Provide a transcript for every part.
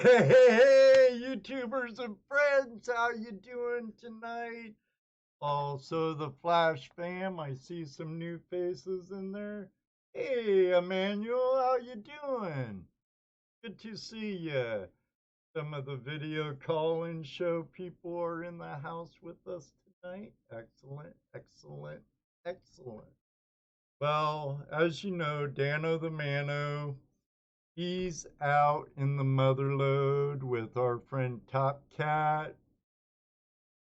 Hey, YouTubers and friends, how you doing tonight? Also, the Flash fam, I see some new faces in there. Hey, Emmanuel, how you doing? Good to see you. Some of the video call-in show people are in the house with us tonight. Excellent, excellent, excellent. Well, as you know, Dano the Mano, he's out in the Motherlode with our friend TopCat,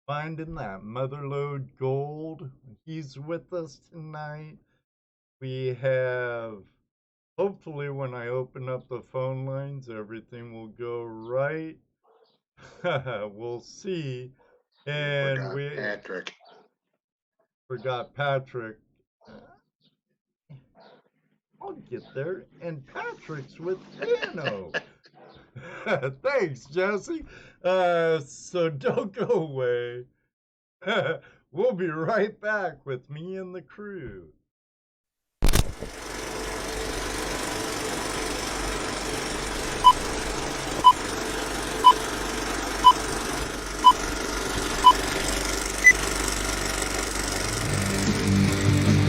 finding that Motherlode gold. He's with us tonight. We have, hopefully, when I open up the phone lines, everything will go right. We'll see. And we forgot Patrick. I'll get there. And Patrick's with Dano. Thanks, Jesse. So don't go away. We'll be right back with me and the crew.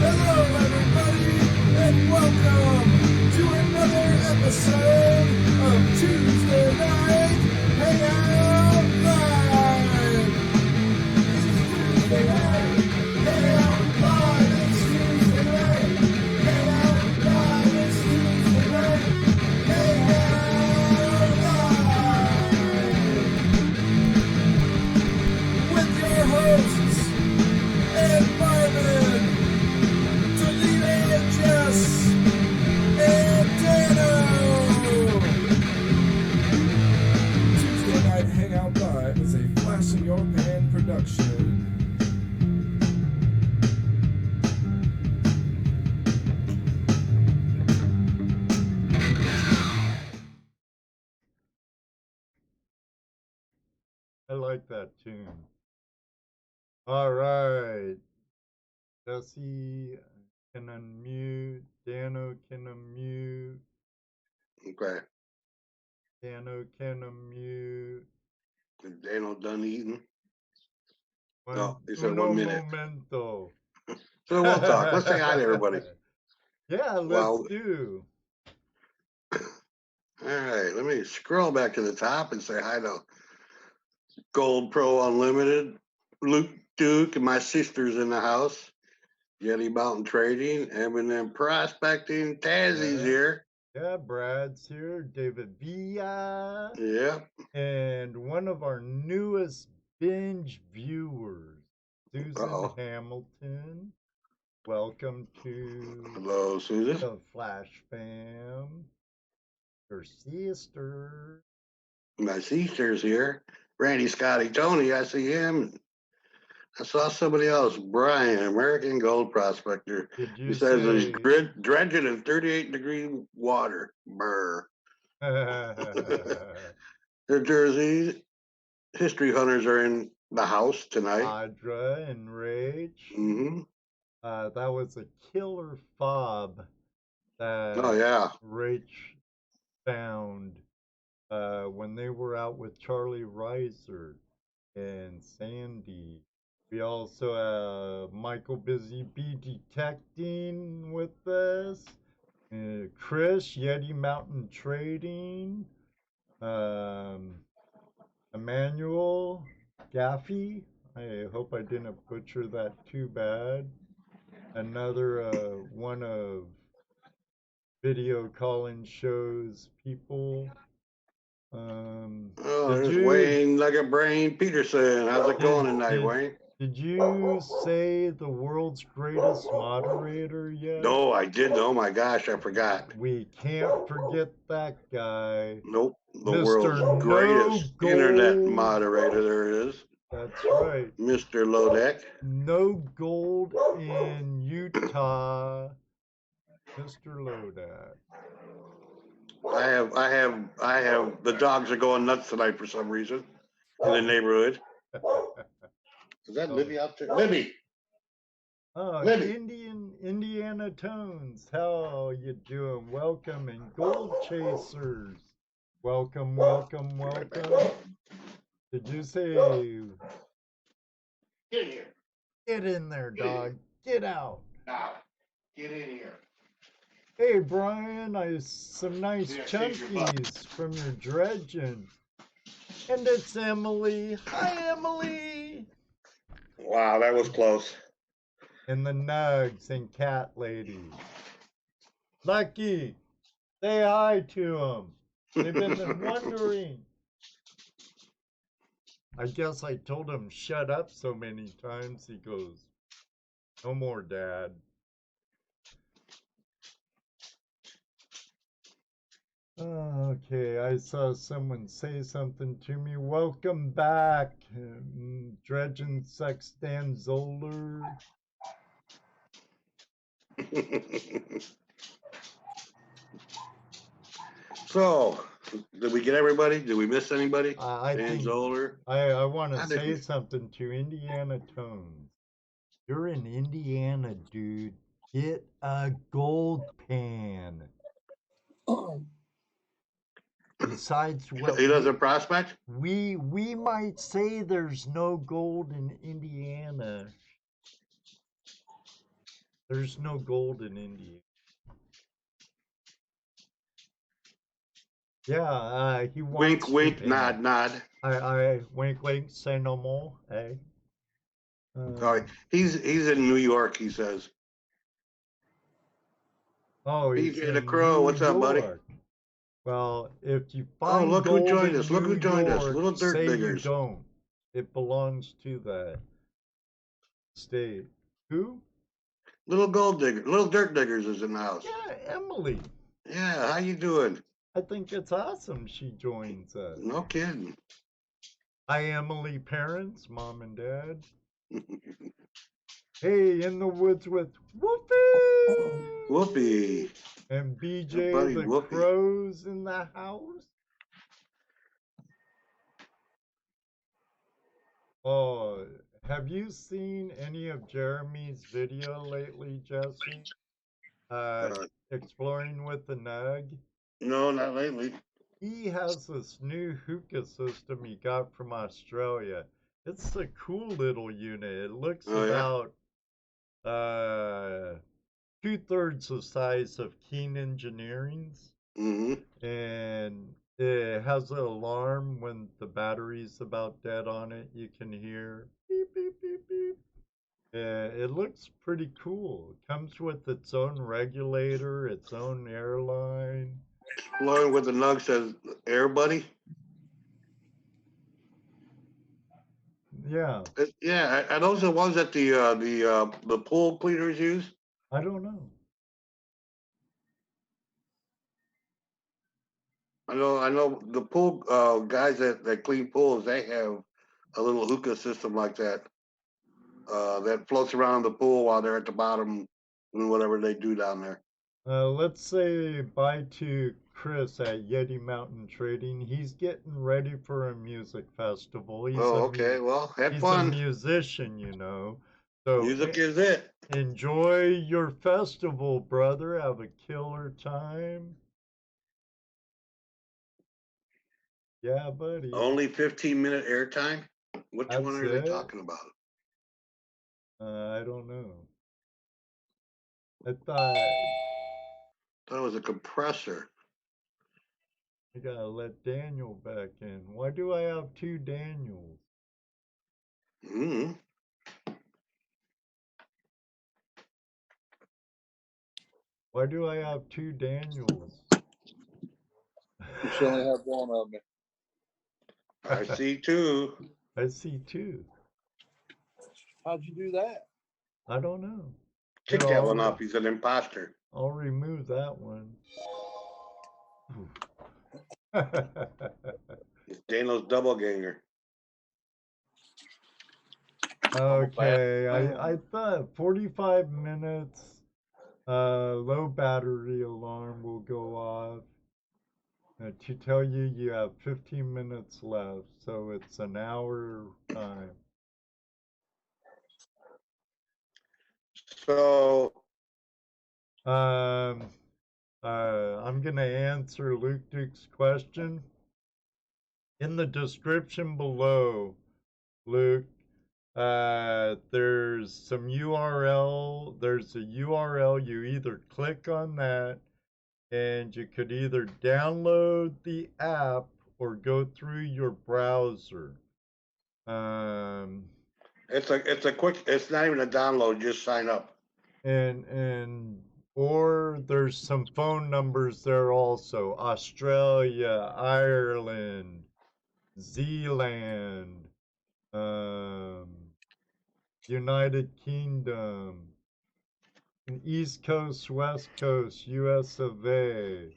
Hello, everybody, and welcome to another episode of Tuesday Night Hangout Live. It's Tuesday Night Hangout Live. It's Tuesday Night Hangout Live. It's Tuesday Night Hangout Live. With your hosts, Ed Marvin, ToledoJess, and Dano. Tuesday Night Hangout Live is a Flash in Your Pan production. I like that tune. All right. Jesse can unmute. Dano can unmute. Okay. Dano can unmute. Is Dano done eating? No, he said 1 minute. Momento. So we'll talk. Let's say hi to everybody. Yeah, let's do. All right, let me scroll back to the top and say hi to Gold Pro Unlimited, Luke Duke, and my sister's in the house. Yeti Mountain Trading, Eminem Prospecting, Tazzy's here. Yeah, Brad's here, David Villa. Yep. And one of our newest binge viewers, Susan Hamilton. Welcome to Hello, Susan. the Flash fam. Your sister. My sister's here. Randy Scotty Tony, I see him. I saw somebody else, Brian, American Gold Prospector. He says he's dredging in 38-degree water. Brr. Their jerseys. History hunters are in the house tonight. Audra and Rage. Mm-hmm. That was a killer fob that Rach found when they were out with Charlie Reiser and Sandy. We also have Michael Busy Bee Detecting with us. Chris, Yeti Mountain Trading. Emmanuel Gaffey. I hope I didn't butcher that too bad. Another one of video calling shows people. There's Wayne Nugget Brain Peterson. How's it going tonight, Wayne? Did you say the world's greatest moderator yet? No, I didn't. Oh my gosh, I forgot. We can't forget that guy. Nope. The world's greatest internet moderator there is. That's right. Mr. Lodek. No gold in Utah. Mr. Lodek. I have the dogs are going nuts tonight for some reason in the neighborhood. Is that Libby out there? Libby. Oh, Libby. Indiana Tones. How you doing? Welcome, and Gold Chasers. Welcome, welcome, welcome. Did you say Get in here. get in there, dog? Get out. Now, get in here. Hey, Brian, some nice Yeah, shake your butt. chunkies from your dredging. And it's Emily. Hi, Emily. Wow, that was close. And the Nugs and Cat Lady. Lucky, say hi to them. They've been wondering. I guess I told him shut up so many times. He goes, no more, Dad. Okay, I saw someone say something to me. Welcome back, Dredgen Sextan Zoller. So, did we get everybody? Did we miss anybody? I think Zoller. I want to I say didn't. something to Indiana Tones. You're in Indiana, dude. Get a gold pan. Besides what He doesn't prospect? we might say there's no gold in Indiana. There's no gold in Indiana. Yeah, he wants Wink, to wink, pan. nod, nod. I wink, wink, say no more. Hey. Sorry, he's in New York. He says. Oh, he's PJ the in Crow, New what's up, buddy? York. Well, if you Oh, find look who gold joined in us. Look New who joined us. York, Little dirt say you diggers. don't. It belongs to the state. Who? Little gold digger. Little dirt diggers is in the house. Yeah, Emily. Yeah, how you doing? I think it's awesome she joins us. No kidding. Hi, Emily parents, mom and dad. Hey, in the woods with Whoopee! Whoopee. And BJ Your buddy the Whoopee. Crow's in the house. Oh, have you seen any of Jeremy's video lately, Jesse? Exploring with the Nug? No, not lately. He has this new hookah system he got from Australia. It's a cool little unit. It looks about 2/3 the size of Keen Engineering's. Mm-hmm. And it has an alarm when the battery's about dead on it. You can hear beep, beep, beep, beep. It looks pretty cool. It comes with its own regulator, its own airline. Lauren with the Nug says, Air Buddy? Yeah. Yeah, are those the ones that the pool cleaners use? I don't know. I know the pool guys that clean pools, they have a little hookah system like that that floats around the pool while they're at the bottom doing whatever they do down there. Let's say bye to Chris at Yeti Mountain Trading. He's getting ready for a music festival. Okay. Well, have he's fun. a musician, you know. So Music is it. enjoy your festival, brother. Have a killer time. Yeah, buddy. Only 15-minute airtime? Which That's one are they talking about? I don't know. I thought It was a compressor. I gotta let Daniel back in. Why do I have two Daniels? Mm-hmm. Why do I have two Daniels? You should only have one of me. I see two. I see two. How'd you do that? I don't know. Kick that one up. He's an imposter. I'll remove that one. It's Daniel's double ganger. Okay, I thought 45 minutes, low battery alarm will go off to tell you you have 15 minutes left, so it's an hour time. So, I'm going to answer Luke Duke's question. In the description below, Luke, there's some URL. There's a URL. You either click on that, and you could either download the app or go through your browser. It's a quick. It's not even a download. Just sign up. Or there's some phone numbers there also. Australia, Ireland, Zealand, United Kingdom, East Coast, West Coast, US of A.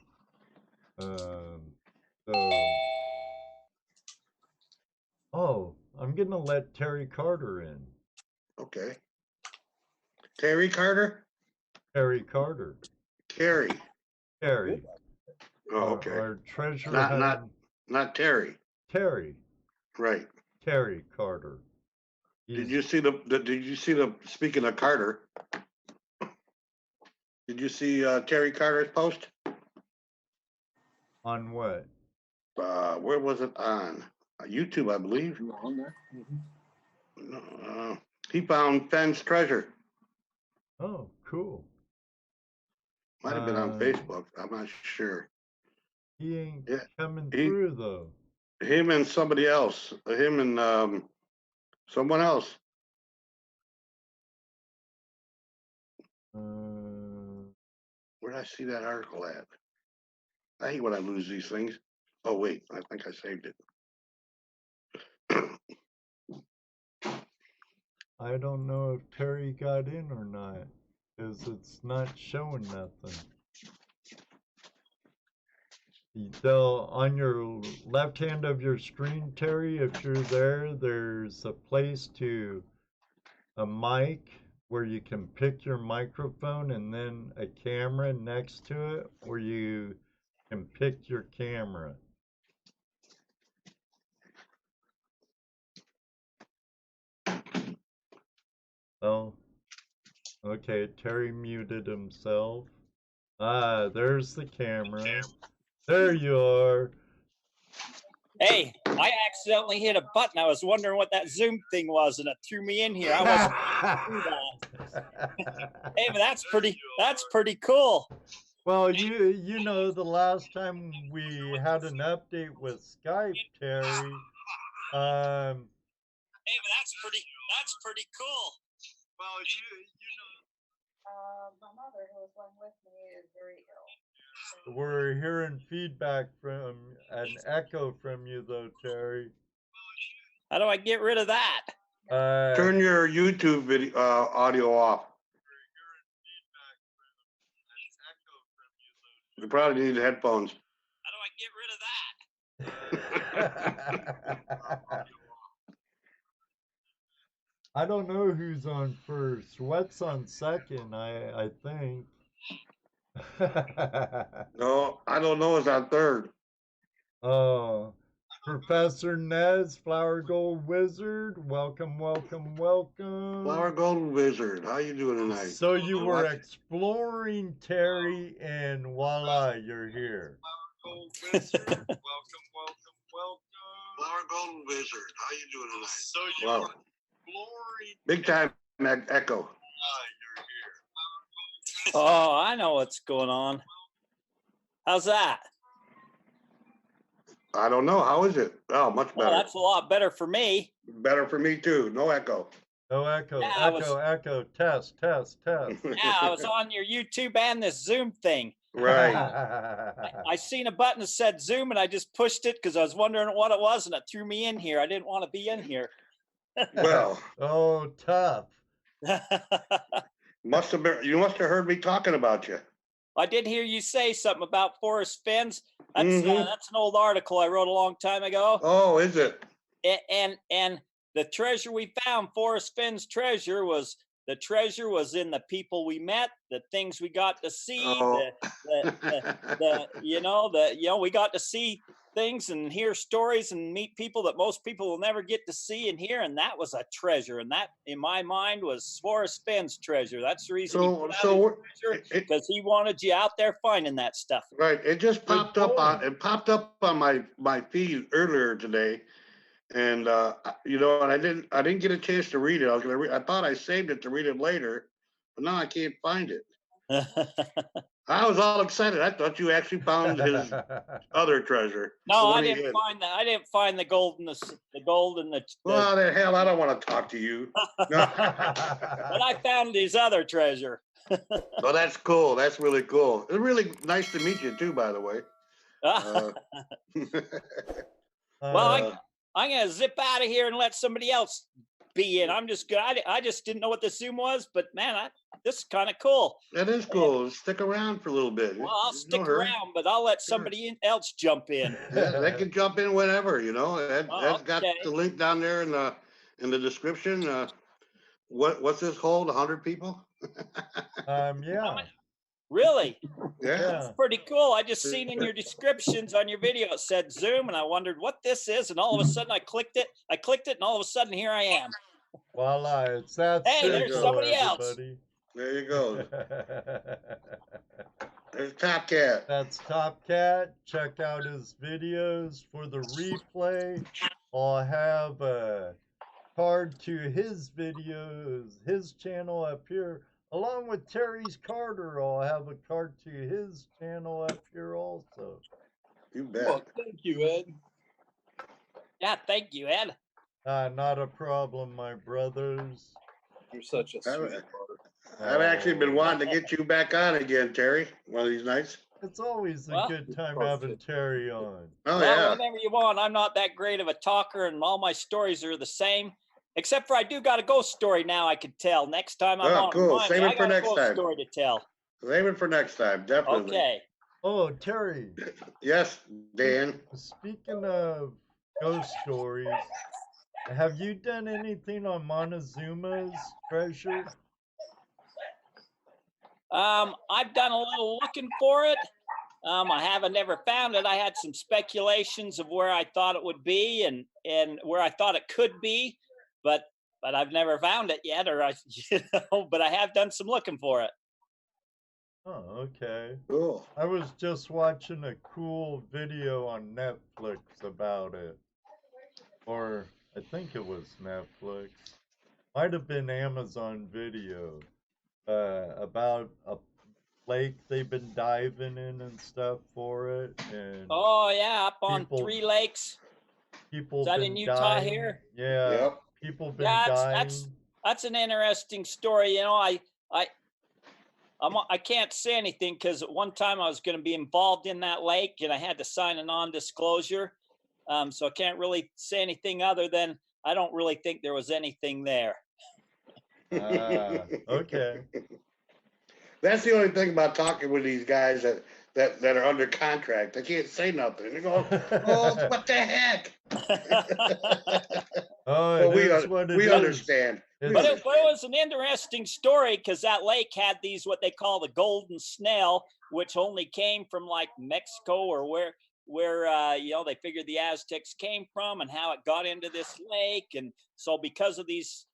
I'm gonna let Terry Carter in. Okay. Terry Carter. Terry Carter. Terry. Terry. Oh, okay. Our treasurer. Not Terry. Terry. Right. Terry Carter. Did you see the speaking of Carter? Did you see Terry Carter's post? On what? Where was it on? YouTube, I believe. On there. He found Fenn's treasure. Oh, cool. Might have been on Facebook. I'm not sure. He ain't coming through though. Him and somebody else. Him and someone else. Where did I see that article at? I hate when I lose these things. Oh wait, I think I saved it. I don't know if Terry got in or not, because it's not showing nothing. On your left hand of your screen, Terry, if you're there, there's a place a mic where you can pick your microphone, and then a camera next to it where you can pick your camera. Oh, okay, Terry muted himself. There's the camera. There you are. Hey, I accidentally hit a button. I was wondering what that Zoom thing was, and it threw me in here. I wasn't that. Hey, but that's pretty cool. Well, you know, the last time we had an update with Skype, Terry. Hey, but that's pretty cool. Well, you know. My mother, who was one with me, is very ill. We're hearing feedback from an echo from you, though, Terry. How do I get rid of that? Turn your YouTube video audio off. You probably need headphones. How do I get rid of that? I don't know who's on first. What's on second, I think. No, I don't know. It's on third. Oh, Professor Nez, Flower Gold Wizard, welcome. Flower Gold Wizard, how you doing tonight? So you were exploring, Terry, and voila, you're here. Flower Gold Wizard, welcome. Flower Gold Wizard, how you doing tonight? So you were exploring. Big time echo. Oh, I know what's going on. How's that? I don't know. How is it? Oh, much better. Well, that's a lot better for me. Better for me too. No echo. No echo. Yeah, Echo. Test. Yeah, I was on your YouTube and this Zoom thing. Right. I seen a button that said Zoom, and I just pushed it because I was wondering what it was, and it threw me in here. I didn't want to be in here. Well. Oh, tough. You must have heard me talking about you. I did hear you say something about Forrest Fenn's. That's an old article I wrote a long time ago. Oh, is it? And the treasure we found, Forrest Fenn's treasure, was in the people we met, the things we got to see, we got to see things and hear stories and meet people that most people will never get to see and hear. And that was a treasure. And that, in my mind, was Forrest Fenn's treasure. That's the reason he put out his treasure, because he wanted you out there finding that stuff. Right. It just popped up on my feed earlier today. And you know, and I didn't get a chance to read it. I thought I saved it to read it later, but now I can't find it. I was all excited. I thought you actually found his other treasure. No, I didn't find that. I didn't find the gold and the. Well, the hell, I don't want to talk to you. But I found his other treasure. Well, that's cool. That's really cool. It's really nice to meet you too, by the way. Well, I'm gonna zip out of here and let somebody else be in. I just didn't know what the Zoom was, but man, this is kind of cool. That is cool. Stick around for a little bit. Well, I'll stick around, but I'll let somebody else jump in. Yeah, they can jump in whenever, you know. Ed's got the link down there in the description. What's this hold? 100 people? Yeah. Really? Yeah. That's pretty cool. I just seen in your descriptions on your video it said Zoom, and I wondered what this is, and all of a sudden I clicked it, and all of a sudden here I am. Voila, it's that. Hey, there's somebody else. There you go. There's TopCat. That's TopCat. Check out his videos for the replay. I'll have a card to his videos, his channel up here. Along with Terry's Carter, I'll have a card to his channel up here also. You bet. Well, thank you, Ed. Yeah, thank you, Ed. Not a problem, my brothers. You're such a sweetheart. I've actually been wanting to get you back on again, Terry, one of these nights. It's always a good time having Terry on. Oh, Well, yeah. whenever you want. I'm not that great of a talker, and all my stories are the same. Except for I do got a ghost story now I could tell. Next time I'm on. Cool. Save it for next time. Story to tell. Save it for next time, definitely. Okay. Oh, Terry. Yes, Dan. Speaking of ghost stories, have you done anything on Montezuma's treasure? I've done a little looking for it. I haven't never found it. I had some speculations of where I thought it would be and where I thought it could be, but I've never found it yet, but I have done some looking for it. Oh, okay. Cool. I was just watching a cool video on Netflix about it. Or I think it was Netflix. Might have been Amazon Video. About a lake they've been diving in and stuff for it. And oh yeah, up on 3 lakes. People Is that in Utah dying. here? Yeah. Yep. People been dying. That's an interesting story. You know, I can't say anything because at one time I was going to be involved in that lake and I had to sign a non-disclosure. So I can't really say anything other than I don't really think there was anything there. Okay. That's the only thing about talking with these guys that are under contract. They can't say nothing. They go, "Oh, what the heck?" Oh, well, we understand. But it was an interesting story because that lake had these what they call the golden snail, which only came from like Mexico or where they figured the Aztecs came from and how it got into this lake. And so because of these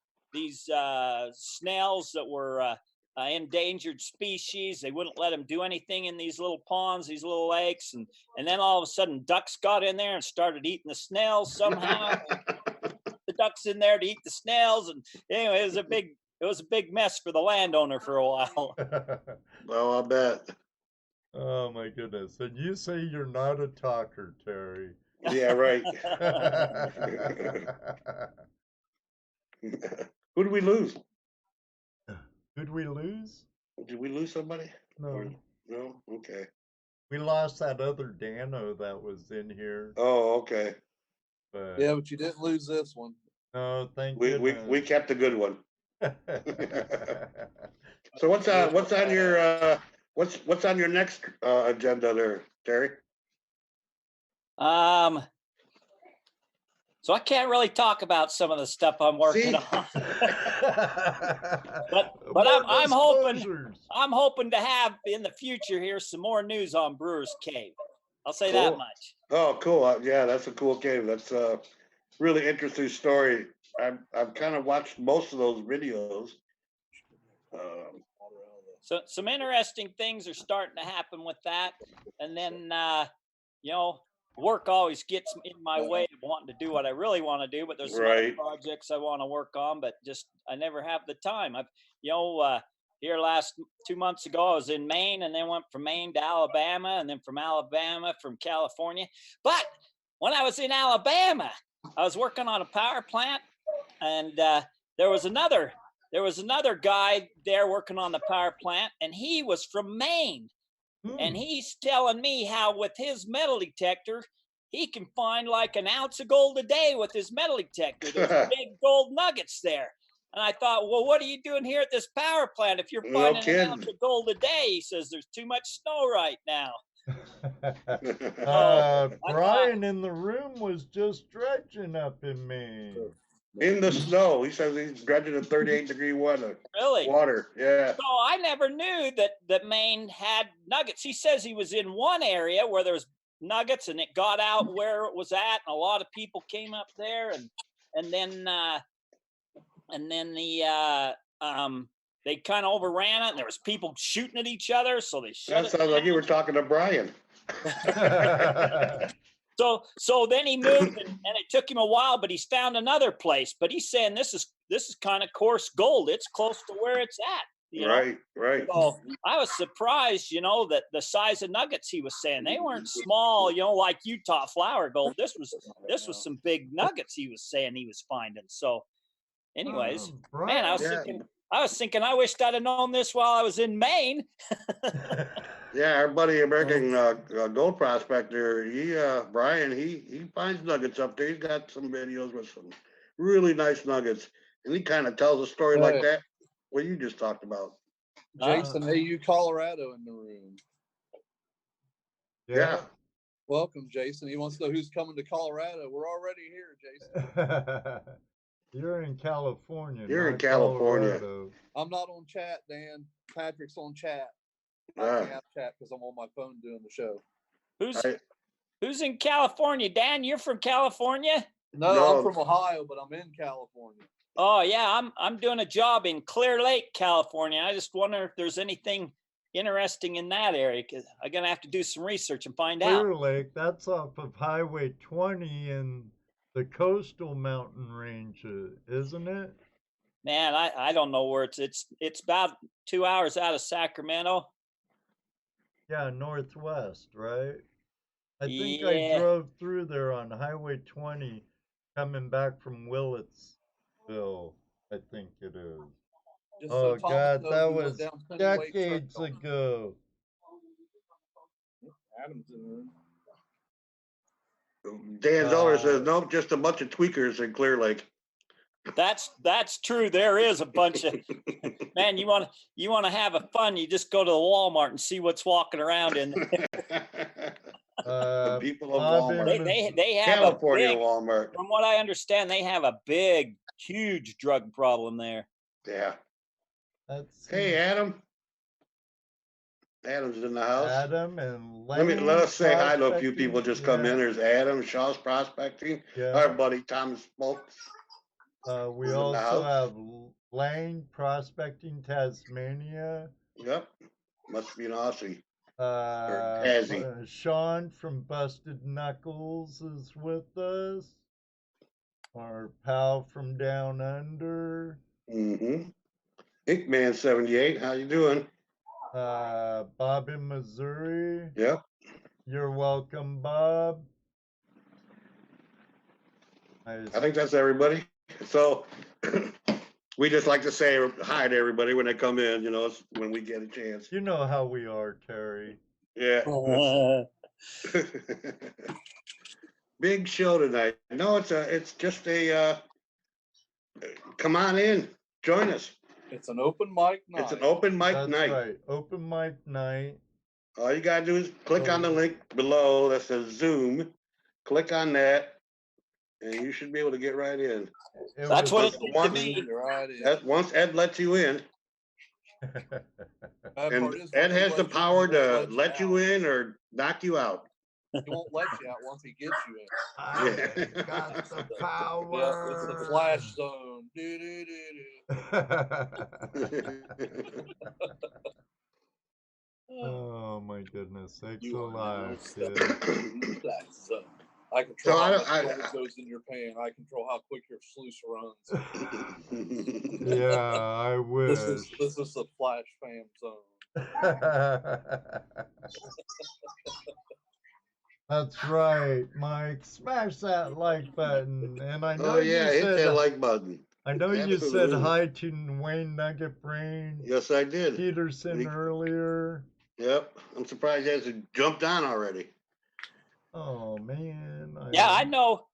snails that were endangered species, they wouldn't let them do anything in these little ponds, these little lakes, and then all of a sudden ducks got in there and started eating the snails somehow. The ducks in there to eat the snails, and anyway, it was a big mess for the landowner for a while. Well, I bet. Oh my goodness. And you say you're not a talker, Terry. Yeah, right. Who did we lose? Did we lose? Did we lose somebody? No. No? Okay. We lost that other Dano that was in here. Oh, okay. But Yeah, but you didn't lose this one. no, thank We kept the good one. So what's on your next agenda there, Terry? So I can't really talk about some of the stuff I'm working on. but I'm hoping to have in the future here some more news on Brewer's Cave. I'll say Cool. that much. Oh, cool. Yeah, that's a cool cave. That's a really interesting story. I've kind of watched most of those videos. So some interesting things are starting to happen with that. And then, you know, work always gets in my way of wanting to do what I really want to do, but there's some other Right. projects I want to work on, but just I never have the time. Here last 2 months ago, I was in Maine, and then went from Maine to Alabama, and then from Alabama from California. But when I was in Alabama, I was working on a power plant, and there was another guy there working on the power plant, and he was from Maine. And he's telling me how with his metal detector, he can find like an ounce of gold a day with his metal detector. There's big gold nuggets there. And I thought, well, what are you doing here at this power plant if you're No finding an ounce kidding. of gold a day? He says there's too much snow right now. Brian in the room was just dredging up in Maine. In the snow. He says he's dredging in 38-degree water. Really? Water, yeah. So I never knew that Maine had nuggets. He says he was in one area where there was nuggets, and it got out where it was at, and a lot of people came up there, and then they kind of overran it, and there was people shooting at each other, so they shut That it sounds down. like you were talking to Brian. So then he moved, and it took him a while, but he's found another place. But he's saying this is kind of coarse gold. It's close to where it's at. You know? Right. So I was surprised, that the size of nuggets he was saying, they weren't small, like Utah flour gold. This was some big nuggets he was saying he was finding. So, anyways, man, I was thinking I wished I'd have known this while I was in Maine. Yeah, our buddy American gold prospector, Brian, he finds nuggets up there. He's got some videos with some really nice nuggets, and he kind of tells a story like that, what you just talked about. Jason, AU Colorado in the room. Yeah. Welcome, Jason. He wants to know who's coming to Colorado. We're already here, Jason. You're in California. You're in California. Colorado. I'm not on chat, Dan. Patrick's on chat. I can't have chat because I'm on my phone doing the show. Who's in California? Dan, you're from California? No, I'm from Ohio, but I'm in California. Oh yeah, I'm doing a job in Clear Lake, California. I just wonder if there's anything interesting in that area, because I'm gonna have to do some research and find out. Clear Lake, that's off of Highway 20 in the coastal mountain range, isn't it? Man, I don't know where it's about 2 hours out of Sacramento. Yeah, northwest, right? I think I drove through there on Highway 20 coming back from Willitsville, I think it is. Oh, God, that was decades ago. Adam's in the room. Dan Zoller says, nope, just a bunch of tweakers in Clear Lake. That's true. There is a bunch of man. You want to have a fun? You just go to the Walmart and see what's walking around in there. The people of Walmart. They have California Walmart. From what I understand, they have a huge drug problem there. Yeah. Hey, Adam. Adam's in the house. Adam and let us say hi to a few people just come in. There's Adam, Shaw's Prospecting. Yeah. Our buddy Thomas Smokes. We also have Lane Prospecting Tasmania. Yep. Must be an Aussie. Sean from Busted Knuckles is with us. Our pal from Down Under. Inkman 78, how you doing? Bob in Missouri. Yep. You're welcome, Bob. I think that's everybody. So we just like to say hi to everybody when they come in, when we get a chance. You know how we are, Terry. Yeah. Big show tonight. No, it's just a come on in, join us. It's an open mic night. It's an open mic That's night. Right. Open mic night. All you gotta do is click on the link below that says Zoom. Click on that, and you should be able to get right in. That's what it did to me. Once Ed lets you in, and Ed has the power to let you in or knock you out. He won't let you out once he gets you in. I got the Yeah, power. it's the flash zone. Do, do, do, do. Oh my goodness, sakes You are now alive, stepping kid. into the flash zone. I control So how I much don't- gold goes in your pan. I control how quick your sluice runs. Yeah, I wish. This is the flash fam zone. That's right, Mike. Smash that like button. And I know Oh yeah, you hit said that like button. I know you said Absolutely. hi to Wayne Nugget Brain Yes, I did. Peterson He- earlier. Yep. I'm surprised he hasn't jumped on already. Oh man. Yeah, I know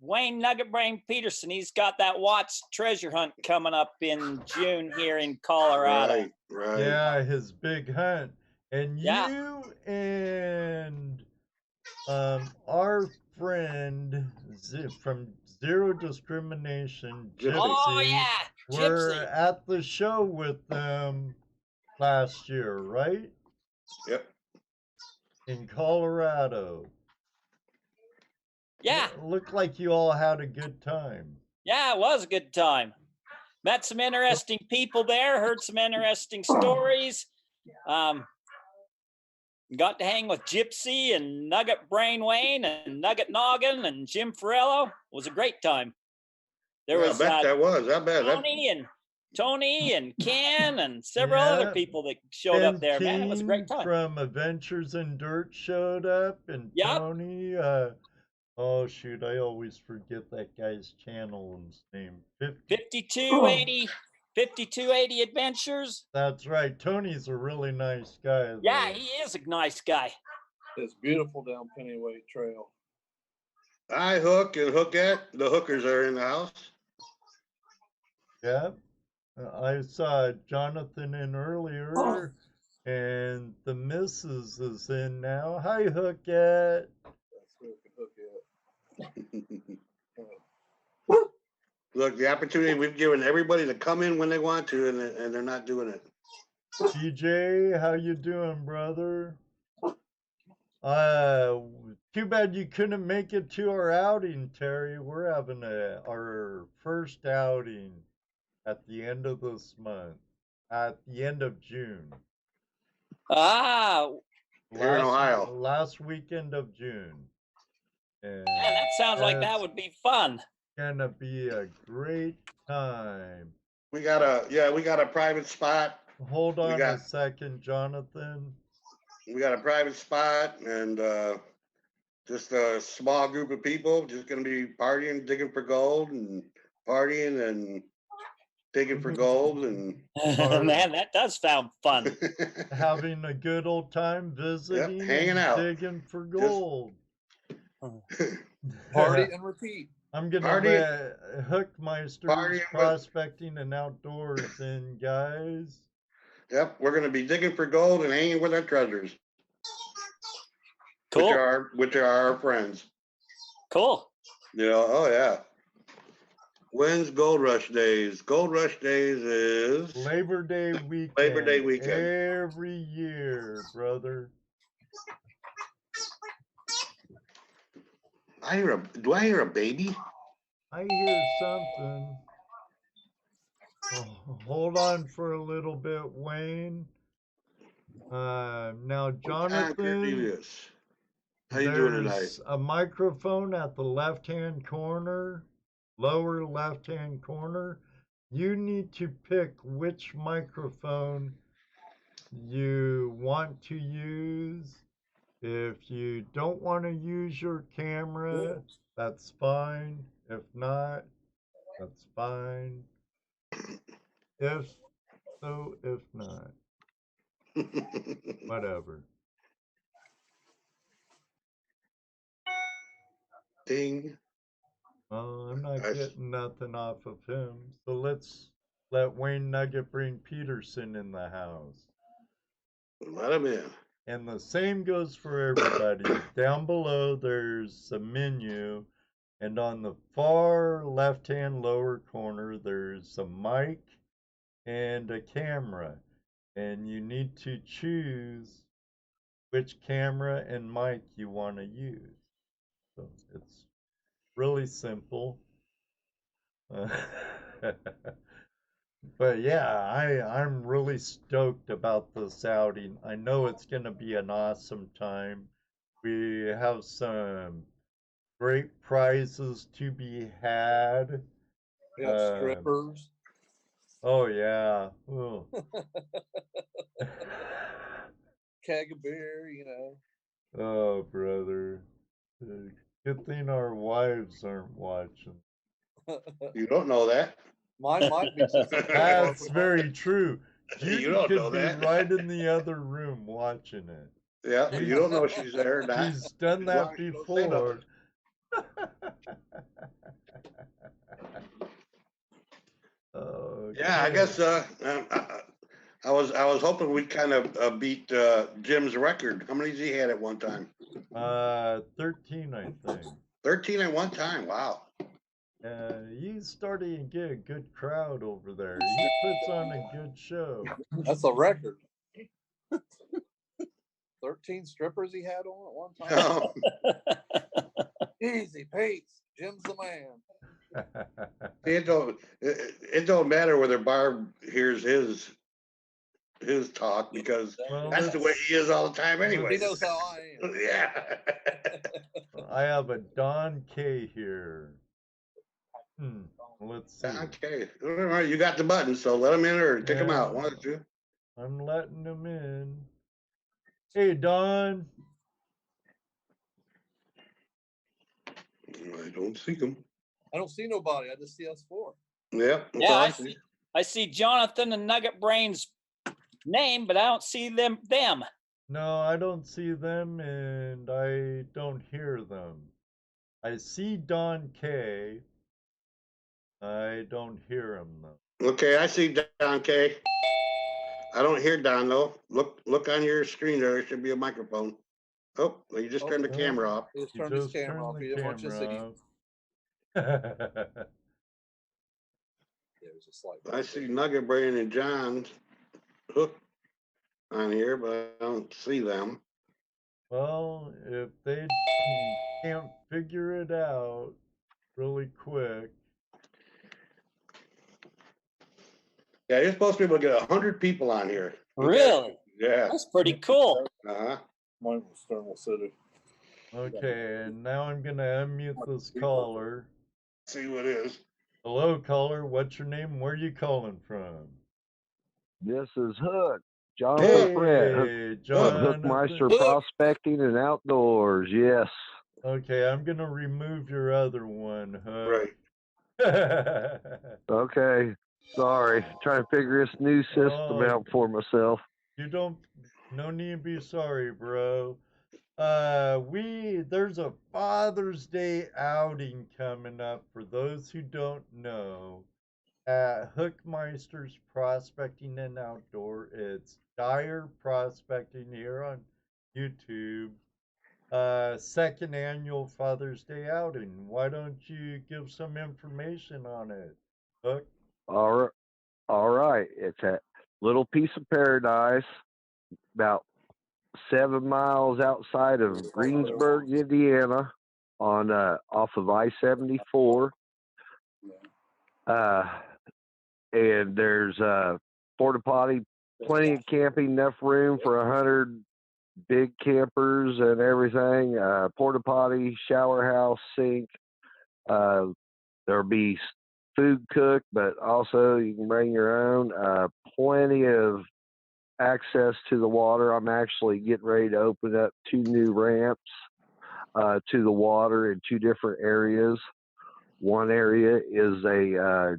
Wayne Nugget Brain Peterson. He's got that Watts treasure hunt coming up in June here in Colorado. Right. Yeah, his big hunt. And Yeah. you and our friend from Zero Discrimination, Gypsy. Oh Gypsy, yeah, were Gypsy. at the show with them last year, right? Yep. In Colorado. Yeah, Looked like you all had a good time. yeah, it was a good time. Met some interesting people there. Heard some interesting stories. Got to hang with Gypsy and Nugget Brain Wayne and Nugget Noggin and Jim Farello. It was a great time. There Yeah, was I bet that was. I bet. Tony and Ken and several other Yeah. people that showed Ben up there. Man, it was a great King time. from Adventures in Dirt showed up, and Yep. Tony. Oh shoot, I always forget that guy's channel and his name. 5280 Adventures. That's right. Tony's a really nice guy. Yeah, though. he is a nice guy. It's beautiful down Pennyweight Trail. Hi, Hook and Hookette. The hookers are in the house. Yeah. I saw Jonathan in earlier, and the missus is in now. Hi, Hookette. That's where we can hook it. Look, the opportunity we've given everybody to come in when they want to, and they're not doing it. DJ, how you doing, brother? Too bad you couldn't make it to our outing, Terry. We're having our first outing at the end of this month, at the end of June. Ah, Here in Ohio. Last weekend of June. And man, that sounds like that it's would be fun. gonna be a great time. We got a private spot. Hold on got- a second, Jonathan. We got a private spot, and just a small group of people just gonna be partying, digging for gold, and partying and digging for gold, and Man, that does sound fun. Having a good old time visiting, hanging and out. digging for gold. Party and repeat. I'm gonna Party- let Hookmeister's Party with- prospecting and outdoors in, guys. Yep, we're gonna be digging for gold and hanging with our treasures, Cool. which are our friends. Cool. You know, oh yeah. When's Gold Rush Days? Gold Rush Days is Labor Day weekend. Labor Day weekend. Every year, brother. Do I hear a baby? I hear something. Oh, hold on for a little bit, Wayne. Now, Jonathan, Cornelius. How you doing tonight? there's a microphone at the left-hand corner, lower left-hand corner. You need to pick which microphone you want to use. If you don't want to use your camera, that's fine. If not, that's fine. If not, whatever. Ding. I'm not Nice. getting nothing off of him. So let's let Wayne Nugget bring Peterson in the house. Let him in. And the same goes for everybody. Down below, there's a menu. And on the far left-hand lower corner, there's a mic and a camera. And you need to choose which camera and mic you want to use. So it's really simple. But yeah, I'm really stoked about this outing. I know it's going to be an awesome time. We have some great prizes to be had. We have strippers. Oh yeah. Oh. Keg of beer, you know. Oh, brother. Good thing our wives aren't watching. You don't know that. Mine might be. That's very true. You Judy don't could know be that. right in the other room watching it. Yeah, you don't know she's there or not. She's done As long that as you don't say before. Yeah, I guess I was hoping we'd kind of beat Jim's record. How many has he had at one time? 13, I think. 13 at one time. Wow. He's starting to get a good crowd over there. He puts on a good show. That's a record. 13 strippers he had on at one time. Oh. Easy, Pace. Jim's the man. It don't matter whether Barb hears his talk because that's the way he is all the time anyway. He knows how I am. Yeah. I have a Don K here. Let's see. Okay. All right, you got the button, so let him in or kick him out. One or two. I'm letting him in. Hey, Don. I don't see him. I don't see nobody. I just see us four. Yeah. Yeah, I see Jonathan and Nugget Brain's name, but I don't see them. No, I don't see them, and I don't hear them. I see Don K. I don't hear him though. Okay, I see Don K. I don't hear Don though. Look on your screen there. There should be a microphone. Oh, well, you just turned the camera off. He just turned his camera off. He didn't want you to see. I see Nugget Brain and John's hook on here, but I don't see them. Well, if they can't figure it out really quick. Yeah, you're supposed to be able to get 100 people on here. Really? Yeah. That's pretty cool. Uh-huh. Mine was Thermal City. Okay, and now I'm going to unmute this caller. See who it is. Hello, caller. What's your name? Where are you calling from? This is Hook. Jonathan Fred. Hookmeister Prospecting and Outdoors. Yes. Okay, I'm going to remove your other one, Hook. Right. Okay. Sorry. Trying to figure this new system out for myself. No need to be sorry, bro. There's a Father's Day outing coming up for those who don't know. At Hookmeister's Prospecting and Outdoor. It's Dire Prospecting here on YouTube. Second annual Father's Day outing. Why don't you give some information on it, Hook? All right. It's a little piece of paradise about 7 miles outside of Greensburg, Indiana, on off of I-74. And there's porta potty, plenty of camping, enough room for 100 big campers and everything. Porta potty, shower house, sink. There'll be food cooked, but also you can bring your own. Plenty of access to the water. I'm actually getting ready to open up 2 new ramps to the water in 2 different areas. One area is a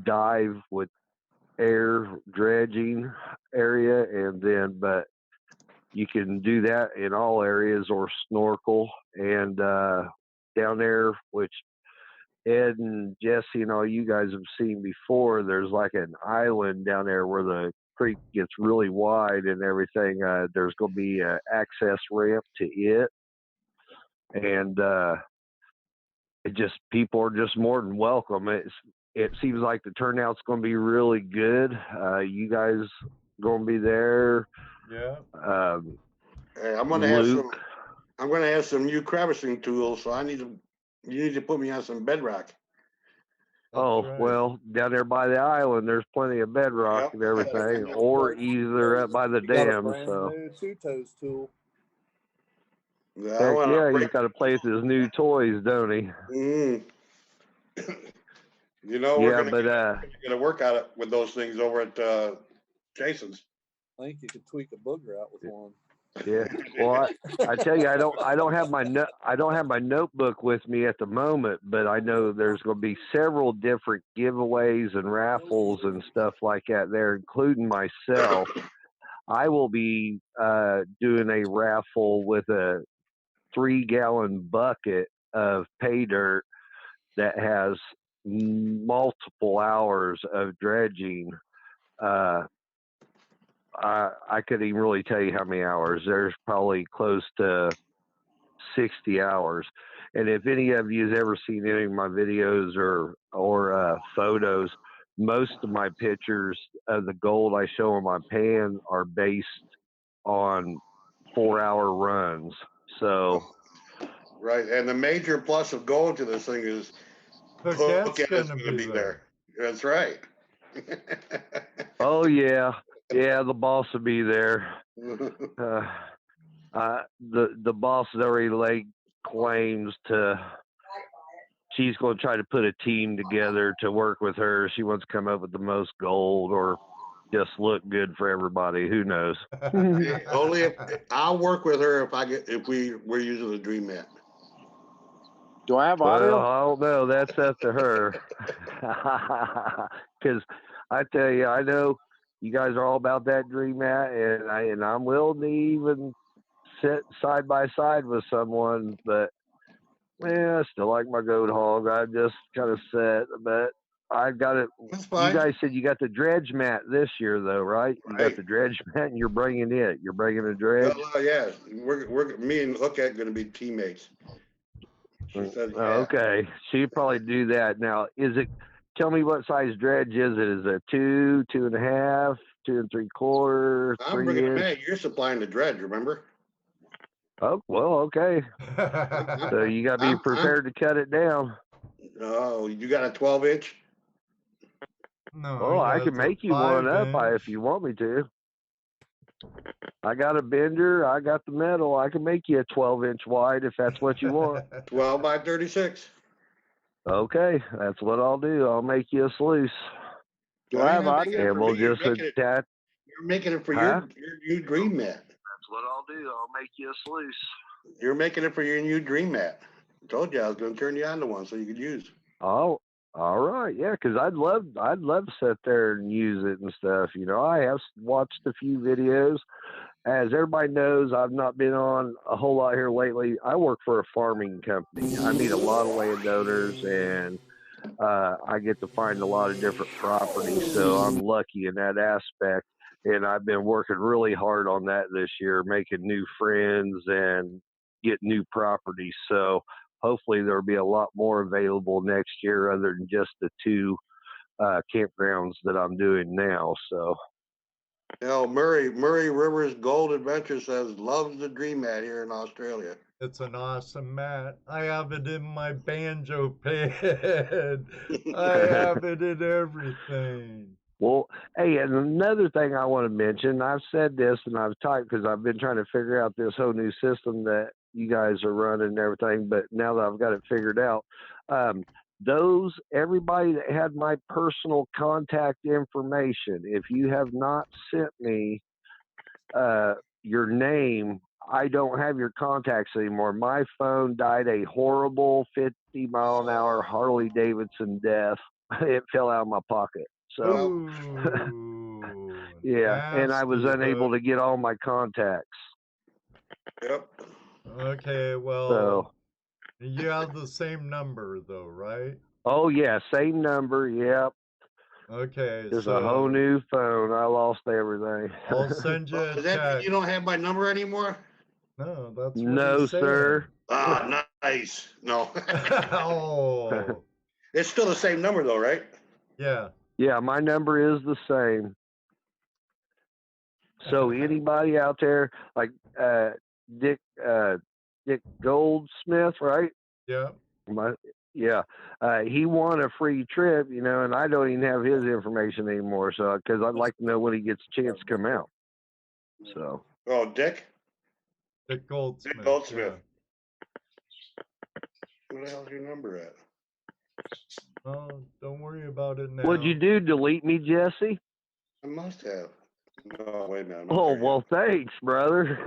dive with air dredging area, and then but you can do that in all areas or snorkel. And down there, which Ed and Jesse and all you guys have seen before, there's like an island down there where the creek gets really wide and everything. There's going to be an access ramp to it, and people are just more than welcome. It seems like the turnout's going to be really good. You guys going to be there? Yeah. Hey, I'm gonna have Luke. some new crevicing tools, so you need to put me on some bedrock. Oh, right. well, down there by the island, there's plenty of bedrock Yep. and everything, or either up by the You got a dam. brand So, new two-toes tool. Yeah, I heck want yeah, to he's got to play with his new toys, don't he? Mm. You know, Yeah, we're but gonna work on it with those things over at Jason's. I think you could tweak a booger out with one. yeah. Well, I tell you, I don't have my notebook with me at the moment, but I know there's going to be several different giveaways and raffles and stuff like that there, including myself. I will be doing a raffle with a 3-gallon bucket of pay dirt that has multiple hours of dredging. I couldn't even really tell you how many hours. There's probably close to 60 hours. And if any of you has ever seen any of my videos or photos, most of my pictures of the gold I show on my pan are based on 4-hour runs. So Right, and the major plus of going to this thing is TopCat's Hook is gonna going to be there. That's right. oh yeah, the boss will be there. The boss has already laid claims to. She's going to try to put a team together to work with her. She wants to come up with the most gold or just look good for everybody. Who knows? Only if I'll work with her if we're using the Dream Mat. Do I have Well, audio? I don't know. That's up to her. Because I tell you, I know you guys are all about that Dream Mat, and I'm willing to even sit side by side with someone, but yeah, I still like my goat hog. I just kind of set, but I got it. That's You fine. guys said you got the dredge mat this year, though, right? You got the dredge mat, and you're bringing it. You're bringing a dredge. Well, yeah, we're me and Hook are going to be teammates. She said, yeah. Okay, so you probably do that. Now, is it? Tell me what size dredge is it? Is it 2, 2.5, 2 3/4, I'm bringing the 3 inch? mat. You're supplying the dredge, remember? Oh, well, okay. So you got to be prepared to cut it down. Oh, you got a 12-inch? No, Oh, I he can has a make you one up 5-inch. if you want me to. I got a bender. I got the metal. I can make you a 12-inch wide if that's what you want. 12 by 36. Okay, that's what I'll do. I'll make you a sluice. Do I have audio? And we'll just attach. You're making it for Huh? your new Dream Mat. That's what I'll do. I'll make you a sluice. You're making it for your new Dream Mat. I told you I was going to turn you on to one so you could use. Oh, all right. Yeah, because I'd love to sit there and use it and stuff. You know, I have watched a few videos. As everybody knows, I've not been on a whole lot here lately. I work for a farming company. I meet a lot of landowners, and I get to find a lot of different properties. So I'm lucky in that aspect. And I've been working really hard on that this year, making new friends and get new properties. So hopefully there'll be a lot more available next year other than just the 2 campgrounds that I'm doing now. So. You know, Murray Rivers Gold Adventure says loves the Dream Mat here in Australia. It's an awesome mat. I have it in my banjo pad. I have it in everything. Well, hey, and another thing I want to mention, I've said this and I've typed because I've been trying to figure out this whole new system that you guys are running and everything, but now that I've got it figured out, everybody that had my personal contact information, if you have not sent me your name, I don't have your contacts anymore. My phone died a horrible 50-mile-an-hour Harley Davidson death. It fell out of my pocket. So, Ooh, yeah, and I was nasty, unable but- to get all my contacts. Yep. Okay, well, So, you have the same number though, right? oh yeah, same number. Yep. Okay, There's so a whole new phone. I lost everything. I'll send you a Does that mean text. you don't have my number anymore? No, that's what No, he's saying. sir. Ah, nice. No. Oh, It's still the same number though, right? yeah. Yeah, my number is the same. So anybody out there, like Dick Goldsmith, right? Yeah. Yeah, he won a free trip, you know, and I don't even have his information anymore. So, because I'd like to know when he gets a chance to come out. So. Oh, Dick Goldsmith. Dick Goldsmith. Yeah. Where the hell's your number at? Oh, don't worry about it now. What'd you do? Delete me, Jesse? I must have. No, wait a minute. Oh, well, thanks, brother.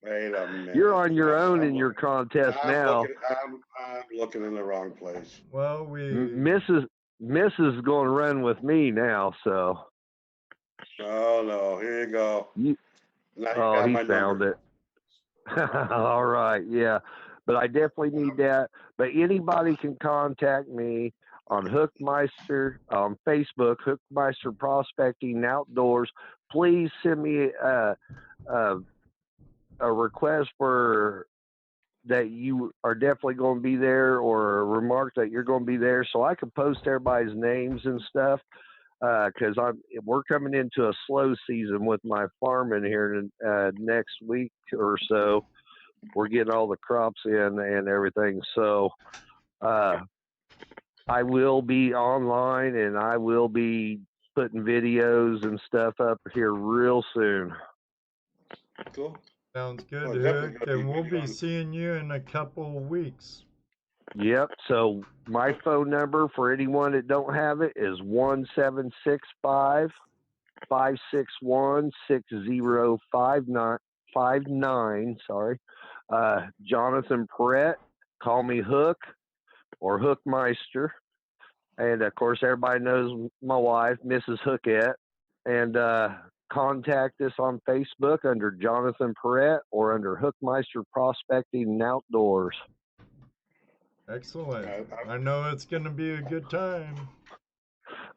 Wait a minute. You're on your own in your contest now. I'm looking in the wrong place. Well, Mrs. is going to run with me now, so. Oh, no. Here you go. Now you got he my found number. it. All right, yeah. But I definitely need that. But anybody can contact me on Hookmeister, on Facebook, Hookmeister Prospecting Outdoors. Please send me a request for that you are definitely going to be there, or a remark that you're going to be there, so I can post everybody's names and stuff. Because we're coming into a slow season with my farming here next week or so. We're getting all the crops in and everything. So I will be online, and I will be putting videos and stuff up here real soon. Cool. Sounds good, Hook. And we'll be seeing you in a couple of weeks. Yep. So my phone number for anyone that don't have it is 1-765-561-6059. Sorry. Jonathan Perrett. Call me Hook or Hookmeister. And of course, everybody knows my wife, Mrs. Hookette. And contact us on Facebook under Jonathan Perrett or under Hookmeister Prospecting and Outdoors. Excellent. I know it's going to be a good time.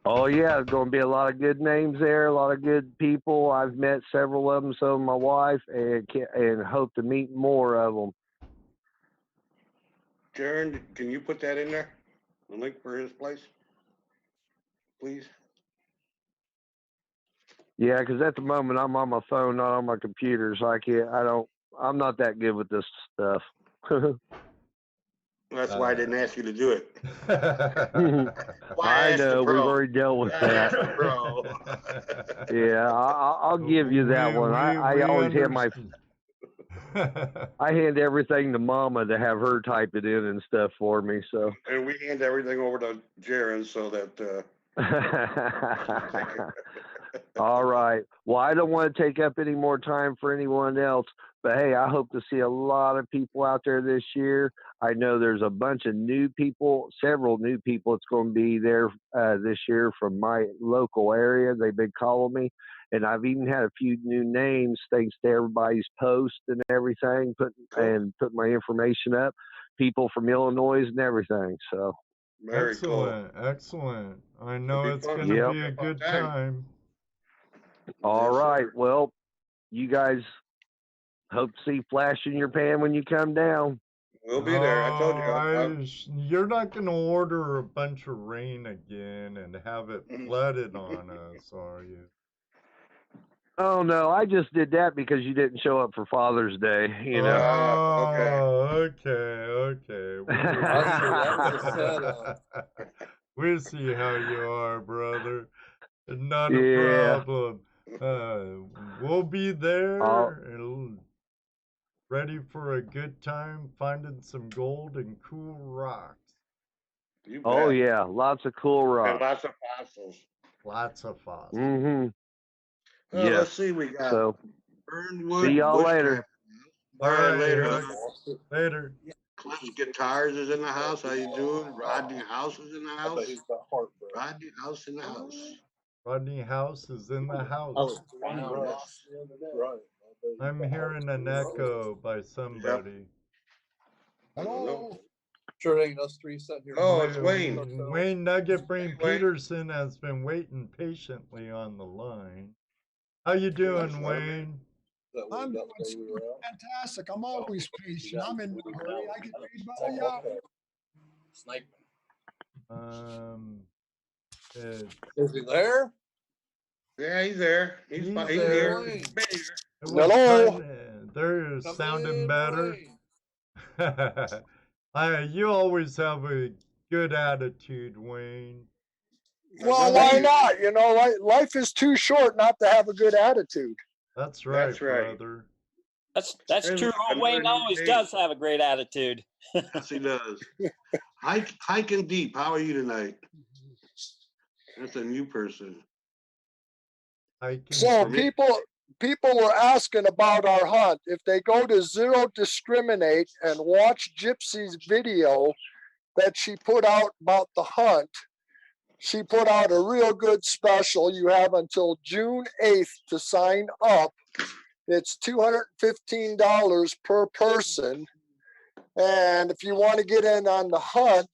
Oh, yeah, there's going to be a lot of good names there, a lot of good people. I've met several of them, so my wife, and hope to meet more of them. Jaron, can you put that in there? The link for his place, please? Yeah, because at the moment I'm on my phone, not on my computer, so I'm not that good with this stuff. That's why I didn't ask you to do it. I know, we've already dealt with that. Bro. Yeah, I'll give you that one. I always have I hand everything to Mama to have her type it in and stuff for me. So. And we hand everything over to Jaron so that. All right. Well, I don't want to take up any more time for anyone else, but hey, I hope to see a lot of people out there this year. I know there's a bunch of new people, several new people that's going to be there this year from my local area. They've been calling me, and I've even had a few new names thanks to everybody's post and everything, put my information up, people from Illinois and everything. So very excellent, cool. Excellent. I know it's going to be a good time. All right. Well, you guys hope to see flash in your pan when you come down. We'll be there. I told you. You're not going to order a bunch of rain again and have it flooded on us, are you? Oh, no. I just did that because you didn't show up for Father's Day, you know. Okay. We'll see how you are, brother. Not a problem. We'll be there, ready for a good time, finding some gold and cool rocks. Oh, yeah. Lots of cool rocks. And lots of fossils. Lots of fossils. Mm-hmm. Well, let's see. We got Burnwood. See y'all later. All right, later. Later. Cliff's Guitars is in the house. How you doing? Rodney House is in the house. Rodney House in the house. Rodney House is in the house. I'm hearing an echo by somebody. Hello. Sure ain't us three sitting here. Oh, it's Wayne. Wayne Nugget Brain Peterson has been waiting patiently on the line. How you doing, Wayne? I'm doing fantastic. I'm always patient. I'm in no hurry. I get paid by the hour. Sniping. Is he there? Yeah, he's there. He's here. It was Hello? they're Come sounding in, better. Wayne. You always have a good attitude, Wayne. Well, why not? You know, life is too short not to have a good attitude. That's right, That's right. brother. That's true. Wayne always does have a great attitude. Yes, he does. Hiking deep. How are you tonight? That's a new person. So people were asking about our hunt. If they go to Zero Discriminate and watch Gypsy's video that she put out about the hunt, she put out a real good special. You have until June 8th to sign up. It's $215 per person. And if you want to get in on the hunt,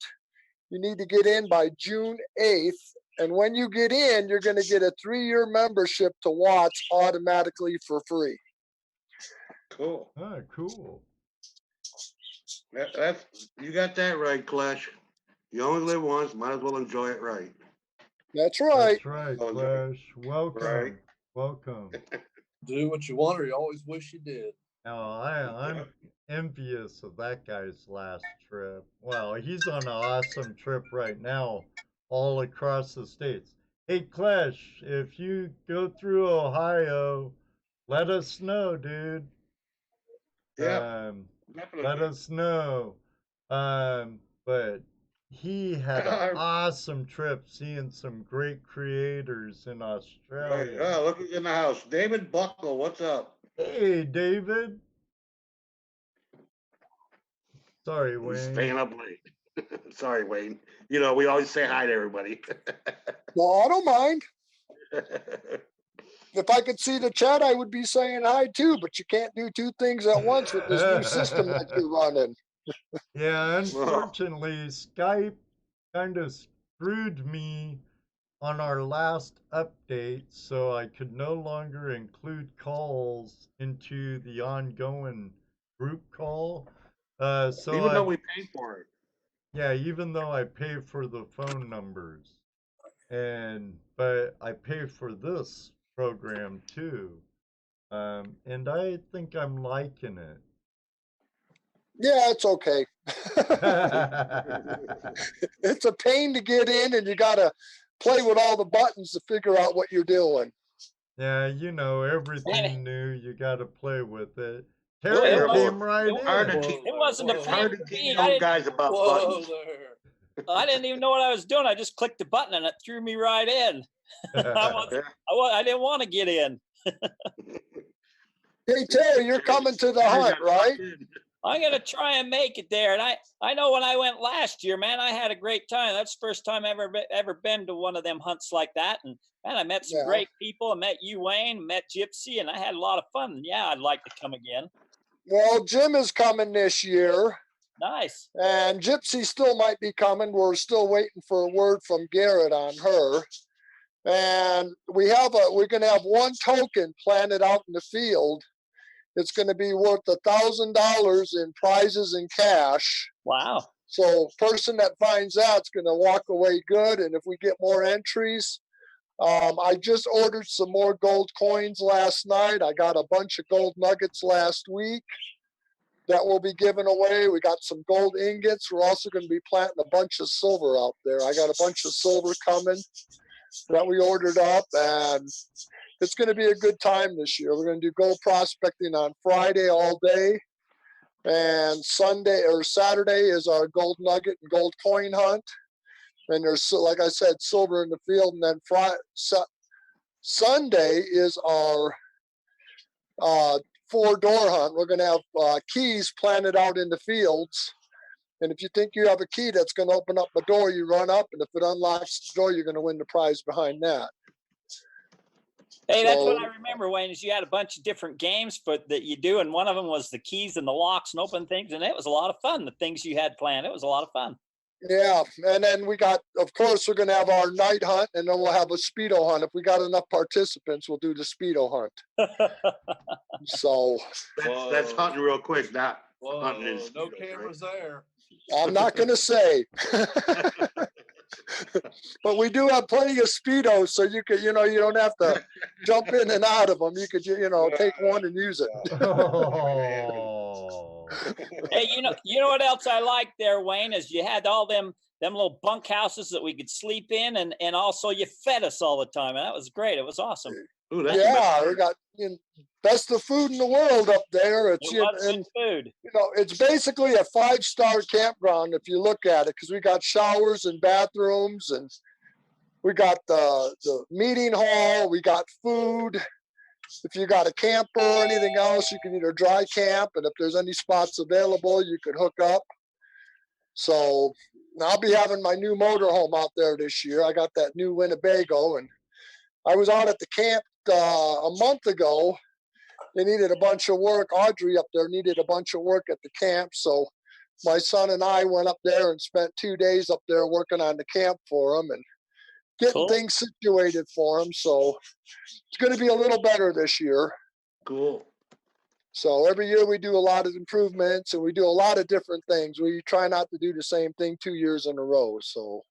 you need to get in by June 8th. And when you get in, you're going to get a 3-year membership to watch automatically for free. Cool. Oh, cool. That's you got that right, Clash. You only live once, might as well enjoy it right. That's right. That's right, Clash. Welcome. Right. Welcome. Do what you want, or you always wish you did. Oh, I'm envious of that guy's last trip. Well, he's on an awesome trip right now, all across the states. Hey, Clash, if you go through Ohio, let us know, dude. Yeah, Let definitely. us know. But he had an awesome trip seeing some great creators in Right. Australia. Oh, look who's in the house. David Buckle, what's up? Hey, David. Sorry, He's Wayne. staying up late. Sorry, Wayne. You know, we always say hi to everybody. Well, I don't mind. If I could see the chat, I would be saying hi too, but you can't do two things at once with this new system that you're running. Yeah, unfortunately, Skype kind of screwed me on our last update, so I could no longer include calls into the ongoing group call. Even though we pay for it. Yeah, even though I pay for the phone numbers, but I pay for this program too, and I think I'm liking it. Yeah, it's okay. It's a pain to get in, and you got to play with all the buttons to figure out what you're doing. Yeah, you know, everything new, you got to play with it. It Terry was- came right it- in. It wasn't a It's pain hard to for teach me. young guys about buttons. I didn't even know what I was doing. I just clicked the button and it threw me right in. I didn't want to get in. Hey, Terry, you're coming to the hunt, right? I'm gonna try and make it there. And I know when I went last year, man, I had a great time. That's the first time I ever been to one of them hunts like that. And man, I met some great people. I met you, Wayne, met Gypsy, and I had a lot of fun. Yeah, I'd like to come again. Well, Jim is coming this year. Nice. And Gypsy still might be coming. We're still waiting for a word from Garrett on her. And we're going to have one token planted out in the field. It's going to be worth $1,000 in prizes and cash. Wow. So person that finds that's going to walk away good. And if we get more entries, I just ordered some more gold coins last night. I got a bunch of gold nuggets last week that will be given away. We got some gold ingots. We're also going to be planting a bunch of silver out there. I got a bunch of silver coming that we ordered up, and it's going to be a good time this year. We're going to do gold prospecting on Friday all day, and Sunday or Saturday is our gold nugget and gold coin hunt. And there's, like I said, silver in the field. And then Sunday is our 4-door hunt. We're going to have keys planted out in the fields. And if you think you have a key that's going to open up a door, you run up. And if it unlocks the door, you're going to win the prize behind that. Hey, that's what I remember, Wayne, is you had a bunch of different games that you do. And one of them was the keys and the locks and open things. And it was a lot of fun, the things you had planned. It was a lot of fun. Yeah. And then we got, of course, we're going to have our night hunt, and then we'll have a Speedo hunt. If we got enough participants, we'll do the Speedo hunt. So that's hunting real quick, not hunting in No Speedos, cameras there. I'm not going to say. But we do have plenty of Speedos, so you could, you don't have to jump in and out of them. You could, take one and use it. Oh. Hey, you know what else I like there, Wayne, is you had all them little bunk houses that we could sleep in, and also you fed us all the time, and that was great. It was awesome. Ooh, that's Yeah, we got best of food in the world up there. It was good food. It's basically a 5-star campground if you look at it, because we got showers and bathrooms, and we got the meeting hall, we got food. If you got a camper or anything else, you can either dry camp, and if there's any spots available, you could hook up. So I'll be having my new motorhome out there this year. I got that new Winnebago, and I was out at the camp a month ago. They needed a bunch of work. Audrey up there needed a bunch of work at the camp. So my son and I went up there and spent 2 days up there working on the camp for them and getting things situated for them. So it's going to be a little better this year. Cool. So every year we do a lot of improvements and we do a lot of different things. We try not to do the same thing 2 years in a row. So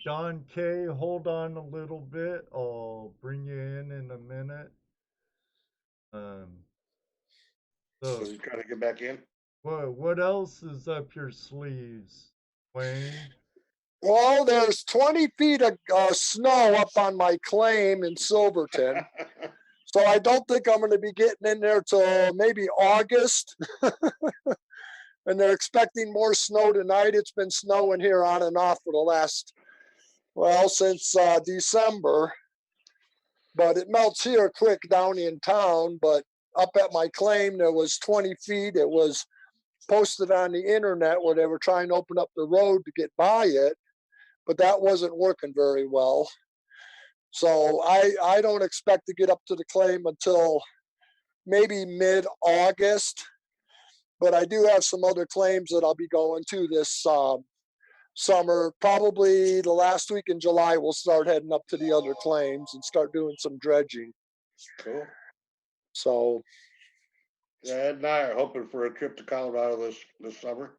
John K., hold on a little bit. I'll bring you in a minute. So you trying to get back in? What else is up your sleeves, Wayne? Well, there's 20 feet of snow up on my claim in Silverton. So I don't think I'm going to be getting in there till maybe August. And they're expecting more snow tonight. It's been snowing here on and off for the last, since December. But it melts here quick down in town. But up at my claim, there was 20 feet. It was posted on the internet where they were trying to open up the road to get by it. But that wasn't working very well. So I don't expect to get up to the claim until maybe mid-August. But I do have some other claims that I'll be going to this summer. Probably the last week in July, we'll start heading up to the other claims and start doing some dredging. Cool. So Ed and I are hoping for a trip to Colorado this summer.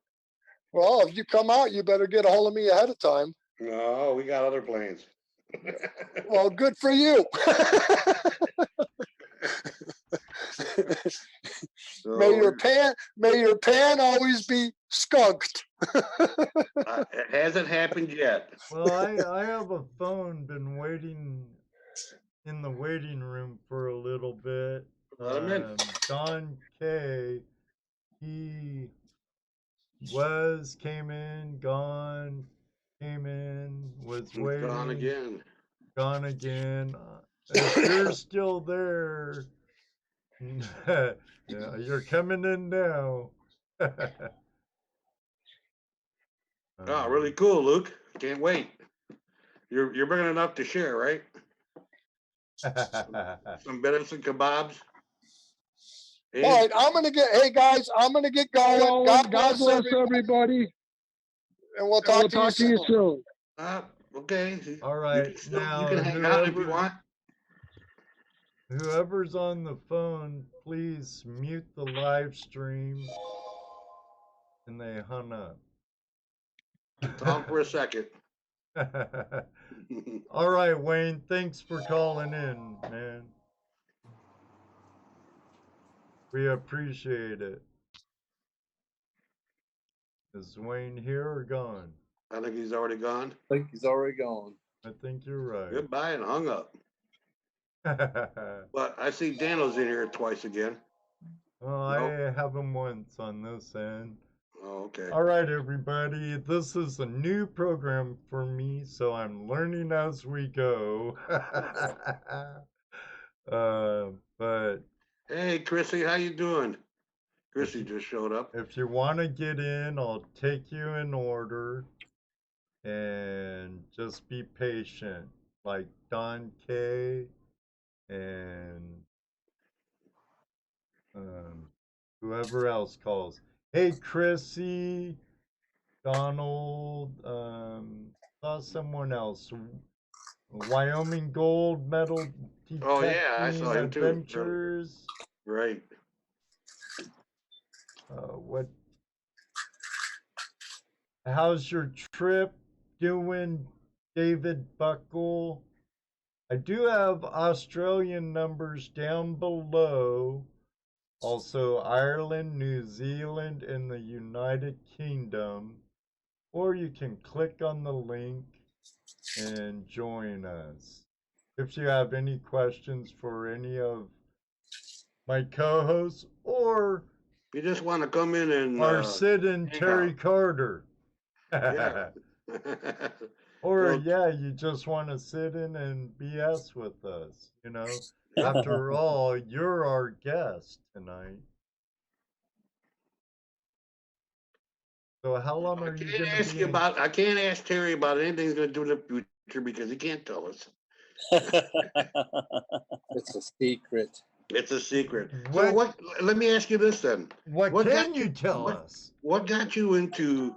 Well, if you come out, you better get a hold of me ahead of time. No, we got other plans. Well, good for you. So may your pan always be skunked. it hasn't happened yet. Well, I have a phone, been waiting in the waiting room for a little bit. Let him in. Don K., he came in, gone, came in, was waiting. Gone again. Gone again. If you're still there, yeah, you're coming in now. Oh, really cool, Luke. Can't wait. You're bringing enough to share, right? Some venison kebabs. All right, hey guys, I'm gonna get going. God bless everybody. And we'll talk to you soon. Okay. All right. You Now, can hang out if you want. Whoever's on the phone, please mute the live stream. And they hung up. Talk for a second. All right, Wayne. Thanks for calling in, man. We appreciate it. Is Wayne here or gone? I think he's already gone. I think he's already gone. I think you're right. Goodbye and hung up. But I see Dano's in here twice again. Well, I have him once on this end. Oh, okay. All right, everybody. This is a new program for me, so I'm learning as we go. But hey, Chrissy, how you doing? Chrissy just showed up. If you want to get in, I'll take you in order. And just be patient, like Don K. and whoever else calls. Hey, Chrissy, Donald, saw someone else. Wyoming Gold Medal Detecting Oh yeah, I saw him too. Adventures. Right. How's your trip? doing, David Buckle? I do have Australian numbers down below. Also, Ireland, New Zealand, and the United Kingdom. Or you can click on the link and join us. If you have any questions for any of my co-hosts or You just want to come in and our Sid and hang Terry out. Carter. Yeah. Or Well, yeah, you just want to sit in and BS with us, you know. After all, you're our guest tonight. So how long are you going to be in? I can't ask Terry about anything he's going to do in the future because he can't tell us. It's a secret. It's a secret. What- So what? Let me ask you this then. What What can got you tell what- us? What got you into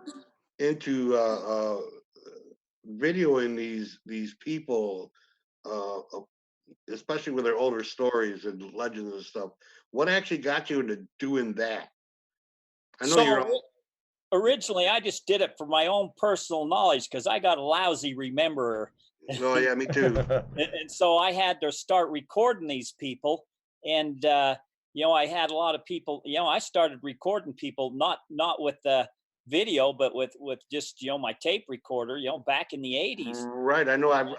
videoing these people, especially with their older stories and legends and stuff? What actually got you into doing that? I know you're. Originally, I just did it for my own personal knowledge because I got a lousy rememberer. Oh yeah, me too. And so I had to start recording these people. And, I had a lot of people, I started recording people, not with the video, but with just, my tape recorder, back in the 80s. Right. I know. I've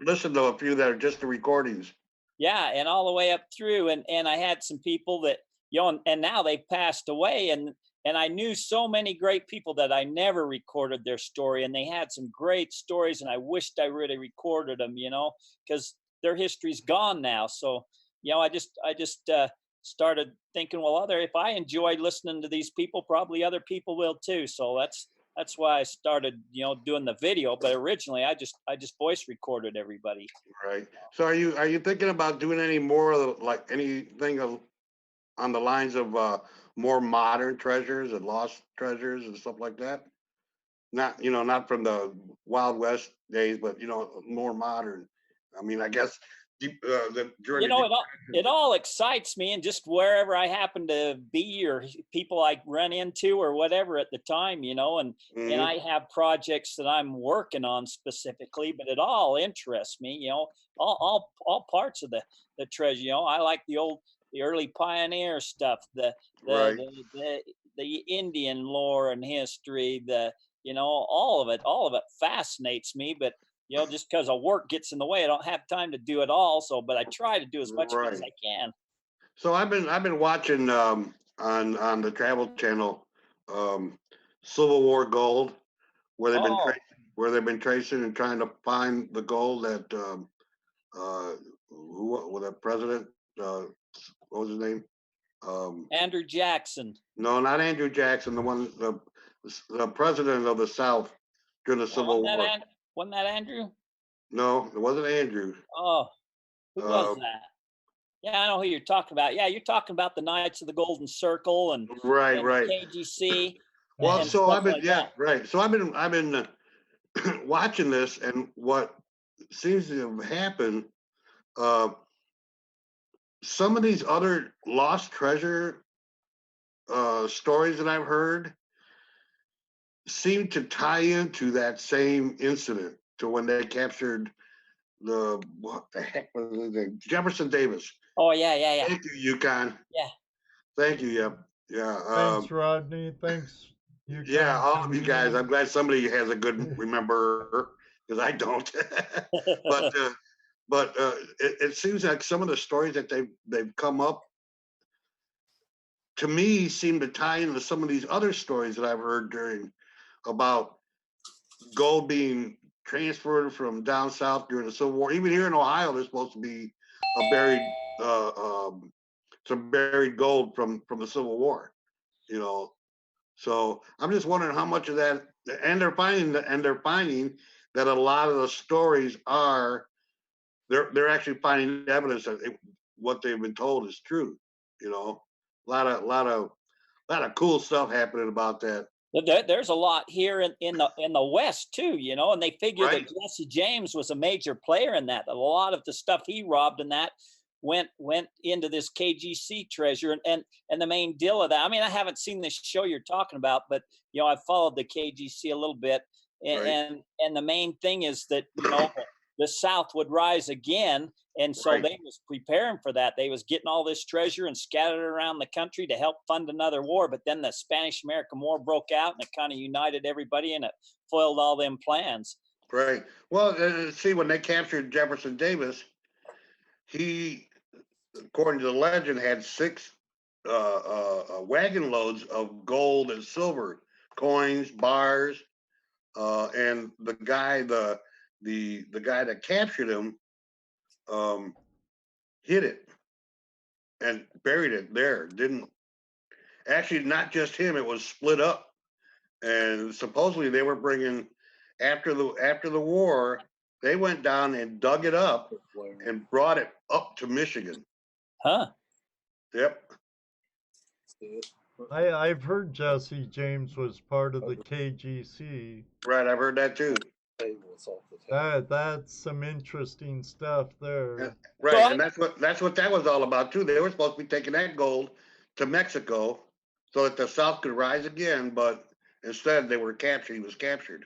listened to a few that are just the recordings. Yeah. And all the way up through. And I had some people that, and now they passed away. And I knew so many great people that I never recorded their story, and they had some great stories, and I wished I really recorded them, because their history's gone now. So, I just started thinking, well, if I enjoyed listening to these people, probably other people will too. So that's why I started, doing the video. But originally, I just voice recorded everybody. Right. So are you thinking about doing any more of like anything on the lines of more modern treasures and lost treasures and stuff like that? Not from the Wild West days, but more modern. I mean, I guess the journey. It all excites me, and just wherever I happen to be or people I run into or whatever at the time, and I have projects that I'm working on specifically, but it all interests me, all parts of the treasure. I like the early pioneer stuff, the Indian lore and history, all of it fascinates me, but just because of work gets in the way, I don't have time to do it all. So, but I try to do as much as I can. So I've been watching on the Travel Channel, Civil War gold, where they've been tracing and trying to find the gold that who was that president? What was his name? Andrew Jackson. No, not Andrew Jackson. The president of the South during the Civil War. Wasn't that Andrew? No, it wasn't Andrew. Oh, who was that? Yeah, I know who you're talking about. Yeah, you're talking about the Knights of the Golden Circle and right. KGC. Well, so I've been right. So I've been watching this, and what seems to have happened. Some of these other lost treasure stories that I've heard seem to tie into that same incident, to when they captured what the heck was it? Jefferson Davis. Oh yeah. Thank you, Yukon. Yeah. Thank you. Yeah. Thanks, Rodney. Thanks. Yeah, all of you guys. I'm glad somebody has a good rememberer, because I don't. but it seems like some of the stories that they've come up, to me, seem to tie into some of these other stories that I've heard about gold being transferred from down south during the Civil War. Even here in Ohio, there's supposed to be some buried gold from the Civil War. So I'm just wondering how much of that, and they're finding that a lot of the stories they're actually finding evidence that what they've been told is true. A lot of cool stuff happening about that. There's a lot here in the West too, and they figure that Jesse James was a major player in that. A lot of the stuff he robbed in that went into this KGC treasure, and the main deal of that. I mean, I haven't seen this show you're talking about, but I've followed the KGC a little bit. and Right. and the main thing is that the South would rise again, and so Right. they was preparing for that. They was getting all this treasure and scattered it around the country to help fund another war. But then the Spanish-American War broke out, and it kind of united everybody, and it foiled all them plans. Right. Well, see, when they captured Jefferson Davis, he, according to the legend, had 6 wagon loads of gold and silver coins, bars, and the guy that captured him hid it and buried it there. Didn't actually, not just him, it was split up, and supposedly they were bringing after the war, they went down and dug it up and brought it up to Michigan. Huh. Yep. I've heard Jesse James was part of the KGC. Right, I've heard that too. That's some interesting stuff there. Yeah, right, and that's what that was all about too. They were supposed to be taking that gold to Mexico so that the South could rise again, but instead they were captured. He was captured.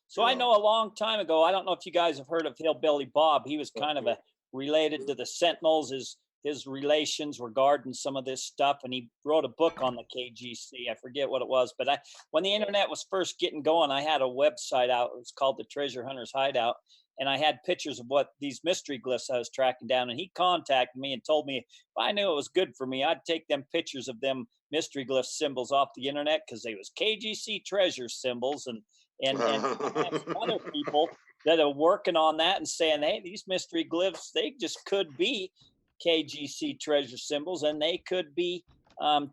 So I know a long time ago, I don't know if you guys have heard of Hillbilly Bob. He was kind of related to the Sentinels. His relations regarding some of this stuff, and he wrote a book on the KGC. I forget what it was, but when the internet was first getting going, I had a website out. It was called the Treasure Hunters Hideout, and I had pictures of what these mystery glyphs I was tracking down. And he contacted me and told me if I knew it was good for me, I'd take them pictures of them mystery glyph symbols off the internet, because they was KGC treasure symbols, and other people that are working on that and saying, hey, these mystery glyphs, they just could be KGC treasure symbols, and they could be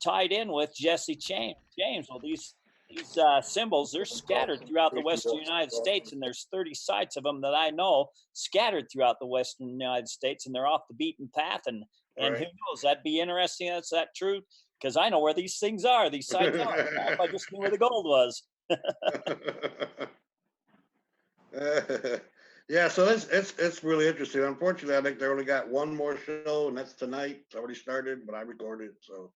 tied in with Jesse James. Well, these symbols, they're scattered throughout the Western United States, and there's 30 sites of them that I know scattered throughout the Western United States, and they're off the beaten path. And who knows? That'd be interesting. Is that true? Because I know where these things are. These sites are. If I just knew where the gold was. Yeah, so it's really interesting. Unfortunately, I think they only got one more show, and that's tonight. It's already started, but I recorded it, so.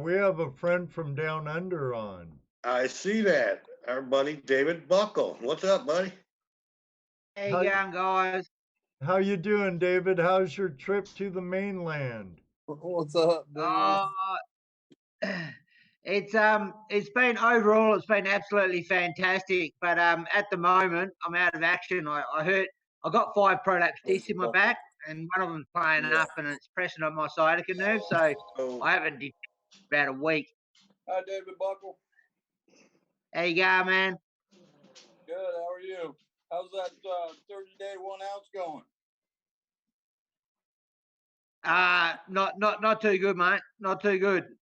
We have a friend from down under on. I see that. Our buddy David Buckle. What's up, buddy? Hey, young guys. How you doing, David? How's your trip to the mainland? What's up, dude? It's been overall, it's been absolutely fantastic. But at the moment, I'm out of action. I got 5 prolapse discs in my back, and one of them's playing up, and it's pressing on my sciatica nerve. So I haven't did about a week. Hi, David Buckle. How you going, man? Good. How are you? How's that 30-day 1 ounce going? Not too good, mate. Not too good.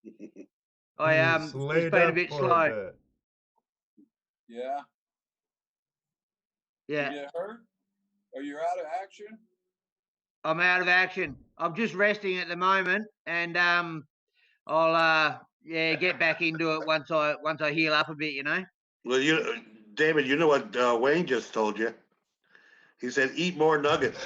It's been a bit slow. Yeah. Yeah. You get hurt? Or you're out of action? I'm out of action. I'm just resting at the moment, and I'll get back into it once I heal up a bit, you know. Well, David, you know what Wayne just told you. He said, "Eat more nuggets."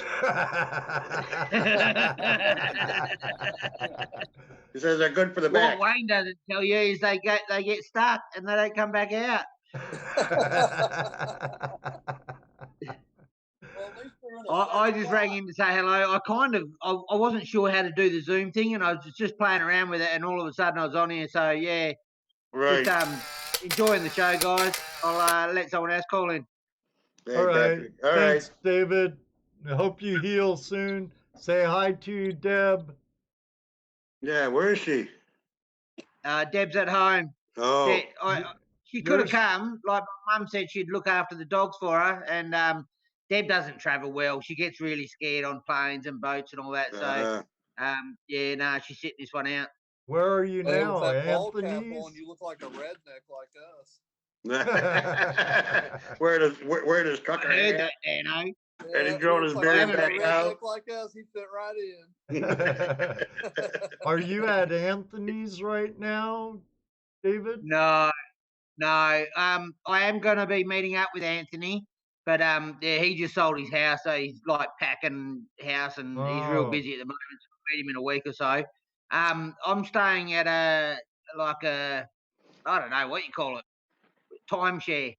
He says they're good for the back. What Wayne doesn't tell you is they get stuck and they don't come back out. I just rang in to say hello. I wasn't sure how to do the Zoom thing, and I was just playing around with it, and all of a sudden I was on here. So yeah, right. Just enjoying the show, guys. I'll let someone else call in. All right. All Thanks, right. David. I hope you heal soon. Say hi to Deb. Yeah, where is she? Deb's at home. Oh. She could have come. Like my mum said, she'd look after the dogs for her, and Deb doesn't travel well. She gets really scared on planes and boats and all that. So she's sitting this one out. Where are you now, with that ball cap Anthony? on, you look like a redneck like us. Where does Tucker? I heard that, Dano. And he's growing his beard back out. Like us, he fit right in. Are you at Anthony's right now, David? No. I am going to be meeting up with Anthony, but he just sold his house, so he's like packing house, and he's real busy at the moment. So I'll meet him in a week or so. I'm staying at I don't know what you call it, timeshare.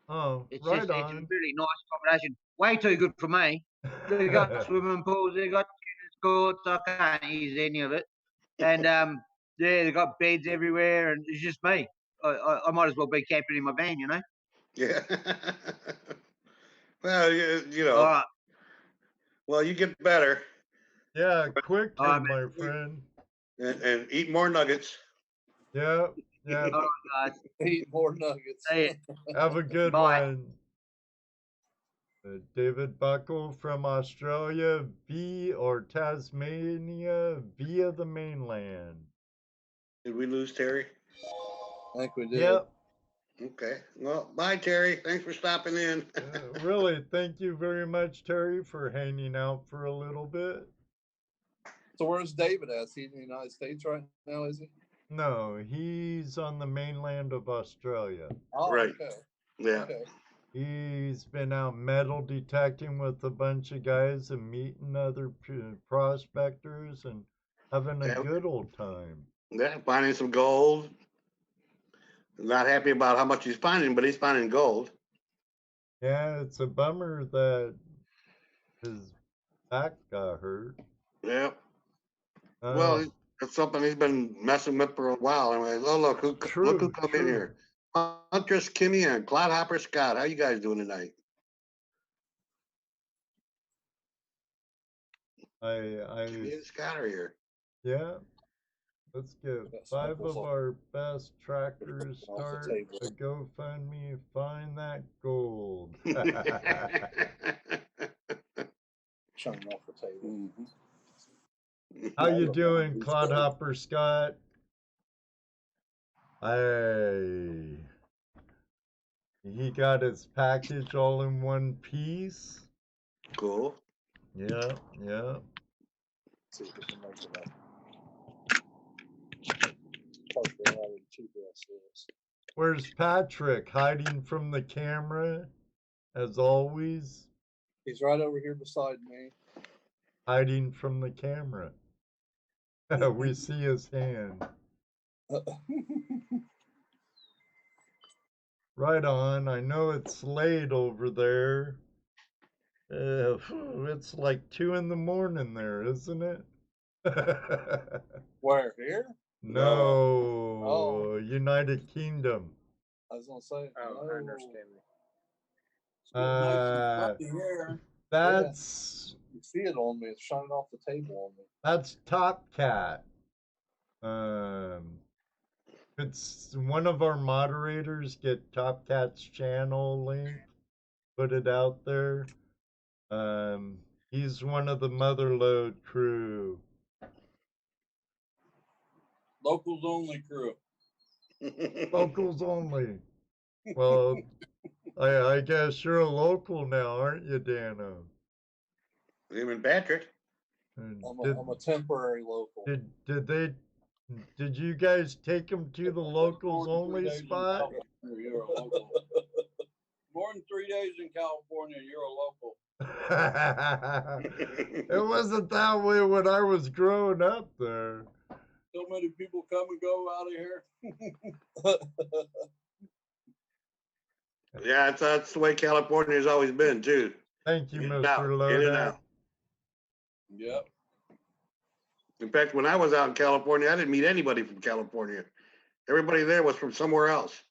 Oh, It's right just, it's a on. really nice accommodation. Way too good for me. They got swimming pools, they got tennis courts. I can't use any of it. And yeah, they got beds everywhere, and it's just me. I might as well be camping in my van, you know. Yeah. Well, you All know, right, well, you get better Yeah, all right, quickly, man. my friend. and eat more nuggets. Yeah, yeah. All right, guys. Eat more nuggets. See ya. Have a good Bye. one. David Buckle from Australia or Tasmania via the mainland. Did we lose Terry? I think we did. Yep. Okay. Well, bye, Terry. Thanks for stopping in. Really, thank you very much, Terry, for hanging out for a little bit. So where's David at? Is he in the United States right now, is he? No, he's on the mainland of Australia. Oh, Right. okay. Yeah. Okay. He's been out metal detecting with a bunch of guys and meeting other prospectors and having a Yeah. good old time. Yeah, finding some gold. Not happy about how much he's finding, but he's finding gold. Yeah, it's a bummer that his back got hurt. Yeah. Well, it's something he's been messing with for a while. Anyway, oh look who come in here. Huntress, Kimmy, and Clodhopper Scott. How you guys doing tonight? Kimmy and Scott are here. Yeah. Let's get 5 of our best trackers start a GoFundMe, find that gold. Showing off the table. How you doing, Clodhopper Scott? He got his package all in one piece. Cool. Yeah, yeah. See if we can make it up. Where's Patrick? Hiding from the camera, as always. He's right over here beside me. Hiding from the camera. We see his hand. Right on. I know it's late over there. It's like 2 in the morning there, isn't it? Where, here? No. Oh. United Kingdom. I was gonna say. Oh, I understand. That's you see it on me. It's shining off the table on me. That's TopCat. It's one of our moderators get TopCat's channel link, put it out there. He's one of the Motherlode crew. Locals only crew. Locals only. Well, I guess you're a local now, aren't you, Dano? Him and Patrick. I'm a temporary local. Did you guys take him to the locals only spot? You're a local. More than 3 days in California, you're a local. It wasn't that way when I was growing up there. So many people come and go out of here. Yeah, that's the way California's always been too. Thank you, In Mr. and out, in and Loda. out. Yep. In fact, when I was out in California, I didn't meet anybody from California. Everybody there was from somewhere else.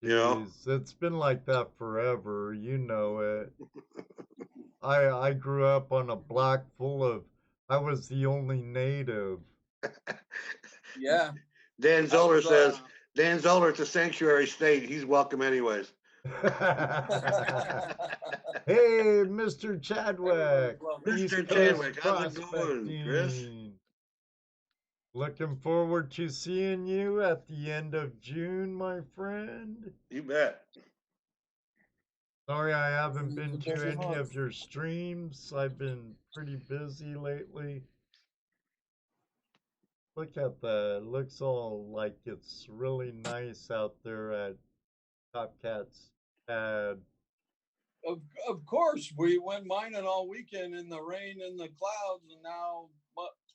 You know? It's been like that forever. You know it. I grew up on a block full of. I was the only native. Yeah. Dan Zoller says Dan Zoller's a sanctuary state. He's welcome anyways. Hey, Mr. Chadwick. Mr. Chadwick, how's it going, Chris? Looking forward to seeing you at the end of June, my friend. You bet. Sorry I haven't been to any of your streams. I've been pretty busy lately. Look at that. It looks all like it's really nice out there at TopCat's pad. Of course, we went mining all weekend in the rain and the clouds, and now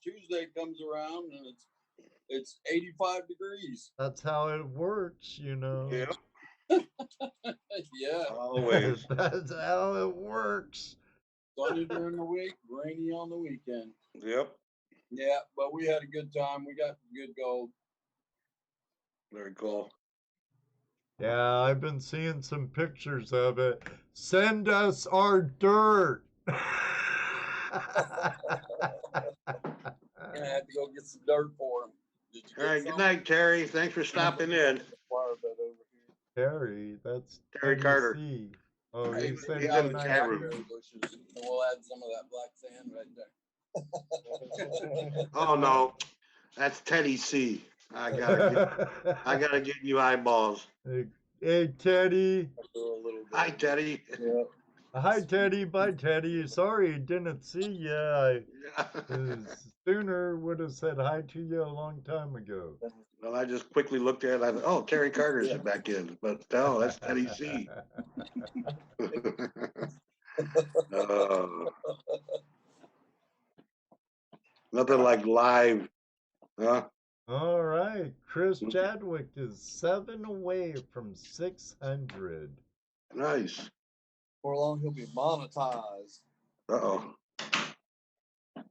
Tuesday comes around and it's 85 degrees. That's how it works, you know. Yeah. Yeah. Always. That's how it works. Sunny during the week, rainy on the weekend. Yep. Yeah, but we had a good time. We got good gold. Very cool. Yeah, I've been seeing some pictures of it. Send us our dirt. Gonna have to go get some dirt for him. Did you All get right. Good some? night, Terry. Thanks for stopping in. Flower bed over here. Terry, that's Terry Carter. C. Oh, Hey, he said he good owns night. chat room. blackberry bushes, and we'll add some of that black sand right there. Oh no, that's Teddy C. I gotta get you eyeballs. Hey, Teddy. Hi, Teddy. Yeah. Hi, Teddy. Bye, Teddy. Sorry, didn't see you. Sooner would have said hi to you a long time ago. Well, I just quickly looked at it. I thought, oh, Terry Carter's back in, but no, that's Teddy C. Nothing like live, huh? All right. Chris Chadwick is 7 away from 600. Nice. For long he'll be monetized. Uh-oh.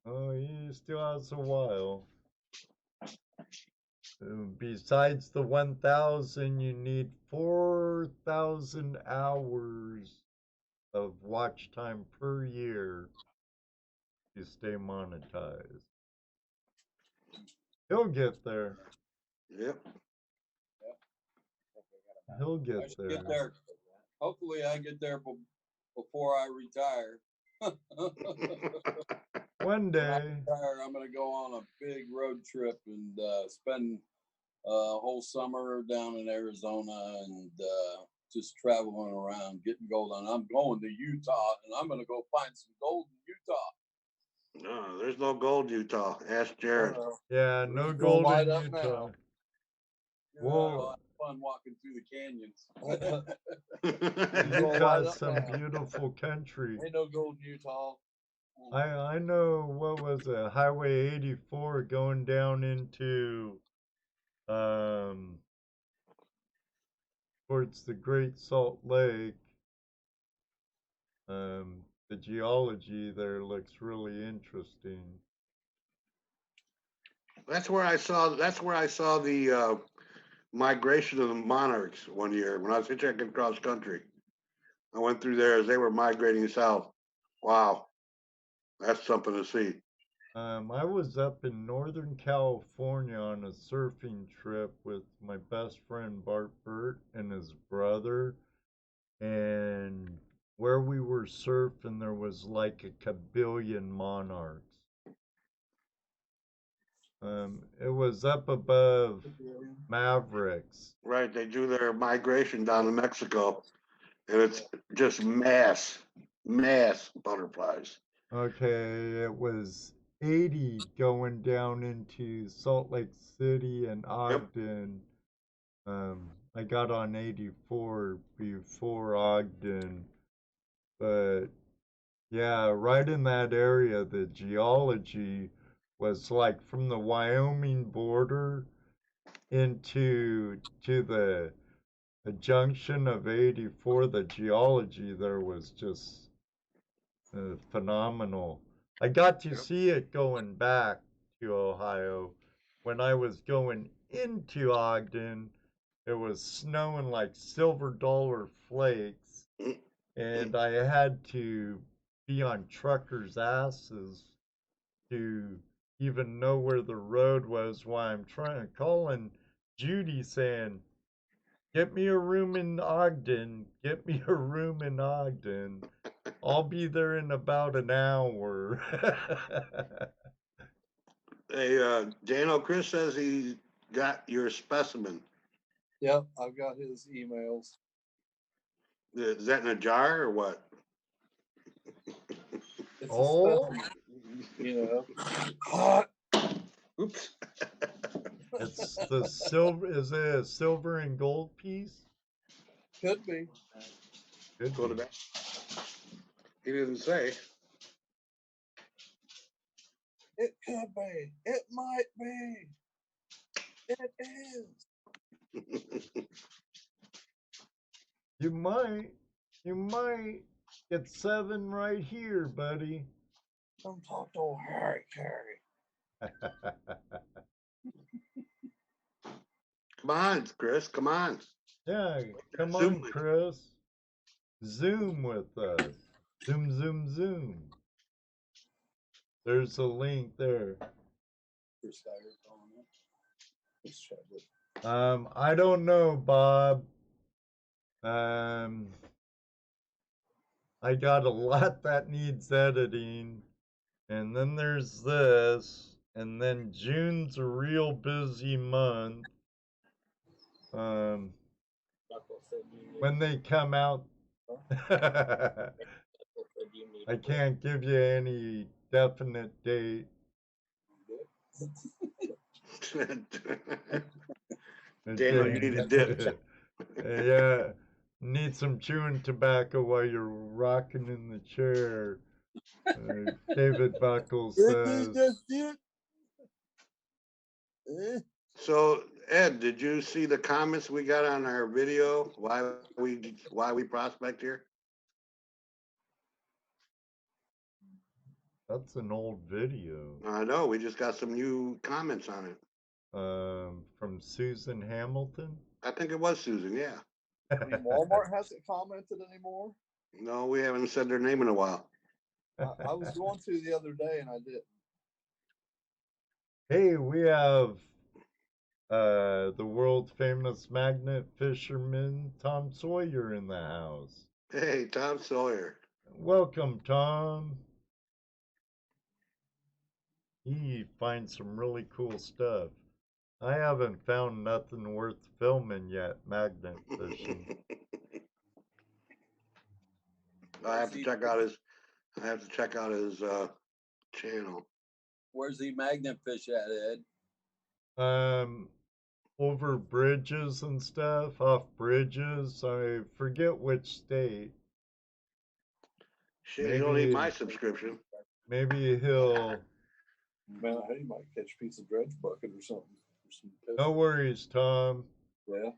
Oh, he still has a while. Besides the 1,000, you need 4,000 hours of watch time per year to stay monetized. He'll get there. Yep. He'll I get should there. get there. Hopefully, I get there before I retire. One When I day. retire, I'm going to go on a big road trip and spend a whole summer down in Arizona and just traveling around getting gold. And I'm going to Utah, and I'm going to go find some gold in Utah. No, there's no gold, Utah. Ask Jared. Yeah, no We're gold light in up Utah. now. I'll have fun walking through the canyons. Utah's some beautiful country. Ain't no gold in Utah. I know, what was it, Highway 84 going down into towards the Great Salt Lake. The geology there looks really interesting. That's where I saw the migration of the monarchs one year when I was hitchhiking across country. I went through there as they were migrating south. Wow, that's something to see. I was up in Northern California on a surfing trip with my best friend Bart Burt and his brother, and where we were surfing there was like a kabillion monarchs. It was up above Mavericks. Right, they do their migration down to Mexico, and it's just mass butterflies. Okay, it was 80 going down into Salt Lake City and Ogden. I got on 84 before Ogden, but yeah, right in that area, the geology was like from the Wyoming border into the junction of 84. The geology there was just phenomenal. I got to see it going back to Ohio. When I was going into Ogden, it was snowing like silver dollar flakes, and I had to be on truckers' asses to even know where the road was. While I'm calling Judy saying, "Get me a room in Ogden. Get me a room in Ogden. I'll be there in about an hour." Hey, Dano, Chris says he got your specimen. Yep, I've got his emails. Is that in a jar or what? It's Oh. a specimen, you know. Oops. It's the silver. Is it a silver and gold piece? Could be. Could Go to be. bed. He didn't say. It could be. It might be. It is. You might get 7 right here, buddy. Come talk to old Harry Carey. Come on, Chris. Come on. Yeah, come Zoom on, with- Chris. Zoom with us. Zoom, zoom, zoom. There's a link there. Chris Dyer calling it. Let's try this. I don't know, Bob. I got a lot that needs editing. And then there's this. And then June's a real busy month. When they come out, I can't give you any definite date. Daniel, you need a dip. Yeah, need some chewing tobacco while you're rocking in the chair. David Buckles says. So Ed, did you see the comments we got on our video? Why we prospect here? That's an old video. I know. We just got some new comments on it. From Susan Hamilton. I think it was Susan. Yeah. I mean, Walmart hasn't commented anymore. No, we haven't said their name in a while. I was going to the other day and I didn't. Hey, we have the world famous magnet fisherman Tom Sawyer in the house. Hey, Tom Sawyer. Welcome, Tom. He finds some really cool stuff. I haven't found nothing worth filming yet, magnet fishing. I have to check out his channel. Where's the magnet fish at, Ed? Over bridges and stuff, off bridges. I forget which state. Shit, you don't need my subscription. Maybe he'll. Man, he might catch a piece of dredge bucket or something. No worries, Tom. Yeah.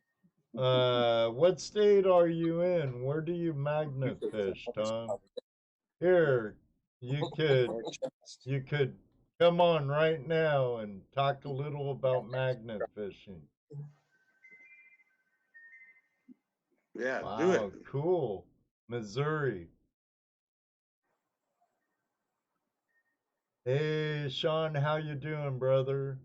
What state are you in? Where do you magnet fish, Tom? Here, you could come on right now and talk a little about magnet fishing. Yeah, wow, do it. Cool. Missouri. Hey, Sean, how you doing, brother?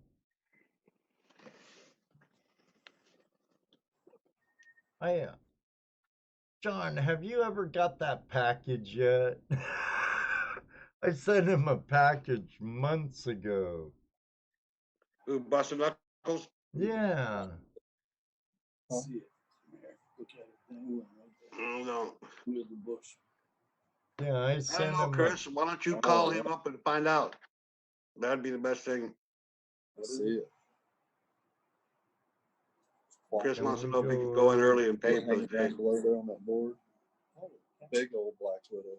John, have you ever got that package yet? I sent him a package months ago. Who, Busted Knuckles? Yeah. See it. There. Look at it. Oh, no. Near the bush. Yeah, I I sent don't know, him. Chris. Why don't you call him up and find out? That'd be the best thing. I see it. Chris wants to know if he can go in early and pay for the day. Below there on that board. Big old black widow.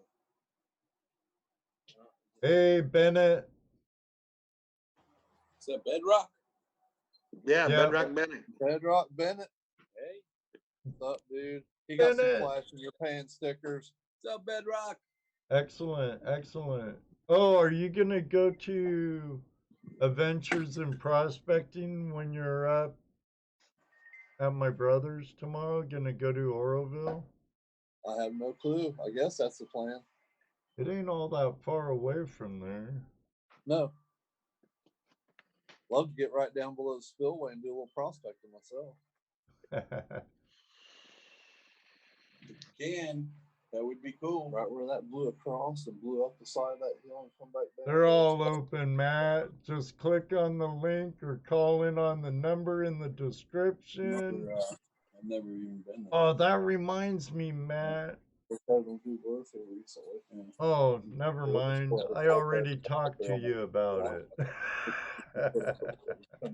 Hey, Bennett. Is that Bedrock? Yeah, Yep. Bedrock Bennett. Bedrock Bennett. Hey. What's up, dude? He got Bennett. some flash in your pants stickers. What's up, Bedrock? Excellent, excellent. Oh, are you gonna go to Adventures in Prospecting when you're up at my brother's tomorrow? Gonna go to Oroville? I have no clue. I guess that's the plan. It ain't all that far away from there. No. Love to get right down below the spillway and do a little prospecting myself. Can. That would be cool. Right where that blew across and blew up the side of that hill and come back down. They're all open, Matt. Just click on the link or call in on the number in the description. I've never even been there. Oh, that reminds me, Matt. Oh, never mind. I already talked to you about it. I'm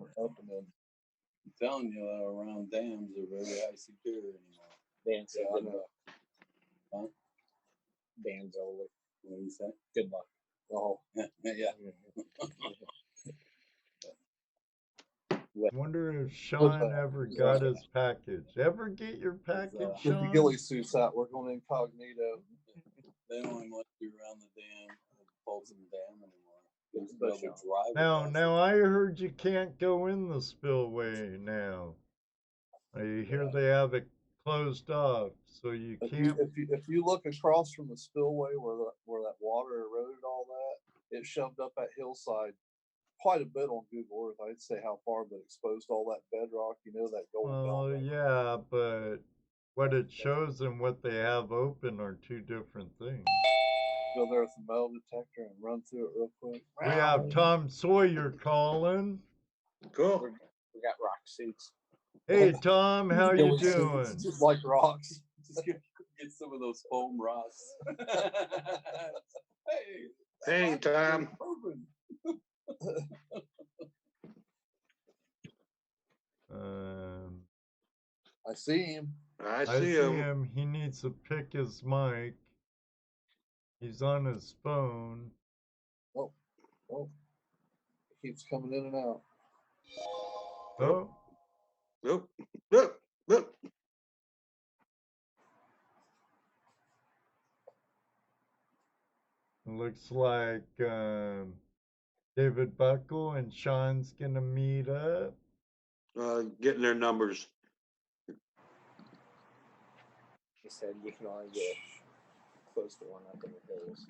telling you, around dams are very high secure anymore. Dance Yeah, I know. Huh? Dan's over. What do you say? Good luck. Oh, yeah. Wonder if Sean ever got his package. Ever get your package, Get the Sean? ghillie suits out. We're going incognito. They don't even let you around the dam, the Folsom Dam anymore. Now I heard you can't go in the spillway now. I hear they have it closed off, so you can't. If you look across from the spillway where that water eroded all that, it shoved up that hillside quite a bit on Google Earth. I'd say how far, but exposed all that bedrock. You know, that golden Well, belt. yeah, but what it shows and what they have open are two different things. Go there with the metal detector and run through it real quick. We have Tom Sawyer calling. Cool. We got rock suits. Hey Tom, how you Ghillie suits, doing? just like rocks. Just get some of those foam rocks. Hey, Tom. I see him. I see him. He needs to pick his mic. He's on his phone. Oh, keeps coming in and out. Oh. Nope. Nope. Nope. Looks like David Buckle and Sean's gonna meet up. Getting their numbers. He said you can only get close to one up in the hills.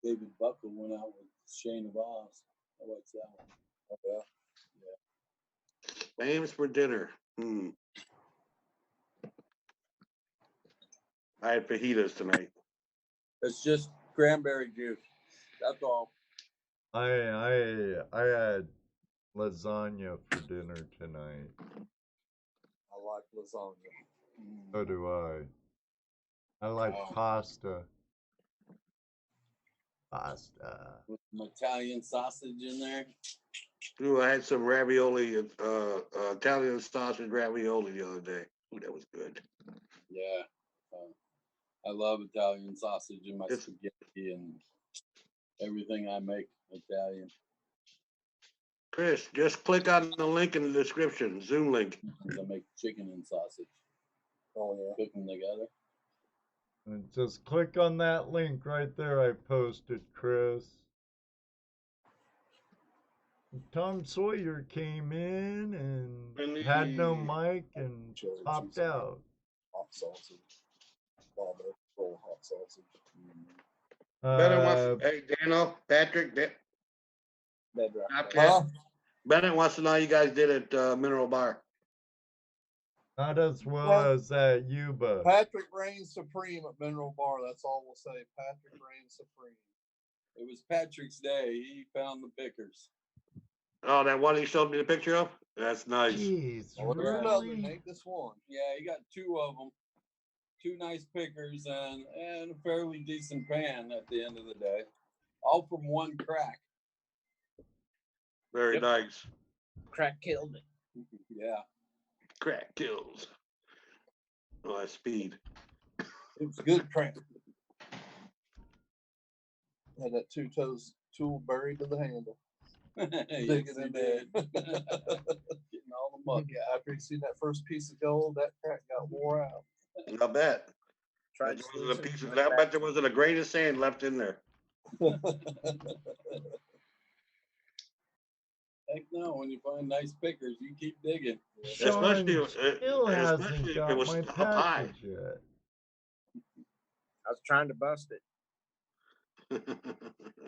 David Buckle went out with Shane of Oz. I like that one. Oh, yeah. Names for dinner. I had fajitas tonight. It's just cranberry juice. That's all. I had lasagna for dinner tonight. I like lasagna. So do I. I like pasta. With some Italian sausage in there. Ooh, I had some ravioli, Italian sausage ravioli the other day. Ooh, that was good. Yeah. I love Italian sausage in my spaghetti and everything I make Italian. Chris, just click on the link in the description, Zoom link. I make chicken and sausage. Oh, yeah. Cook them together. And just click on that link right there I posted, Chris. Tom Sawyer came in and had no mic and popped out. Hot sausage. Full hot sausage. Bennett wants, hey, Daniel, Patrick, Bennett wants to know how you guys did at Mineral Bar. Not as well as at Yuba. Patrick reigns supreme at Mineral Bar. That's all we'll say. Patrick reigns supreme. It was Patrick's day. He found the pickers. Oh, that one he showed me the picture of? That's nice. Jeez, There's another, Nate. This one. Yeah, he got two of them. Two nice pickers and a fairly decent pan at the end of the day. All from one crack. Very nice. Crack killed it. Yeah. Crack kills. Oh, that's speed. It was good crack. Had that two-toes tool buried to the handle. Digging in there. Getting all the muck out. After you see that first piece of gold, that crack got wore out. I bet. I bet there wasn't a grain of sand left in there. Heck no, when you find nice pickers, you keep digging. Sean still hasn't got my up high. package yet. I was trying to bust it.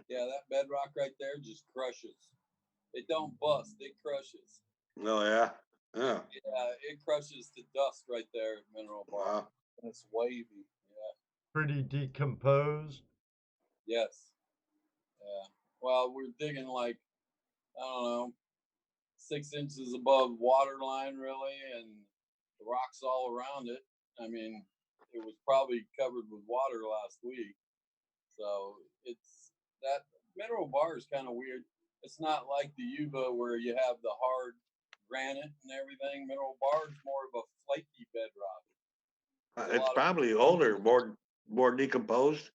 Yeah, that bedrock right there just crushes. It don't bust, it crushes. Oh, yeah? Yeah. Yeah, it crushes to dust right there at Mineral Bar. Wow. And it's wavy. Yeah. Pretty decomposed. Yes. Yeah. Well, we're digging like, I don't know, 6 inches above water line, really, and the rocks all around it. I mean, it was probably covered with water last week. So it's that Mineral Bar is kind of weird. It's not like the Yuba where you have the hard granite and everything. Mineral Bar is more of a flaky bedrock. It's probably older, more decomposed.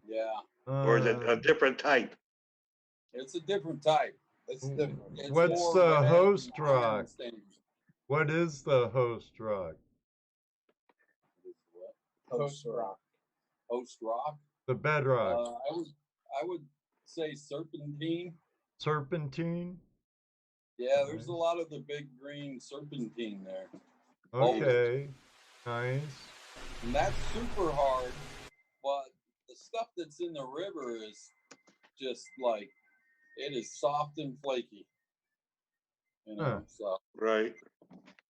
Yeah. Or is it a different type? It's a different type. It's different. It's What's more the red host and iron rock? stained. What is the host rock? Post rock. Host rock. The bedrock. I would say serpentine. Serpentine? Yeah, there's a lot of the big green serpentine there. Okay. Nice. And that's super hard, but the stuff that's in the river is just like, it is soft and flaky. You know, so. Right.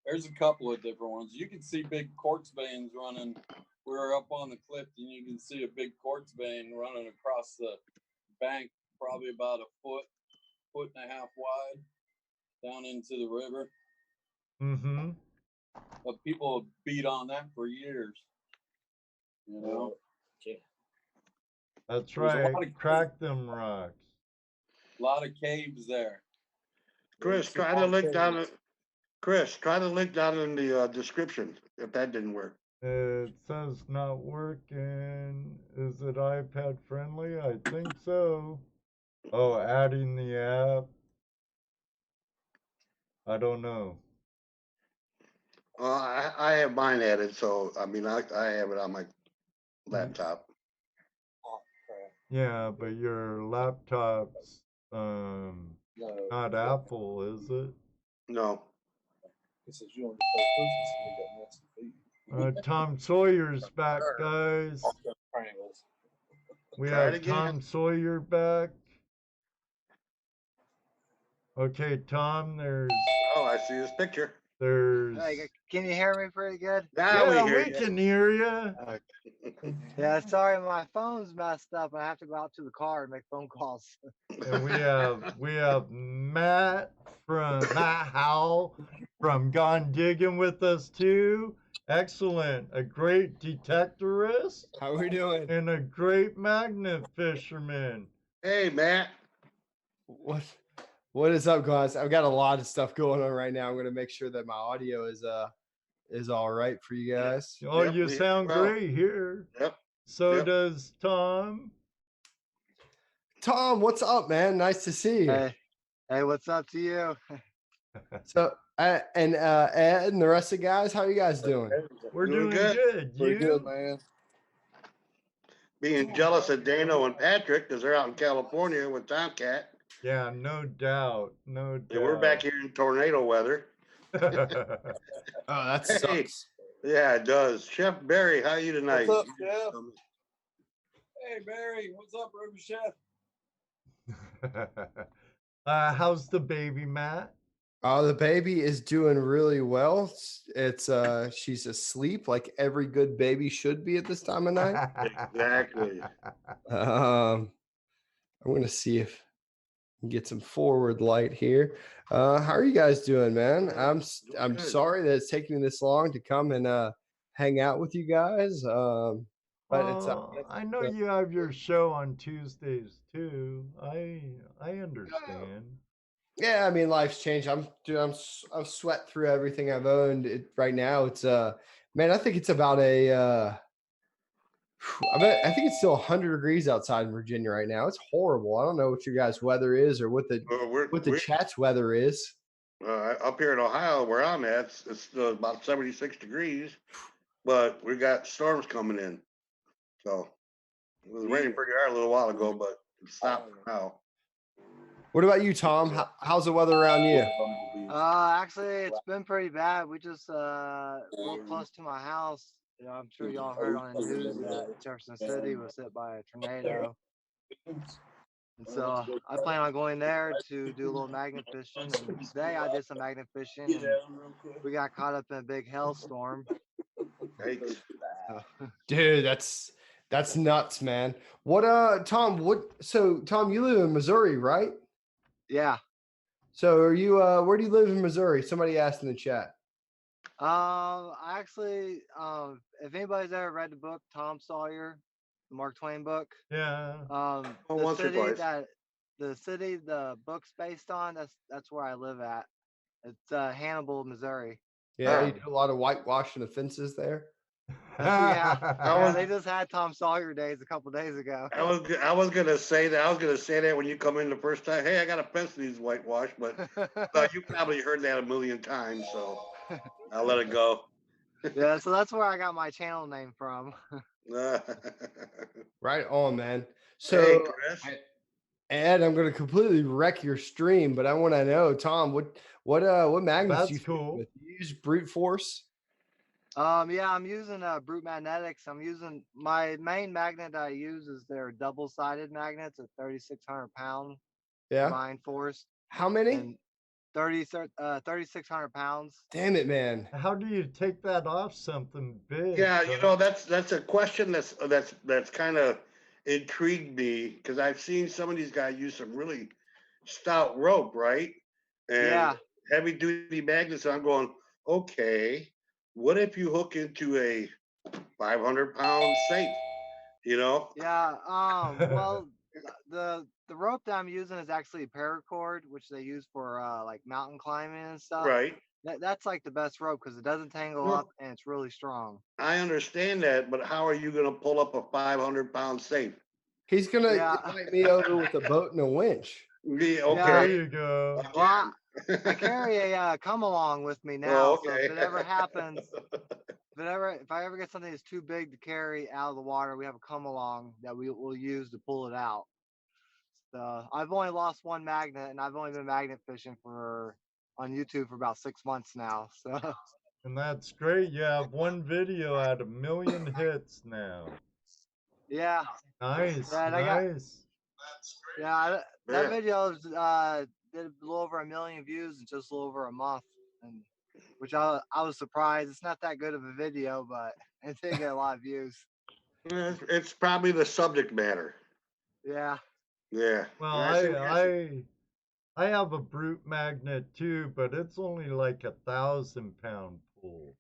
There's a couple of different ones. You can see big quartz veins running. We're up on the cliff, and you can see a big quartz vein running across the bank, probably about a foot and a half wide, down into the river. Mm-hmm. But people have beat on that for years. You know? That's There's a right. lot of Crack them rocks. A lot of caves there. Chris, try to link down in the description if that didn't work. It says not working. Is it iPad friendly? I think so. Oh, adding the app. I don't know. I have mine added, so I mean I have it on my laptop. Yeah, but your laptop's not Apple, is it? No. It says you only play persons and you got nasty feet. Tom Sawyer's back, guys. Triangles. We Try it have again. Tom Sawyer back. Okay, Tom, there's Oh, I see his picture. Hey, can you hear me pretty good? Now yeah, we hear we you. can hear you. Yeah, sorry, my phone's messed up. I have to go out to the car and make phone calls. And we have Matt Howell from Gone Digging with us too. Excellent. A great detectorist. How we doing? And a great magnet fisherman. Hey, Matt. What is up, guys? I've got a lot of stuff going on right now. I'm gonna make sure that my audio is all right for you guys. Oh, you sound great here. Yep. So does Tom. Tom, what's up, man? Nice to see you. Hey, what's up to you? So, Ed and the rest of the guys, how are you guys doing? We're doing good. Pretty good, man. Being jealous of Dano and Patrick because they're out in California with TopCat. Yeah, no doubt. No doubt. Yeah, we're back here in tornado weather. Oh, that sucks. Yeah, it does. Chef Barry, how are you tonight? What's up, Chef? Hey, Barry. What's up, River Chef? How's the baby, Matt? Oh, the baby is doing really well. It's she's asleep like every good baby should be at this time of night. Exactly. I'm gonna see if I can get some forward light here. How are you guys doing, man? I'm sorry that it's taking me this long to come and hang out with you guys. But I know you have your show on Tuesdays too. I understand. Yeah, I mean, life's changed. I've sweat through everything I've owned. Right now, it's man, I think it's about I think it's still 100 degrees outside in Virginia right now. It's horrible. I don't know what your guys' weather is or what the chat's weather is. Up here in Ohio, where I'm at, it's still about 76 degrees, but we got storms coming in. So it was raining pretty hard a little while ago, but it stopped now. What about you, Tom? How's the weather around you? Actually, it's been pretty bad. We just real close to my house. You know, I'm sure y'all heard on the news that Jefferson City was hit by a tornado. And so I plan on going there to do a little magnet fishing. And today I did some magnet fishing. And we got caught up in a big hailstorm. Dude, that's nuts, man. What Tom, Tom, you live in Missouri, right? Yeah. So are you where do you live in Missouri? Somebody asked in the chat. Actually, if anybody's ever read the book Tom Sawyer, the Mark Twain book. Yeah. Once or twice. The city the book's based on, that's where I live at. It's Hannibal, Missouri. Yeah, you do a lot of whitewashing of fences there. Yeah, I yeah, was they just had Tom Sawyer days a couple days ago. I was gonna say that. I was gonna say that when you come in the first time. Hey, I got a fence that needs whitewash, but you probably heard that a million times, so I'll let it go. Yeah, so that's where I got my channel name from. Right on, man. Hey, So, Chris. Ed, I'm going to completely wreck your stream, but I want to know, Tom, what magnets do you That's fish cool. with? Do you use brute force? Yeah, I'm using Brute Magnetics. I'm using my main magnet I use is their double-sided magnets at 3,600 pound Yeah. combined force. How many? And 3,600 pounds. Damn it, man. How do you take that off something big? Yeah, you know, that's a question that's kind of intrigued me because I've seen some of these guys use some really stout rope, right? And Yeah. heavy duty magnets. I'm going, okay, what if you hook into a 500-pound safe? You know? Yeah. Well, the rope that I'm using is actually paracord, which they use for like mountain climbing and stuff. Right. That's like the best rope because it doesn't tangle Well, up and it's really strong. I understand that, but how are you going to pull up a 500-pound safe? He's going to Yeah. invite me over with a boat and a winch. Yeah, Yeah. There okay. you go. Well, I carry a come along with me now, Oh, so okay. if it ever happens, if I ever get something that's too big to carry out of the water, we have a come along that we will use to pull it out. So I've only lost one magnet, and I've only been magnet fishing on YouTube for about 6 months now. So And that's great. You have one video at 1 million hits now. yeah, Nice, yeah, and nice. that Yeah. video did a little over 1 million views in just a little over a month, and which I was surprised. It's not that good of a video, but it did get a lot of views. It's probably the subject matter. Yeah. Yeah. Well, Yeah, I see what you're I have a brute magnet too, but it's only like 1,000-pound pull.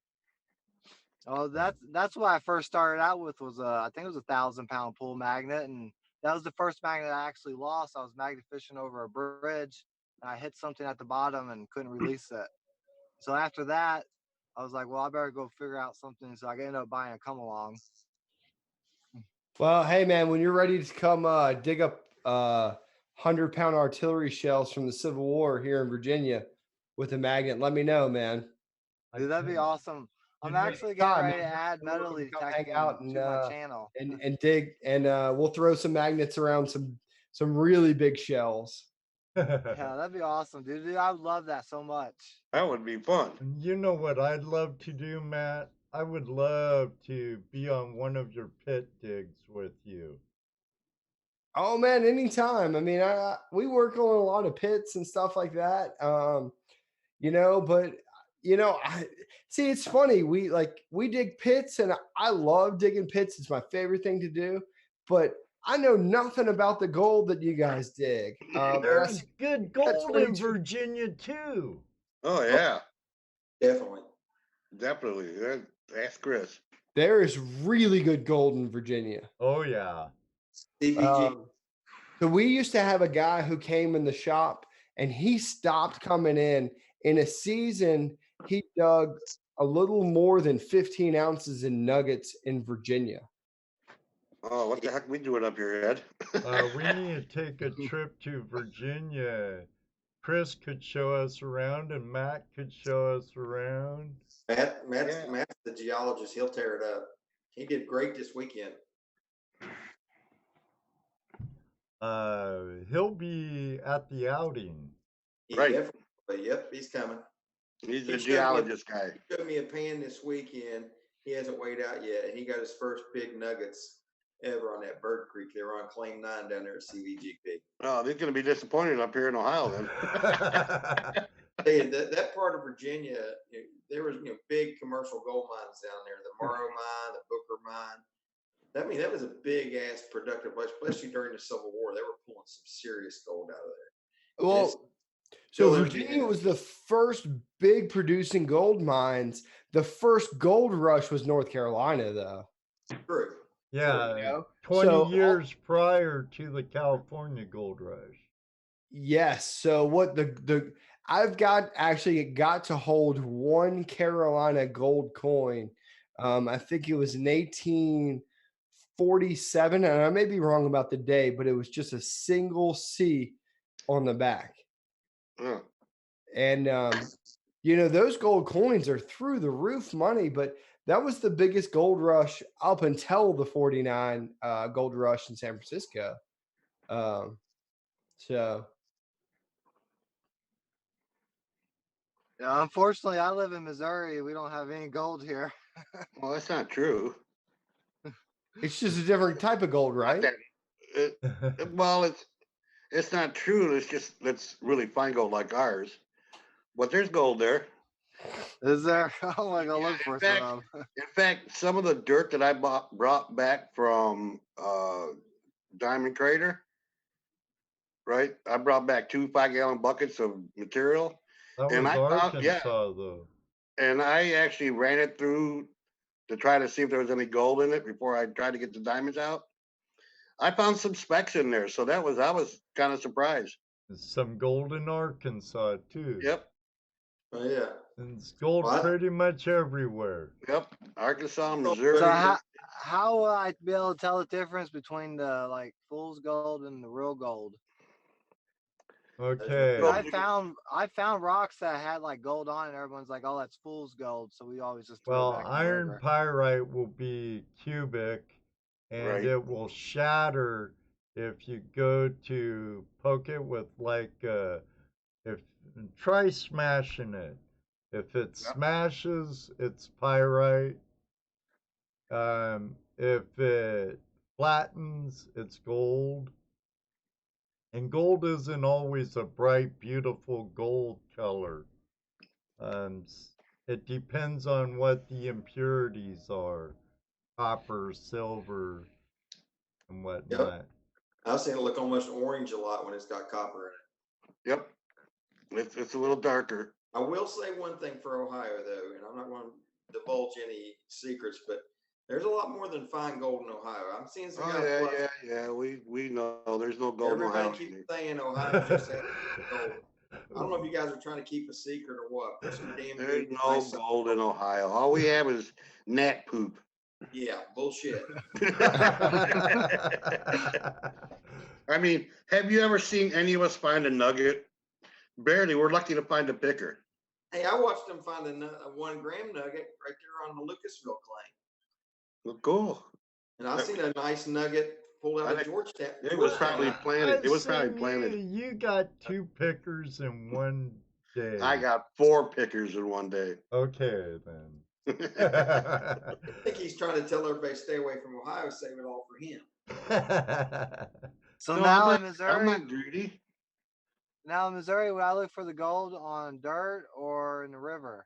Oh, that's what I first started out with was I think it was 1,000-pound pull magnet, and that was the first magnet I actually lost. I was magnet fishing over a bridge, and I hit something at the bottom and couldn't release it. So after that, I was like, well, I better go figure out something. So I ended up buying a come along. Well, hey, man, when you're ready to come dig up 100-pound artillery shells from the Civil War here in Virginia with a magnet, let me know, man. Dude, that'd be awesome. I'm Give me actually getting time, ready to man. add We're metal welcome to come hang detecting out to my channel. and dig, and we'll throw some magnets around some really big shells. Yeah, that'd be awesome, dude. I would love that so much. That would be fun. And you know what I'd love to do, Matt? I would love to be on one of your pit digs with you. Oh man, anytime. I mean, we work on a lot of pits and stuff like that. You know, but you know, see, it's funny. We dig pits, and I love digging pits. It's my favorite thing to do. But I know nothing about the gold that you guys dig. There's good gold in 22 Virginia too. Oh yeah, Definitely. definitely. Ask Chris. There is really good gold in Virginia. Oh yeah. CVG. So we used to have a guy who came in the shop, and he stopped coming in. In a season, he dug a little more than 15 ounces in nuggets in Virginia. Oh, what the heck we doing up here, Ed? We need to take a trip to Virginia. Chris could show us around, and Matt could show us around. Matt's the geologist. He'll tear it up. He did great this weekend. He'll be at the outing. Right. Definitely. Yep, he's coming. He's He the showed me a- geologist guy. He showed me a pan this weekend. He hasn't weighed out yet, and he got his first big nuggets ever on that Bird Creek. They were on Claim 9 down there at CVGP. Oh, he's going to be disappointed up here in Ohio then. Hey, that part of Virginia, there was big commercial gold mines down there. The Morrow mine, the Booker mine. I mean, that was a big ass productive place, especially during the Civil War. They were pulling some serious gold out of there. Well, so Virginia was the first big producing gold mines. The first gold rush was North Carolina, though. True. Yeah, You know? 20 years prior to the California gold rush. Yes. So what I've actually got to hold one Carolina gold coin I think it was in 1847, and I may be wrong about the day, but it was just a single C on the back. Yeah. And you know, those gold coins are through the roof money, but that was the biggest gold rush up until the 49 gold rush in San Francisco. So Yeah, unfortunately, I live in Missouri. We don't have any gold here. Well, that's not true. it's just a different type of gold, right? Well, it's not true. It's just that's really fine gold like ours. But there's gold there. Is there? I'm gonna go look for some. In fact, some of the dirt that I brought back from Diamond Crater, right? I brought back 2 5-gallon buckets of material. That And was I found, Arkansas, though. And I actually ran it through to try to see if there was any gold in it before I tried to get the diamonds out. I found some specks in there, so I was kind of surprised. There's some gold in Arkansas too. Yep. Oh yeah. And it's gold pretty much everywhere. Yep. Arkansas, Missouri. So how will I be able to tell the difference between the like fool's gold and the real gold? Okay. I found rocks that had like gold on it. Everyone's like, "Oh, that's fool's gold," so we always just throw it Well, back in the iron river. pyrite will be cubic, and it will shatter if you go to poke it with like try smashing it. If it smashes, it's pyrite. If it flattens, it's gold. And gold isn't always a bright, beautiful gold color. It depends on what the impurities are, copper, silver, and whatnot. Yep. I've seen it look almost orange a lot when it's got copper in it. Yep. It's a little darker. I will say one thing for Ohio, though, and I'm not going to divulge any secrets, but there's a lot more than fine gold in Ohio. I'm seeing some guys. Yeah. We know there's no gold in Everybody Ohio. keeps saying Ohio just has gold. I don't know if you guys are trying to keep a secret or what. There's some damn There's good, no nice gold in Ohio. All we have is gnat poop. Yeah, bullshit. I mean, have you ever seen any of us find a nugget? Barely. We're lucky to find a picker. Hey, I watched them find a 1 gram nugget right there on the Lucasville claim. Well, cool. And I seen a nice nugget pulled out of Georgetown. It was probably planted. It was probably planted. You got 2 pickers in one day. I got 4 pickers in one day. Okay, then. I think he's trying to tell everybody to stay away from Ohio, save it all for him. So No, now I'm in not- Missouri, I'm not greedy. now in Missouri, would I look for the gold on dirt or in the river?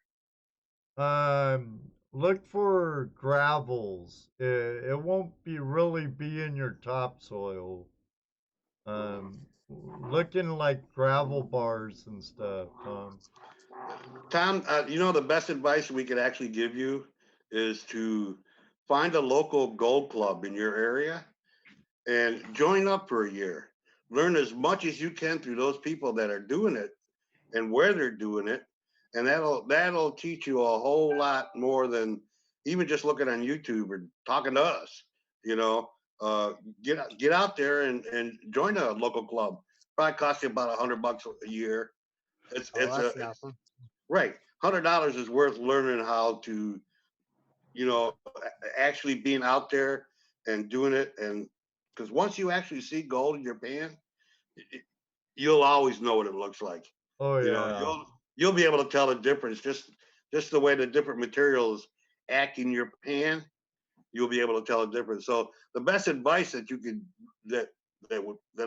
Look for gravels. It won't really be in your topsoil. Looking like gravel bars and stuff, Tom. Tom, you know, the best advice we could actually give you is to find a local gold club in your area and join up for a year. Learn as much as you can through those people that are doing it and where they're doing it. And that'll teach you a whole lot more than even just looking on YouTube or talking to us. You know, get out there and join a local club. Probably cost you about $100 a year. It's awesome. Right. $100 is worth learning how to, you know, actually being out there and doing it. And because once you actually see gold in your pan, you'll always know what it looks like. Oh yeah. You know, you'll be able to tell the difference just the way the different materials act in your pan. You'll be able to tell the difference. So the best advice that you could that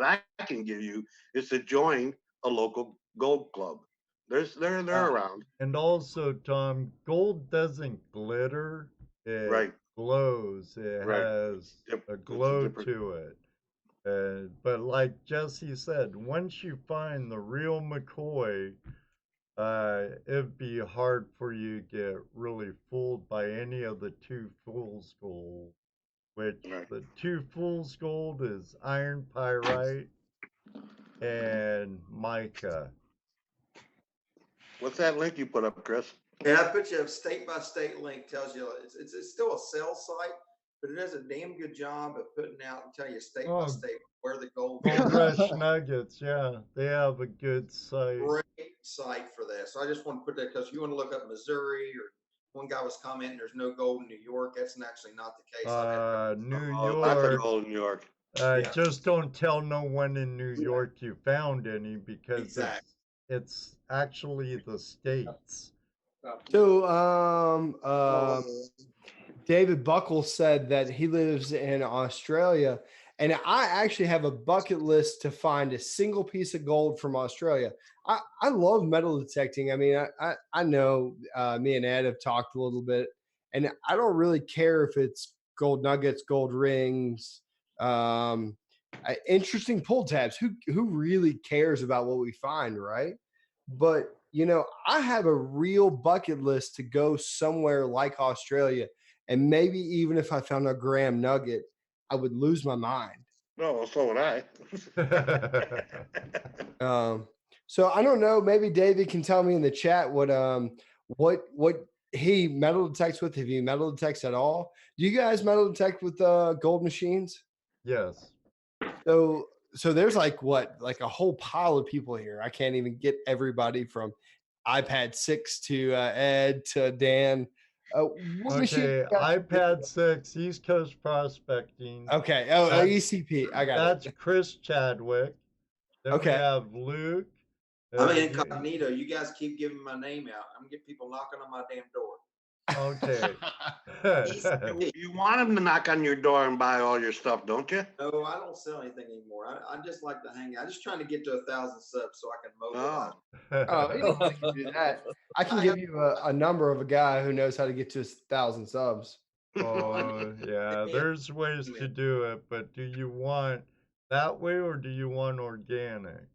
I can give you is to join a local gold club. They're around. And also, Tom, gold doesn't glitter. It glows. It has a glow to it. But like Jesse said, once you find the real McCoy, it'd be hard for you to get really fooled by any of the 2 fool's gold. Which the 2 fool's gold is iron pyrite and mica. What's that link you put up, Chris? And I put you a state by state link. Tells you it's still a sales site, but it does a damn good job of putting out and telling you state by state where the gold Gold is. Rush Nuggets, yeah, they have a good site. Great site for that. So I just want to put that because you want to look up Missouri, or one guy was commenting there's no gold in New York. That's actually not the case. New Lots of York. gold in New York. Yeah. Just don't tell no one in New York you found any, because Exactly. it's actually the states. So, David Buckle said that he lives in Australia, and I actually have a bucket list to find a single piece of gold from Australia. I love metal detecting. I mean, I know me and Ed have talked a little bit, and I don't really care if it's gold nuggets, gold rings, interesting pull tabs. Who really cares about what we find, right? But I have a real bucket list to go somewhere like Australia, and maybe even if I found a Graham nugget, I would lose my mind. No, so would I. So I don't know. Maybe David can tell me in the chat what he metal detects with. If he metal detects at all, do you guys metal detect with gold machines? Yes. So there's like a whole pile of people here. I can't even get everybody from iPad 6 to Ed to Dan. What machine? Okay, iPad 6, East Coast Prospecting. Okay. Oh, ECP. I got That's it. Chris Chadwick. Then we Okay. have Luke. I'm incognito. You guys keep giving my name out. I'm gonna get people knocking on my damn door. Okay. You want them to knock on your door and buy all your stuff, don't you? No, I don't sell anything anymore. I just like to hang out. I'm just trying to get to 1,000 subs so I can mobilize. Oh, anybody can do that. I can give you a number of a guy who knows how to get to 1,000 subs. Oh, yeah, there's ways to do it, but do you want that way or do you want organic?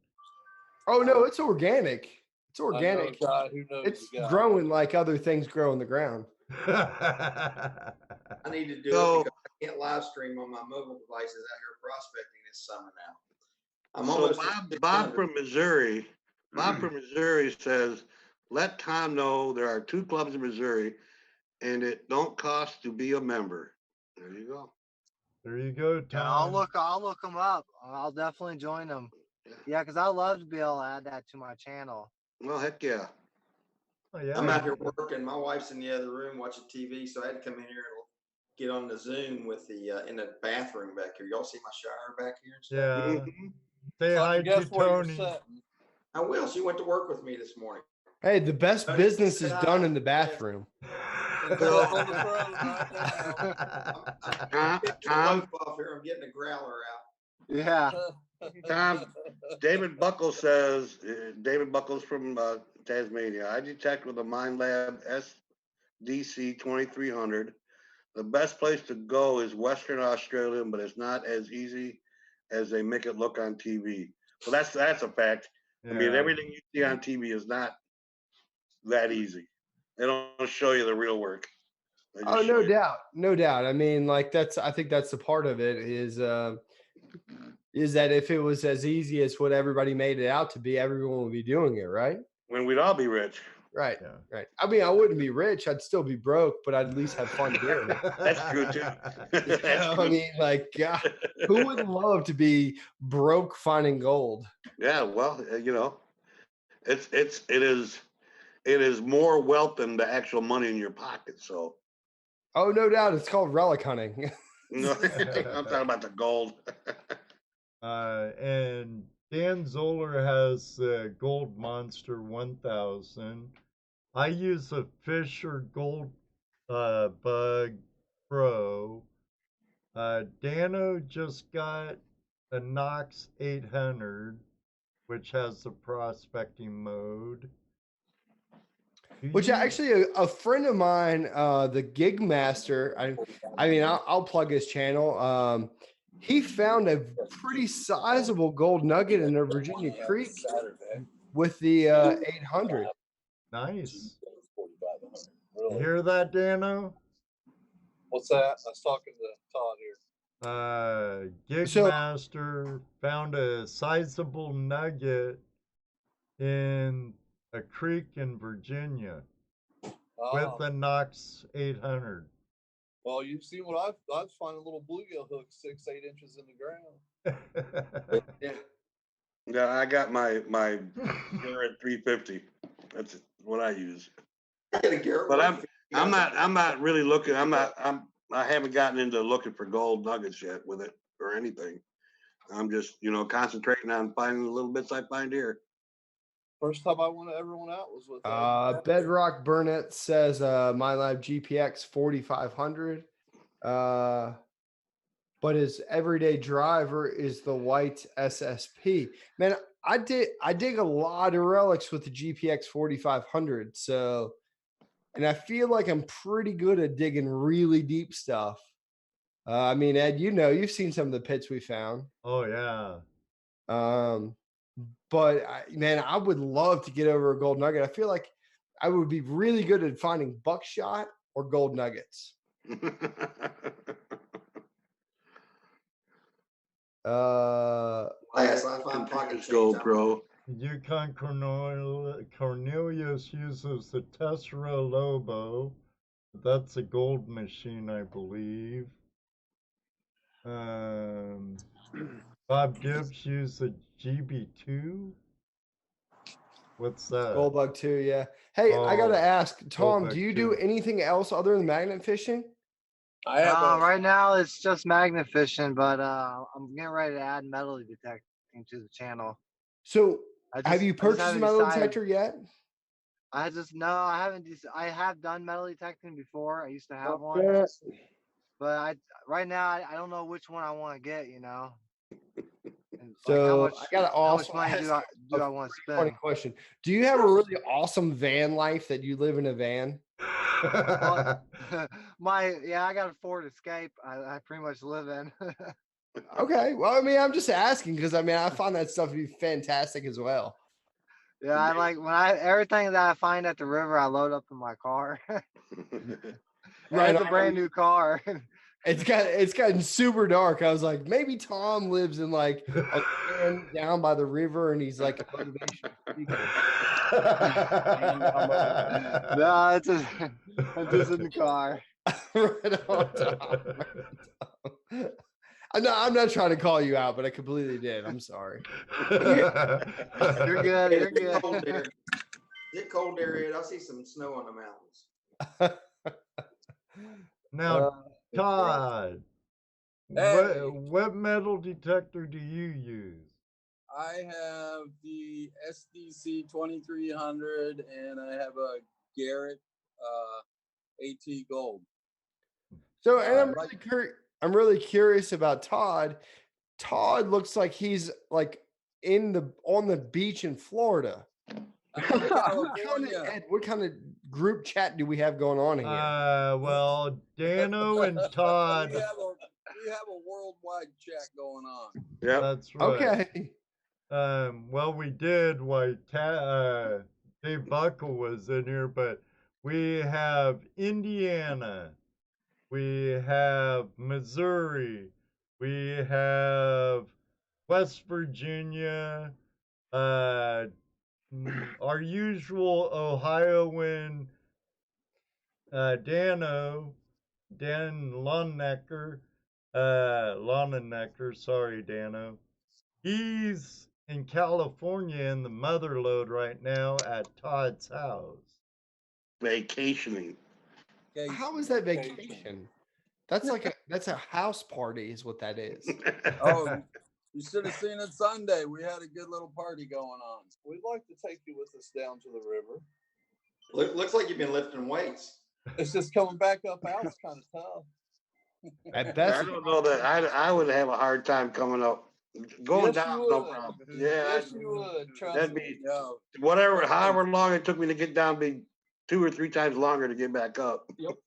Oh, no, it's organic. It's I know a organic. guy who knows It's a guy. growing like other things grow in the ground. I need to do it because I can't live stream on my mobile devices out here prospecting this summer now. I'm almost Bob from Missouri. Bob from Missouri says, "Let Tom know there are 2 clubs in Missouri, and it don't cost to be a member." There you go. There you go, Tom. Yeah, I'll look them up. I'll definitely join them. Yeah, because I love to be able to add that to my channel. Well, heck yeah. Oh, yeah. I'm out here working. My wife's in the other room watching TV, so I had to come in here and get on the Zoom with the in the bathroom back here. Y'all see my shower back here? And stuff? Yeah. Say hi to Tony. I will. She went to work with me this morning. Hey, the best business is done in the bathroom. I'm getting a growler out. Yeah. Tom, David Buckles says, David Buckles from Tasmania, I detect with a MindLab SDC 2300. The best place to go is Western Australia, but it's not as easy as they make it look on TV. Well, that's a fact. I mean, everything you see on TV is not that easy. They don't show you the real work. Oh, no doubt. No doubt. I mean, like I think that's the part of it is that if it was as easy as what everybody made it out to be, everyone would be doing it, right? When we'd all be rich. Right. Yeah. Right. I mean, I wouldn't be rich. I'd still be broke, but I'd at least have fun doing it. That's true too. I mean, like, God, who would love to be broke finding gold? Yeah. Well, it is more wealth than the actual money in your pocket. So. Oh, no doubt. It's called relic hunting. No, I'm talking about the gold. And Dan Zoller has Gold Monster 1000. I use a Fisher Gold Bug Pro. Dano just got a Knox 800, which has the prospecting mode. Which actually a friend of mine, the Gig Master, I mean, I'll plug his channel. He found a pretty sizable gold nugget in a Virginia Creek with the 800. Nice. You hear that, Dano? What's that? I was talking to Todd here. Gig Master found a sizable nugget in a creek in Virginia. with the Knox 800. Well, you've seen what I was finding little bluegill hooks 6-8 inches in the ground. Yeah, I got my Garrett 350. That's what I use. But I'm not really looking. I haven't gotten into looking for gold nuggets yet with it or anything. I'm just concentrating on finding the little bits I find here. First time I ever went out was with Bedrock Burnett says My Lab GPX 4500. But his everyday driver is the white SSP. Man, I dig a lot of relics with the GPX 4500. So, and I feel like I'm pretty good at digging really deep stuff. I mean, Ed, you've seen some of the pits we found. Oh yeah. But man, I would love to get over a gold nugget. I feel like I would be really good at finding buckshot or gold nuggets. Last I find pocket Gold change. Pro. Yukon Cornelius uses the Tessera Lobo. That's a gold machine, I believe. Bob Gibbs used the GB2. What's that? Goldbug 2, yeah. Hey, I gotta ask, Tom, do you do Goldbug 2. anything else other than magnet fishing? Right now it's just magnet fishing, but I'm getting ready to add metal detecting to the channel. So have you purchased a metal detector yet? I haven't. I have done metal detecting before. I used to have one, but right now I don't know which one I want to get. And So like I gotta how much also money ask do I want to funny spend? question. Do you have a really awesome van life that you live in a van? Well, I got a Ford Escape. I pretty much live in. Okay. Well, I mean, I'm just asking because I find that stuff to be fantastic as well. Yeah, I like everything that I find at the river, I load up in my car. Right, It's a brand new car. It's gotten super dark. I was like, maybe Tom lives in like a van down by the river and he's like a motivational speaker. No, I'm just in the car. Right on, Tom. I'm not trying to call you out, but I completely did. I'm sorry. You're good. You're good. Cold there. Is it cold there, Ed? I see some snow on the mountains. Now, Todd, what metal detector do you use? I have the SDC 2300 and I have a Garrett AT Gold. So, and I'm really curious about Todd. Todd looks like he's like on the beach in Florida. What kind of group chat do we have going on here? Well, Dano and Todd. We have a worldwide chat going on. Yeah, that's right. Okay. Well, we did while Dave Buckle was in here, but we have Indiana, we have Missouri, we have West Virginia, our usual Ohioan Dan Lonnenecker, sorry, Dano. He's in California in the Motherlode right now at Todd's house. Vacationing. How is that vacation? That's a house party is what that is. Oh, you should have seen it Sunday. We had a good little party going on. We'd like to take you with us down to the river. Looks like you've been lifting weights. It's just coming back up out's kind of tough. At best, I don't know that I would have a hard time coming up. Going down, no problem. Yeah, yes, you would. That'd be however long it took me to get down, be 2 or 3 times longer to get back up. Yep.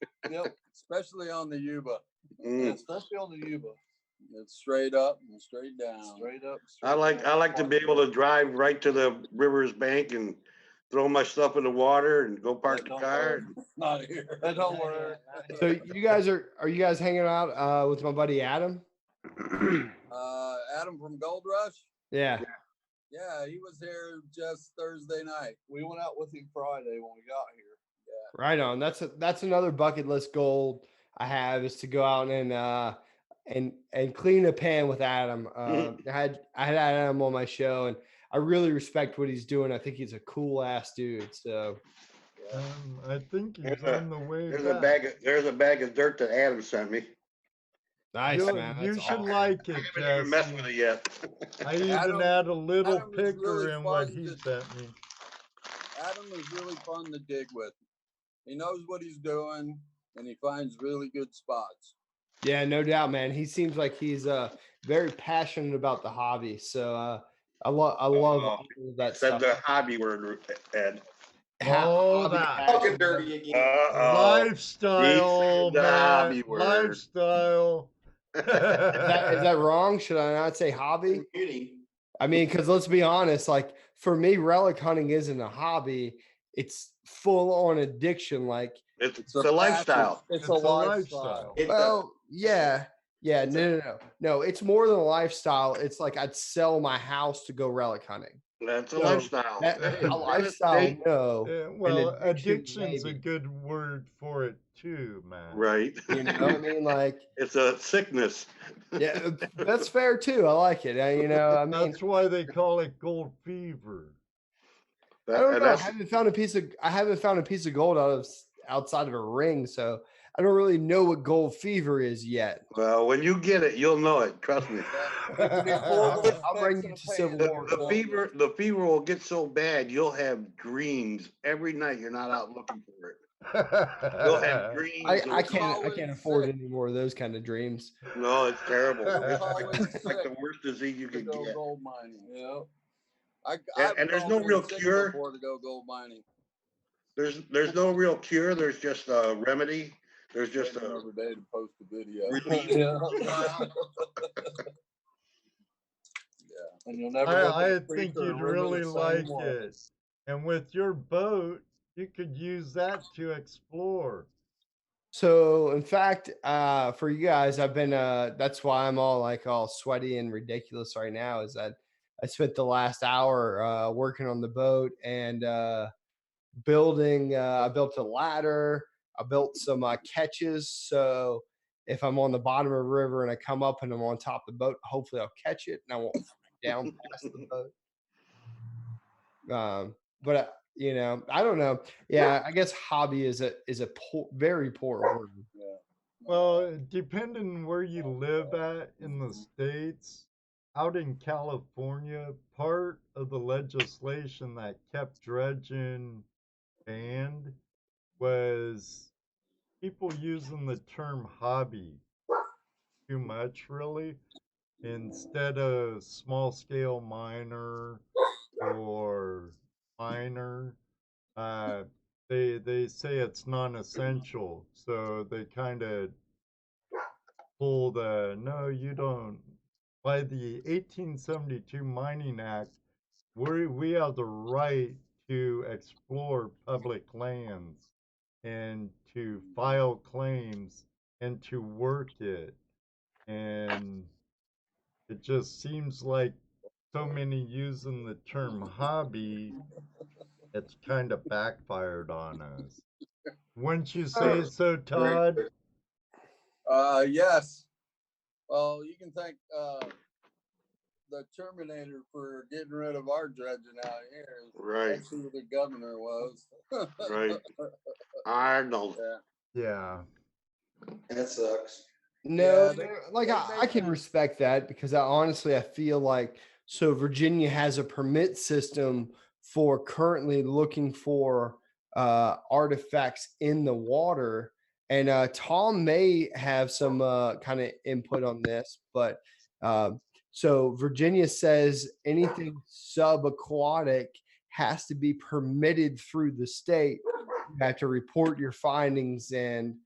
Especially on the Yuba. Yeah, especially on the Yuba. It's straight up and straight down. Straight up. I like to be able to drive right to the river's bank and throw my stuff in the water and go park the car. Not here. That don't work. So you guys are you guys hanging out with my buddy Adam? Adam from Gold Rush? Yeah. Yeah, he was here just Thursday night. We went out with him Friday when we got here. Right on. That's another bucket list goal I have, is to go out and clean a pan with Adam. I had Adam on my show, and I really respect what he's doing. I think he's a cool ass dude. So I think he's on the way There's back. a bag of dirt that Adam sent me. nice, man. You That's should awesome. like it, I haven't even messed Jesse. with it yet. I even Adam- had a little Adam is really picker in what fun he to- sent me. Adam is really fun to dig with. He knows what he's doing, and he finds really good spots. Yeah, no doubt, man. He seems like he's very passionate about the hobby. So I love all of that Said stuff. the hobby word, Ed. Oh, Hobby that Talking dirty again. lifestyle, the man. hobby word. Lifestyle. Is that wrong? Should I not say hobby? Beauty. I mean, because let's be honest, like for me, relic hunting isn't a hobby. It's full on addiction. Like It's a lifestyle. It's a lifestyle. well, yeah. No, it's more than a lifestyle. It's like I'd sell my house to go relic hunting. That's a So lifestyle. a lifestyle, no. Yeah, An well, addiction, addiction's a maybe. good word for it too, man. Right. You know what I mean? Like, It's a sickness. yeah, that's fair too. I like it. You know, I mean, That's why they call it gold fever. I don't know. I haven't found a piece of gold outside of a ring, so I don't really know what gold fever is yet. Well, when you get it, you'll know it. Trust me. I'll bring you to Civil War. The fever will get so bad, you'll have dreams every night. You're not out looking for it. You'll have dreams. I can't afford any more of those kind of dreams. No, it's terrible. It's like the worst disease you could get. Gold mining. Yeah. And there's no real cure. Before to go gold mining. There's no real cure. There's just a remedy. There's just every day to post a video. And you'll never. I think you'd really like it. And with your boat, you could use that to explore. So, in fact, for you guys, I've been. That's why I'm all sweaty and ridiculous right now. Is that I spent the last hour working on the boat and building. I built a ladder. I built some catches. So if I'm on the bottom of a river and I come up and I'm on top of the boat, hopefully I'll catch it and I won't down past the boat. But you know, I don't know. Yeah, I guess hobby is a very poor word. Well, depending where you live at in the States, out in California, part of the legislation that kept dredging banned was people using the term hobby too much, really, instead of small scale miner or miner. They say it's non-essential, so they kind of pull the no, you don't. By the 1872 Mining Act, we have the right to explore public lands and to file claims and to work it. And it just seems like so many using the term hobby, it's kind of backfired on us. Wouldn't you say so, Todd? Yes. Well, you can thank the Terminator for getting rid of our dredging out here. Right. That's who the governor was. Right. Arnold. Yeah. That sucks. No, like I can respect that because I feel like Virginia has a permit system for currently looking for artifacts in the water. And Tom may have some kind of input on this, but so Virginia says anything subaquatic has to be permitted through the state. You have to report your findings. And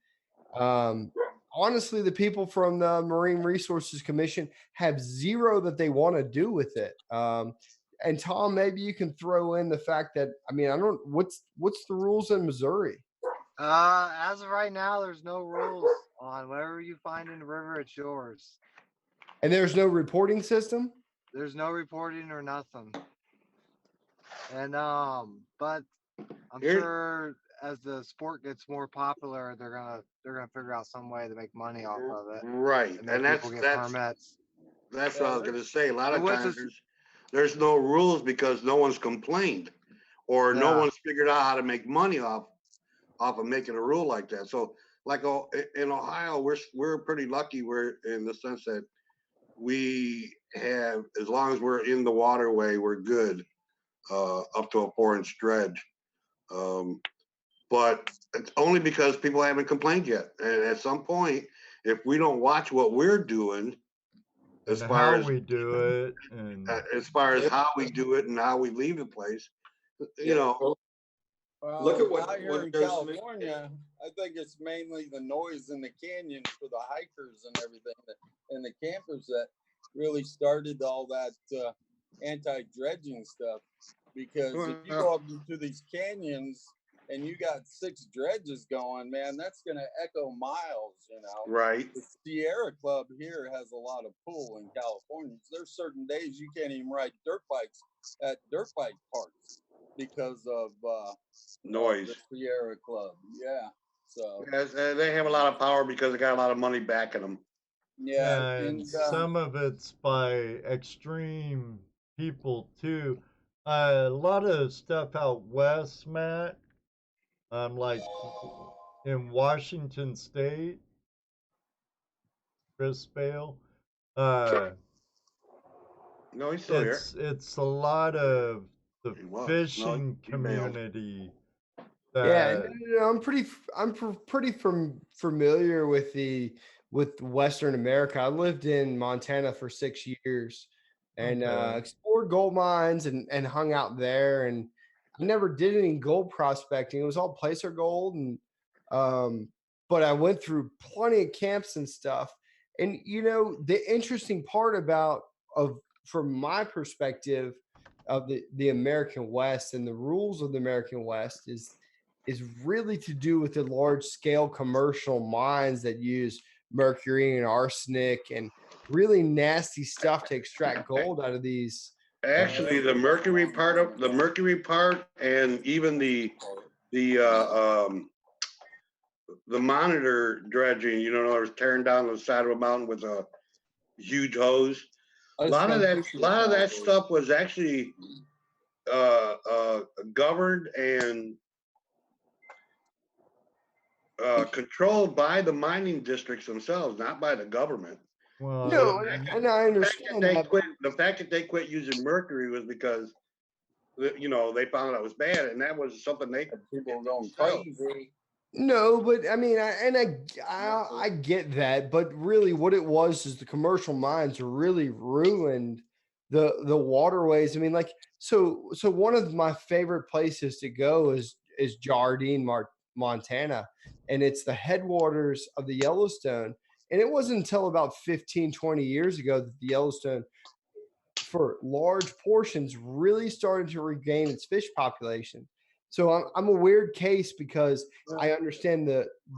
honestly, the people from the Marine Resources Commission have zero that they want to do with it. And Tom, maybe you can throw in the fact that, I mean, I don't, what's the rules in Missouri? As of right now, there's no rules on whatever you find in the river, it's yours. And there's no reporting system? There's no reporting or nothing. And but I'm sure as the sport gets more popular, they're gonna figure out some way to make money off of it Right, and make and people get permits. that's what I was gonna say. A lot But of what's times this? there's no rules because no one's complained, or no Yeah. one's figured out how to make money off of making a rule like that. So, like in Ohio, we're pretty lucky. We're in the sense that we have, as long as we're in the waterway, we're good up to a 4-inch dredge. But it's only because people haven't complained yet. And at some point, if we don't watch what we're doing, as And far how as we do it, and how we do it and how we leave the place, you know. Well, Look at what out here in goes- California, I think it's mainly the noise in the canyons for the hikers and everything and the campers that really started all that anti-dredging stuff. Because if you go up into these canyons and you got 6 dredges going, man, that's going to echo miles, you know. Right. The Sierra Club here has a lot of pull in California. There's certain days you can't even ride dirt bikes at dirt bike parks because of Noise. the Sierra Club. Yeah. So Yes, they have a lot of power because they got a lot of money backing them. yeah, and some of it's by extreme people too. A lot of stuff out west, Matt. Like in Washington State, Chris Bale. No, he's still here. It's a lot of the was. fishing No, he bailed. community. Yeah, That, I'm pretty familiar with Western America. I lived in Montana for 6 years and Okay. explored gold mines and hung out there. And I never did any gold prospecting. It was all placer gold, and but I went through plenty of camps and stuff. And you know, the interesting part from my perspective of the American West and the rules of the American West is really to do with the large scale commercial mines that use mercury and arsenic and really nasty stuff to extract gold out of these. Actually, the mercury part, and even the monitor dredging, you know, was tearing down the side of a mountain with a huge hose. A lot of that stuff was actually governed and controlled by the mining districts themselves, not by the government. well, No, and I understand that. The fact that they quit using mercury was because, you know, they found out it was bad, and that was something people were going crazy. No, but I mean, I get that, but really, what it was is the commercial mines really ruined the waterways. I mean, like, so one of my favorite places to go is Jardine, Montana, and it's the headwaters of the Yellowstone. And it wasn't until about 15, 20 years ago that the Yellowstone, for large portions, really started to regain its fish population. So I'm a weird case because I understand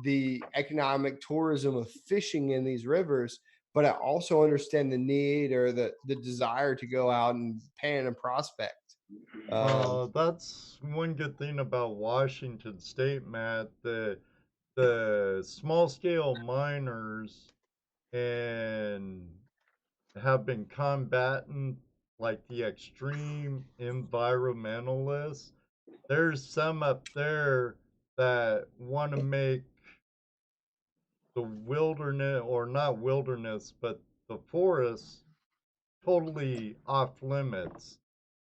the economic tourism of fishing in these rivers, but I also understand the need or the desire to go out and pan and prospect. That's one good thing about Washington State, Matt. The small scale miners and have been combating like the extreme environmentalists. There's some up there that want to make the wilderness, or not wilderness, but the forest totally off limits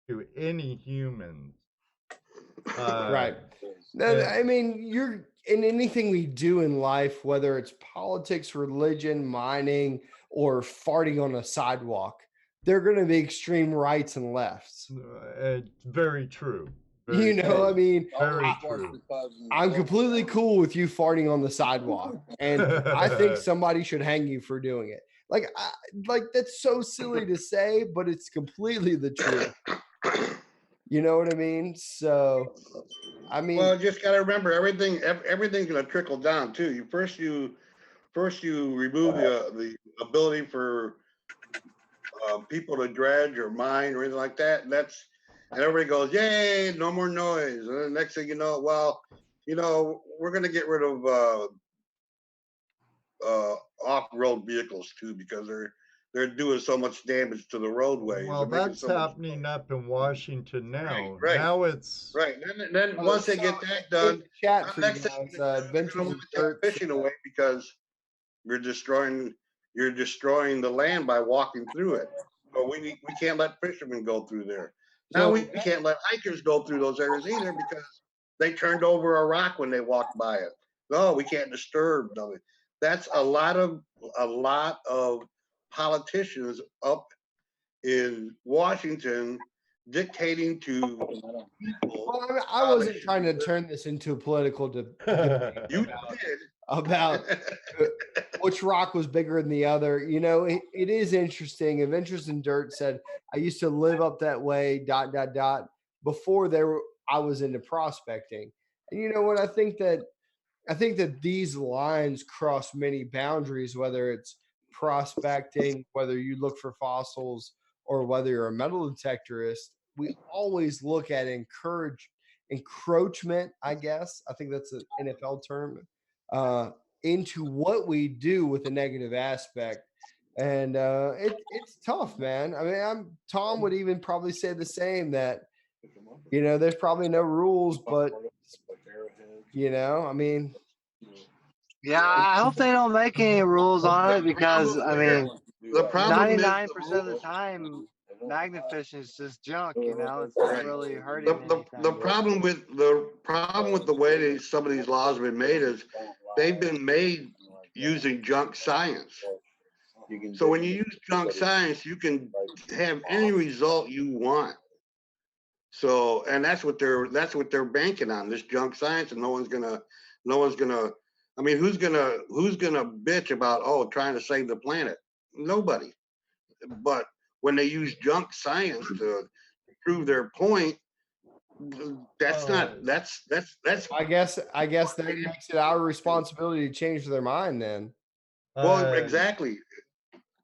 to any humans. Right. I mean, you're in anything we do in life, whether it's politics, religion, mining, or farting on a sidewalk, there are going to be extreme rights and lefts. Very true. You know, I mean, very true. I'm completely cool with you farting on the sidewalk, and I think somebody should hang you for doing it. Like that's so silly to say, but it's completely the truth. You know what I mean? So, I mean, well, just got to remember everything's going to trickle down too. You first remove the ability for people to dredge or mine or anything like that. And everybody goes, yay, no more noise. And the next thing you know, well, you know, we're going to get rid of off-road vehicles too, because they're doing so much damage to the roadways. Well, They're making that's so much. happening up in Washington now. Right. Now it's Right. Then once they get that done, chat for you next thing guys. they're gonna Adventures want in that Dirt. fishing away because you're destroying the land by walking through it. So we can't let fishermen go through there. Now we can't let hikers go through those areas either because they turned over a rock when they walked by it. No, we can't disturb them. That's a lot of politicians up in Washington dictating to people. Well, I wasn't trying to turn this into a political debate You about which rock was bigger than the other. You know, it is interesting. Adventures in Dirt said, I used to live up that way, ... before I was into prospecting. And you know what? I think that these lines cross many boundaries, whether it's prospecting, whether you look for fossils, or whether you're a metal detectorist. We always look at encroachment, I guess. I think that's an NFL term, into what we do with a negative aspect. And it's tough, man. I mean, Tom would even probably say the same, that, you know, there's probably no rules, but, you know, I mean, Yeah, I hope they don't make any rules on it because I mean, the problem is 99% of the time, magnet fishing is just junk. You know, it's not really hurting anything. The problem with the way some of these laws have been made is they've been made using junk science. So when you use junk science, you can have any result you want. So, and that's what they're banking on, this junk science, and no one's gonna. I mean, who's gonna bitch about trying to save the planet? Nobody. But when they use junk science to prove their point, that's not. That's. I guess that makes it our responsibility to change their mind then. Well, exactly.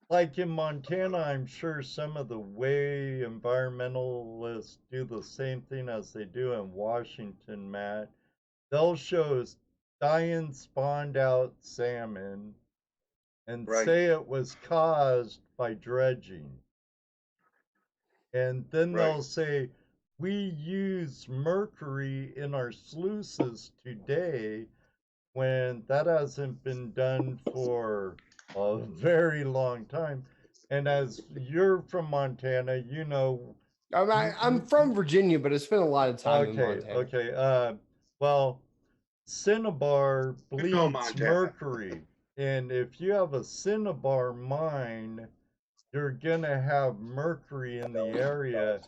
Like in Montana, I'm sure some of the way environmentalists do the same thing as they do in Washington, Matt. They'll show dying spawned out salmon and say it was caused by dredging. And then they'll say, we use mercury in our sluices today, when that hasn't been done for a very long time. And as you're from Montana, you know. I'm from Virginia, but I spent a lot of time in Montana. Okay. Well, cinnabar bleeds mercury. And if you have a cinnabar mine, you're going to have mercury in the area,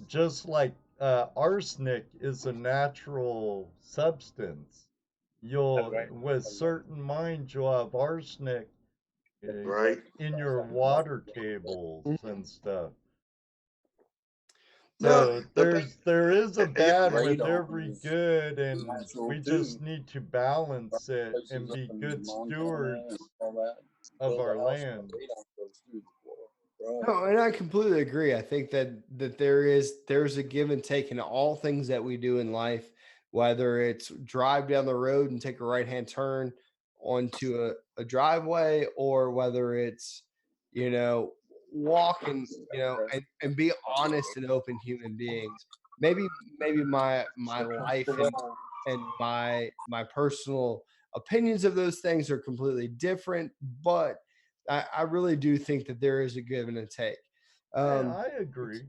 just like arsenic is a natural substance. With certain mines, you'll have arsenic in your water tables and stuff. So there is a bad with every good, and we just need to balance it and be good stewards of our land. No, and I completely agree. I think that there's a give and take in all things that we do in life, whether it's drive down the road and take a right-hand turn onto a driveway, or whether it's, you know, walk and, you know, and be honest and open human beings. Maybe my life and my personal opinions of those things are completely different, but I really do think that there is a give and a take. I agree.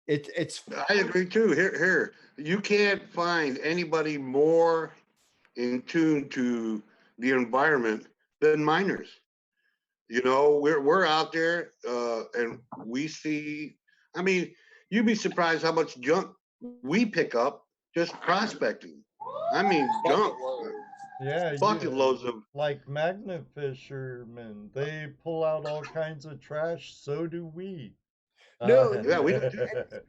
I agree too. Here, you can't find anybody more in tune to the environment than miners. You know, we're out there and we see. I mean, you'd be surprised how much junk we pick up just prospecting. I mean, junk. Yeah, bucket loads of, like magnet fishermen. They pull out all kinds of trash. So do we. No, yeah, we don't.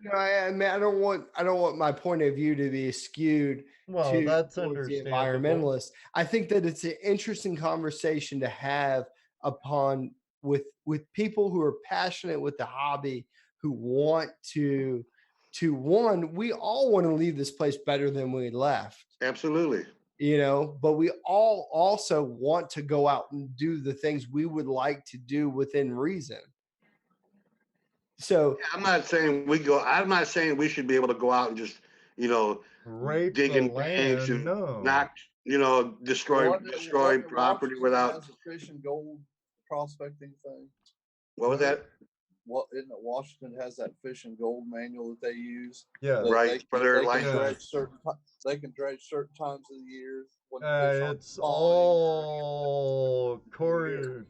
No, I mean, I don't want my point of view to be skewed that's towards the understandable. environmentalist. I think that it's an interesting conversation to have with people who are passionate with the hobby, who want to one. We all want to leave this place better than we left. Absolutely. you know, but we all also want to go out and do the things we would like to do within reason. So I'm not saying we should be able to go out and just, you know, Rape dig the in banks land, and no. not, you know, destroy Wasn't property Washington without. has a fish and gold prospecting thing? What was that? What isn't it? Washington has that fish and gold manual that they use. Yeah. that Right, for their they can license. dredge they can dredge certain times of the year when the fish aren't It's spawning. all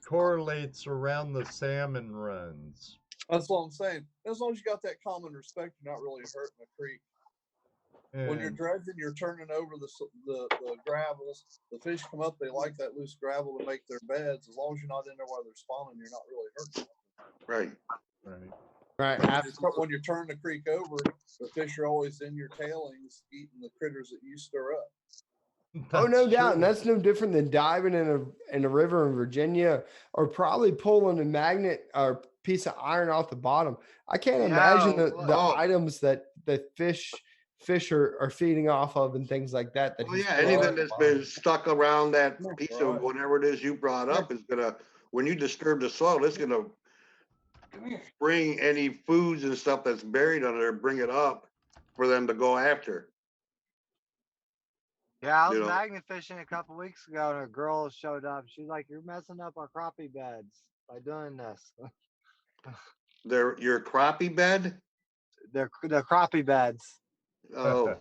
correlates around the salmon runs. That's what I'm saying. As long as you got that common respect, you're not really hurting the creek. When you're And dredging, you're turning over the gravels. The fish come up; they like that loose gravel to make their beds. As long as you're not in there while they're spawning, you're not really hurting them. Right. When you're turning the creek over, the fish are always in your tailings, eating the critters that you stir up. oh, no doubt, and that's no different than diving in a river in Virginia, or probably pulling a magnet or piece of iron off the bottom. I can't imagine the items that the fish are feeding off of and things like that. Well, yeah, anything that's been stuck around that piece of whatever it is you brought up is gonna, when you disturb the soil, it's gonna bring any foods and stuff that's buried under there, bring it up for them to go after. Yeah, I was You know. magnet fishing a couple weeks ago, and a girl showed up. She's like, "You're messing up our crappie beds by doing this." Your crappie bed? They're crappie beds. Oh,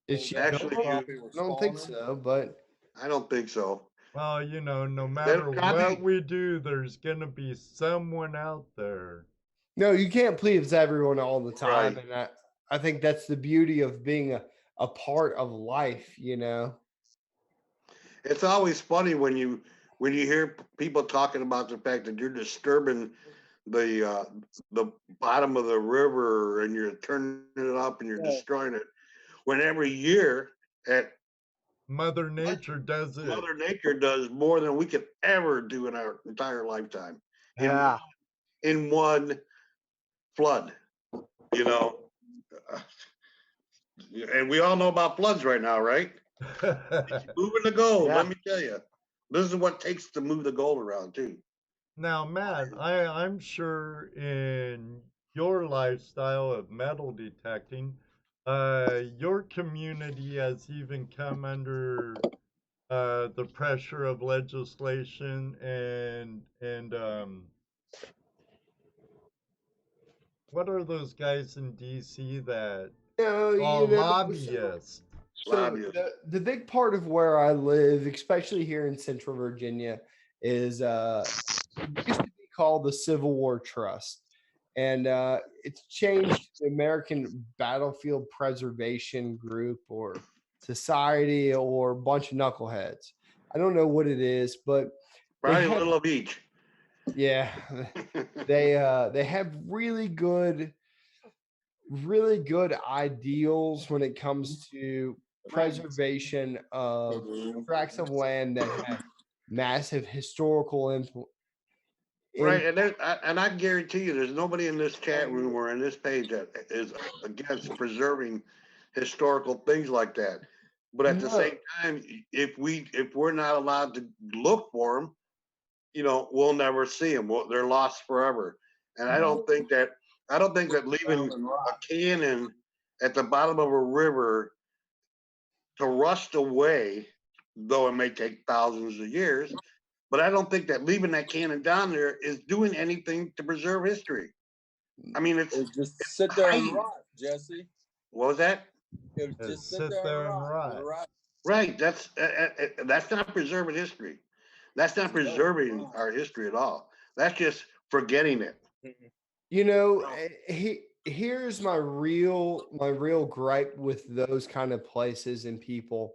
Is she actually, I don't think so, but I don't think so. Well, you know, no matter what we do, there's gonna be someone out there. no, you can't please everyone all the time, and I think that's the beauty of being a part of life, you know. It's always funny when you hear people talking about the fact that you're disturbing the bottom of the river and you're turning it up and you're destroying it. When every year Mother Nature does it. Mother Nature does more than we could ever do in our entire lifetime. Yeah. In one flood, you know. And we all know about floods right now, right? Moving the gold, let me tell you. This is what it takes to move the gold around too. Now, Matt, I'm sure in your lifestyle of metal detecting, your community has even come under the pressure of legislation and what are those guys in DC that lobbyists? So the big part of where I live, especially here in Central Virginia, is it used to be called the Civil War Trust, and it's changed to the American Battlefield Preservation Group or Society or a bunch of knuckleheads. I don't know what it is, but probably a little of each. Yeah, they have really good ideals when it comes to preservation of tracts of land that have massive historical influence. Right, and I guarantee you, there's nobody in this chat room or in this page that is against preserving historical things like that. But at the same time, if we're not allowed to look for them, you know, we'll never see them. They're lost forever. And I don't think that leaving a cannon at the bottom of a river to rust away, though it may take thousands of years, but I don't think that leaving that cannon down there is doing anything to preserve history. I mean, it's just sit there and rot, Jesse. What was that? It was just sit there and rot. Right. That's not preserving history. That's not preserving our history at all. That's just forgetting it. You know, here's my real gripe with those kind of places and people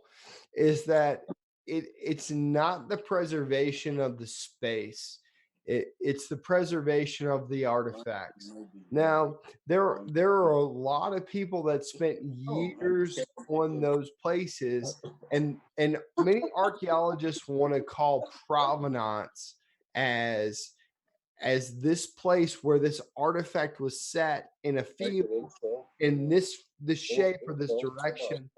is that it's not the preservation of the space. It's the preservation of the artifacts. Now, there are a lot of people that spent years on those places, and many archaeologists want to call provenance as this place where this artifact was set in a field in this shape or this direction.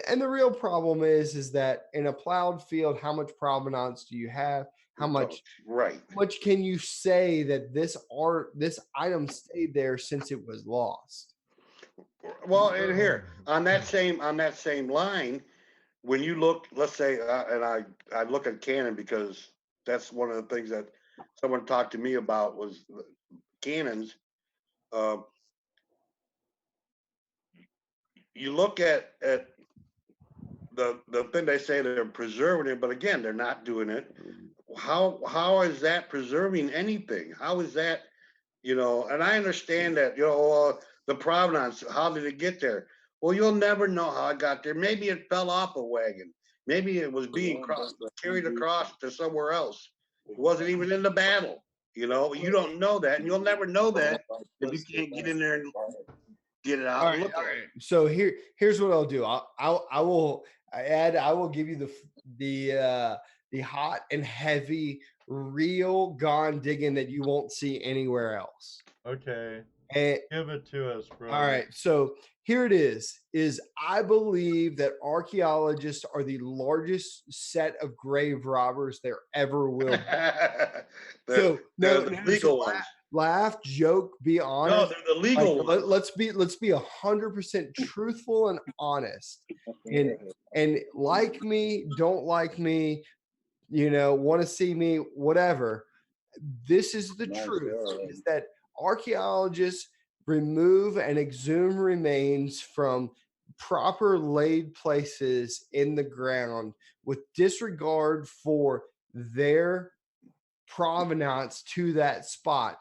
And the real problem is that in a plowed field, how much provenance do you have? How much can you say that this item stayed there since it was lost? Well, and here on that same line, when you look, let's say, and I look at Canon because that's one of the things that someone talked to me about was cannons. You look at the thing they say they're preserving it, but again, they're not doing it. How is that preserving anything? How is that, and I understand that, the provenance, how did it get there? Well, you'll never know how it got there. Maybe it fell off a wagon. Maybe it was being carried across to somewhere else. It wasn't even in the battle. You don't know that, and you'll never know that if you can't get in there and get it out. All right. So here's what I'll do. I will give you the hot and heavy real gone digging that you won't see anywhere else. Okay. And give it to us, bro. All right. So here it is I believe that archaeologists are the largest set of grave robbers there ever will be. They're the legal ones. Laugh, joke, be honest. No, they're the legal ones. Let's be 100% truthful and honest. And like me, don't like me, want to see me, whatever. This is the truth: is that archaeologists remove and exhume remains from proper laid places in the ground with disregard for their provenance to that spot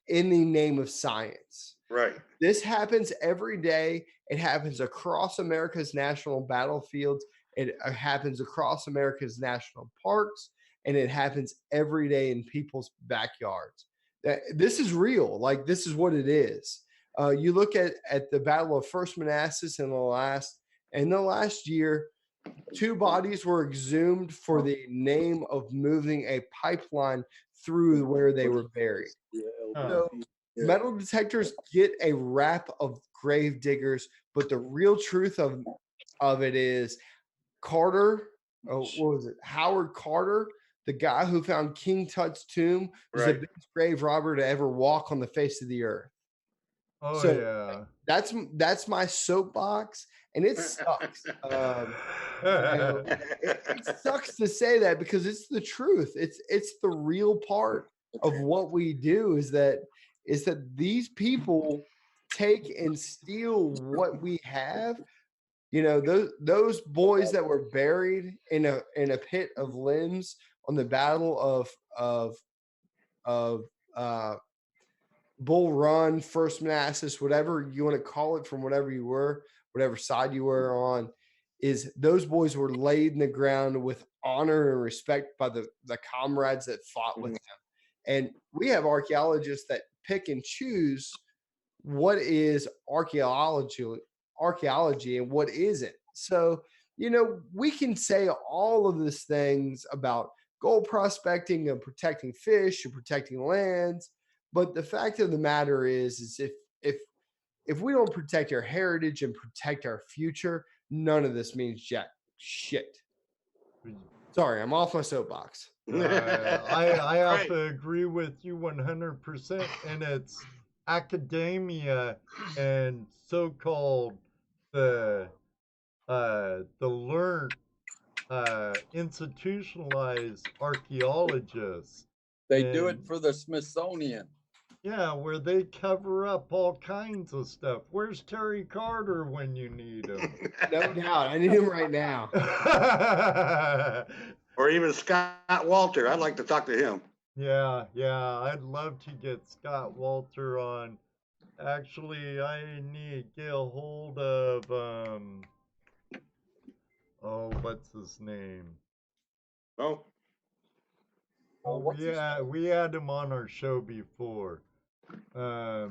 in the name of science. Right. This happens every day. It happens across America's national battlefields. It happens across America's national parks, and it happens every day in people's backyards. This is real. Like, this is what it is. You look at the Battle of First Manassas in the last year, 2 bodies were exhumed for the name of moving a pipeline through where they were buried. So metal detectors get a rap of grave diggers, but the real truth of it is Carter, what was it? Howard Carter, the guy who found King Tut's tomb, was the biggest grave robber to ever walk on the face of the earth. Oh, so that's my soapbox, and it sucks. It sucks to say that because it's the truth. It's the real part of what we do is that these people take and steal what we have. Those boys that were buried in a pit of limbs on the Battle of Bull Run, First Manassas, whatever you want to call it, from whatever side you were on, is those boys were laid in the ground with honor and respect by the comrades that fought with them. And we have archaeologists that pick and choose what is archaeology and what isn't. So, we can say all of these things about gold prospecting and protecting fish and protecting lands, but the fact of the matter is if we don't protect our heritage and protect our future, none of this means jack shit. Sorry, I'm off my soapbox. I have to agree with you 100%, and it's academia and so-called the learned institutionalized archaeologists. They do it for the Smithsonian. Yeah, where they cover up all kinds of stuff. Where's Terry Carter when you need him? No doubt. I need him right now. Or even Scott Walter. I'd like to talk to him. Yeah. I'd love to get Scott Walter on. Actually, I need to get a hold of what's his name? We had him on our show before. Well,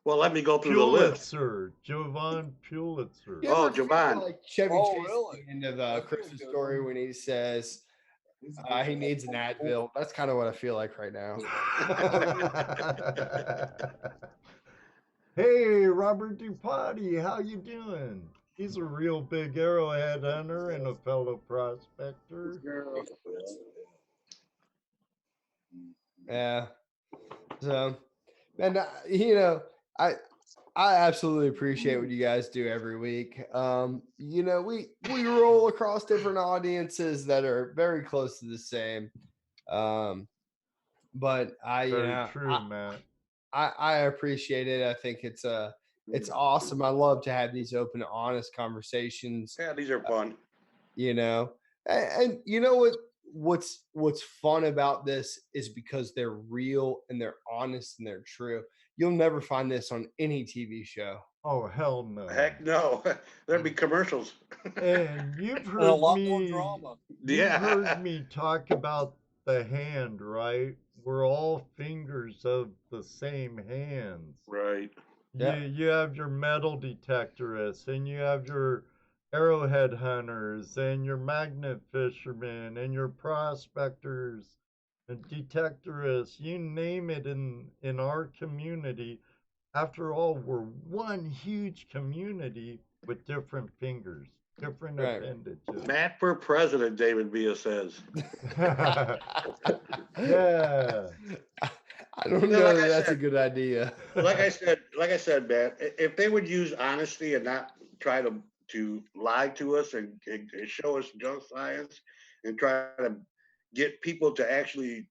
let me go through the list. Jovan Pulitzer. Jovan. Like Chevy Chase at the end of Chris's story when he says he needs an Advil. That's kind of what I feel like right now. Hey, Robert Dupati, how you doing? He's a real big arrowhead hunter and a fellow prospector. Yeah. So, and you know, I absolutely appreciate what you guys do every week. You know, we roll across different audiences that are very close to the same. But Very true, Matt. I appreciate it. I think it's awesome. I love to have these open, honest conversations. Yeah, these are fun. You know, and you know what's fun about this is because they're real and they're honest and they're true. You'll never find this on any TV show. Oh, hell no. Heck no. There'd be commercials. And you've And a heard lot more me drama. you've heard me talk about the hand, right? We're all fingers of the same hands. Right. You have your metal detectorists and you have your arrowhead hunters and your magnet fishermen and your prospectors and detectorists, you name it in our community. After all, we're one huge community with different fingers, different appendages. Matt for president, David Villa says. Yeah. I don't know that that's a good idea. like I said, Matt, if they would use honesty and not try to lie to us and show us junk science and try to get people to actually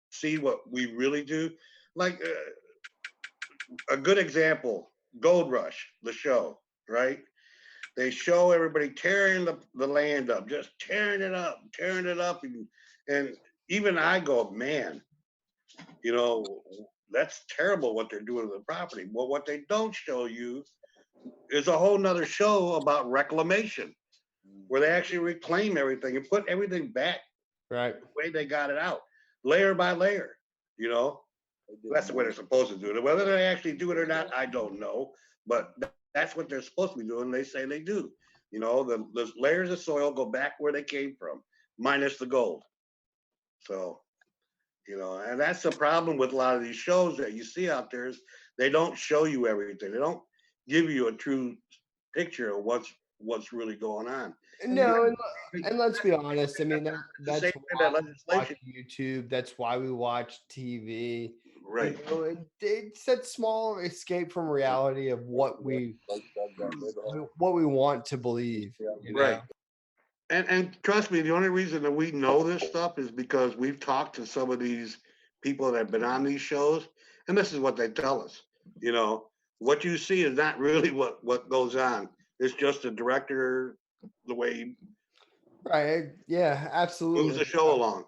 see what we really do, like a good example, Gold Rush, the show, right? They show everybody tearing the land up, just tearing it up, and even I go, man, you know, that's terrible what they're doing to the property. Well, what they don't show you is a whole nother show about reclamation, where they actually reclaim everything and put everything back right the way they got it out, layer by layer. You know, that's the way they're supposed to do it. Whether they actually do it or not, I don't know. But that's what they're supposed to be doing. They say they do. You know, the layers of soil go back where they came from, minus the gold. So, you know, and that's the problem with a lot of these shows that you see out there is they don't show you everything. They don't give you a true picture of what's really going on. No, and let's be honest. I mean, that's same why way that we watch YouTube. That's why we watch TV. Right. You know, it's that small escape from reality of what we want to believe. You know? Right. And trust me, the only reason that we know this stuff is because we've talked to some of these people that have been on these shows, and this is what they tell us. You know, what you see is not really what goes on. It's just the director, the way he Right. Yeah, absolutely. moves the show along.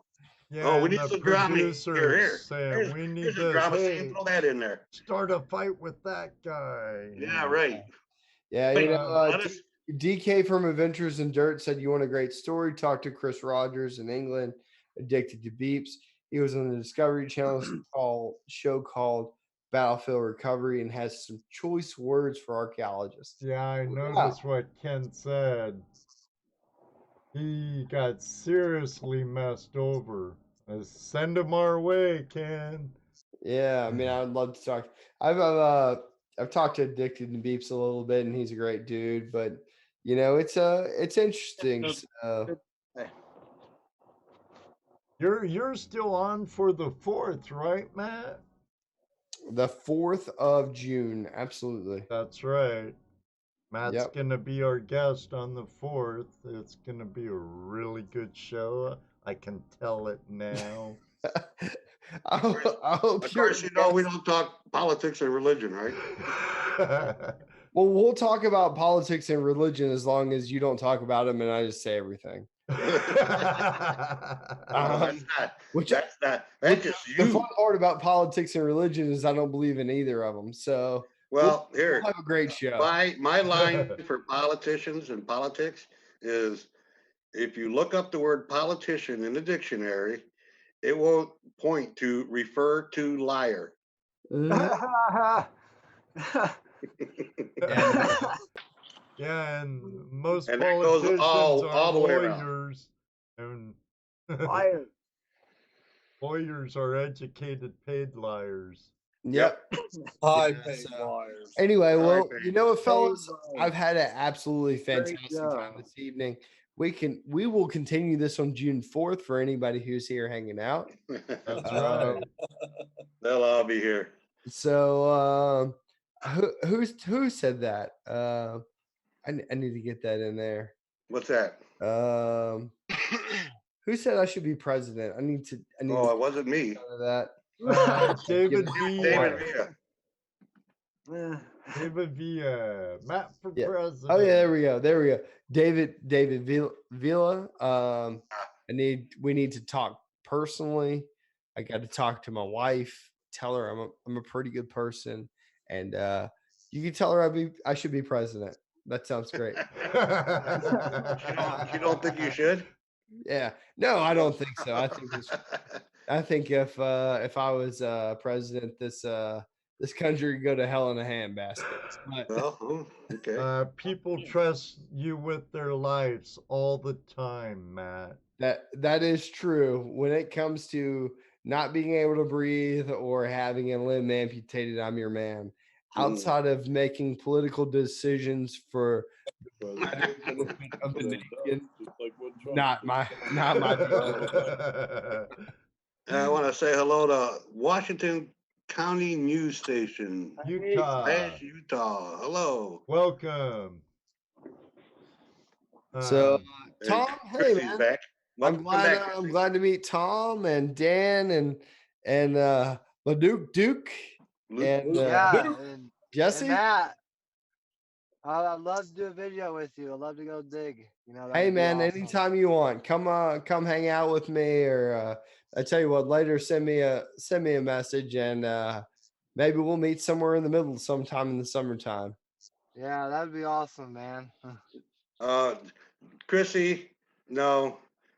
Yeah, Oh, we and need the some drama here. producers saying, we need Here's a this. drama Hey, scene. Throw that in there. start a fight with that guy. Yeah, right. Yeah, Wait, you know, let us- DK from Adventures in Dirt said, "You want a great story? Talk to Chris Rogers in England, addicted to beeps. He was on the Discovery Channel show called Battlefield Recovery and has some choice words for archaeologists." Yeah, I noticed what Ken said. He got seriously messed over. Send him our way, Ken. Yeah, I mean, I would love to talk. I've talked to Addicted to Beeps a little bit, and he's a great dude. But you know, it's interesting. So. You're still on for the 4th, right, Matt? The 4th of June, absolutely. That's right. Matt's Yep. gonna be our guest on the 4th. It's gonna be a really good show. I can tell it now. I hope of course, you know we don't talk politics or religion, right? Well, we'll talk about politics and religion as long as you don't talk about them and I just say everything. That's just you. The fun part about politics and religion is I don't believe in either of them. So well, here we'll have a great show. My line for politicians and politics is if you look up the word politician in the dictionary, it will point to refer to liar. Yeah, and most And that goes politicians all are the way around. lawyers, and Liar. lawyers are educated, paid liars. Yep. High Yeah, paid so- flyers. Anyway, High well, paid. you know what, fellas? Paid I've had an absolutely fantastic time job. this evening. We will continue this on June 4th for anybody who's here hanging out. That's Um, right. They'll all be here. So who said that? I need to get that in there. What's that? Who said I should be president? I need Oh, to it wasn't me. out of that. David David Villa. Villa. David Villa. Matt for Yeah. president. Oh yeah, there we go. There we go. David Villa. We need to talk personally. I got to talk to my wife, tell her I'm a pretty good person, and you can tell her I should be president. That sounds great. You don't think you should? Yeah. No, I don't think so. I think if I was president, this country could go to hell in a handbasket. But Well, okay. People trust you with their lives all the time, Matt. that is true. When it comes to not being able to breathe or having a limb amputated, I'm your man. Outside of making political decisions for the benefit of the nation, not my deal. I want to say hello to Washington County News Station, Utah. Utah. Hello. Welcome. So Tom, hey Christy's man, back. Welcome back, I'm glad to meet Tom and Dan and my Duke and and Jesse. And Matt, I'd love to do a video with you. I'd love to go dig. Hey that'd be man, awesome. anytime you want, come hang out with me, or I tell you what, later send me a message, and maybe we'll meet somewhere in the middle sometime in the summertime. Yeah, that'd be awesome, man. Chrissy, no,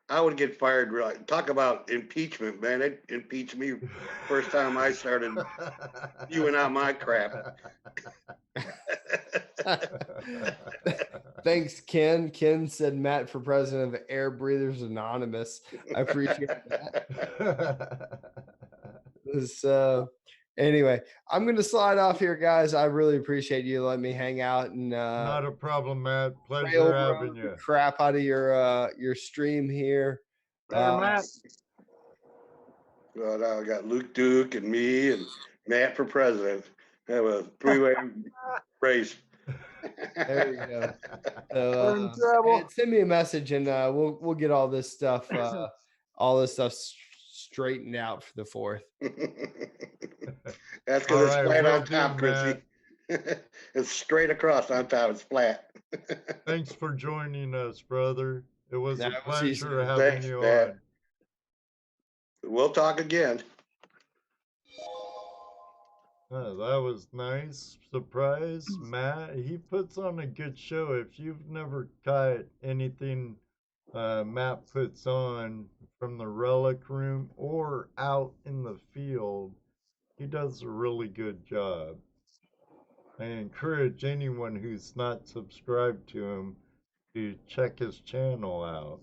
I would get fired. Talk about impeachment, man. It impeached me first time I started spewing out my crap. Thanks, Ken. Ken said Matt for president of Air Breathers Anonymous. I appreciate that. So anyway, I'm going to slide off here, guys. I really appreciate you letting me hang out and not a problem, Matt. Pleasure having you. Crap out of your stream here. Matt. Well, now I got Luke Duke and me and Matt for president. Have a three-way race. There you go. So, send me a message and we'll get all this stuff straightened out for the 4th. That's because it's flat on top, Chrissy. It's straight across on top. It's flat. Thanks for joining us, brother. It was a pleasure having having you Matt. on. We'll talk again. Oh, that was nice. Surprise, Matt. He puts on a good show. If you've never caught anything Matt puts on from the relic room or out in the field, he does a really good job. I encourage anyone who's not subscribed to him to check his channel out.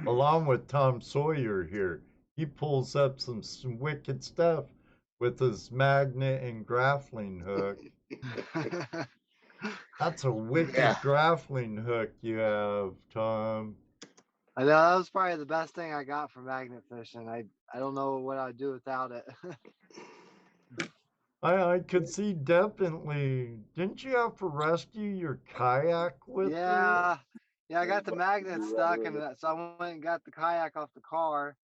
Along with Tom Sawyer here, he pulls up some wicked stuff with his magnet and grappling hook. That's a wicked grappling hook you have, Tom. I know that was probably the best thing I got for magnet fishing. I don't know what I'd do without it. I could see definitely. Didn't you have to rescue your kayak with it? Yeah, I got the magnet stuck, and so I went and got the kayak off the car.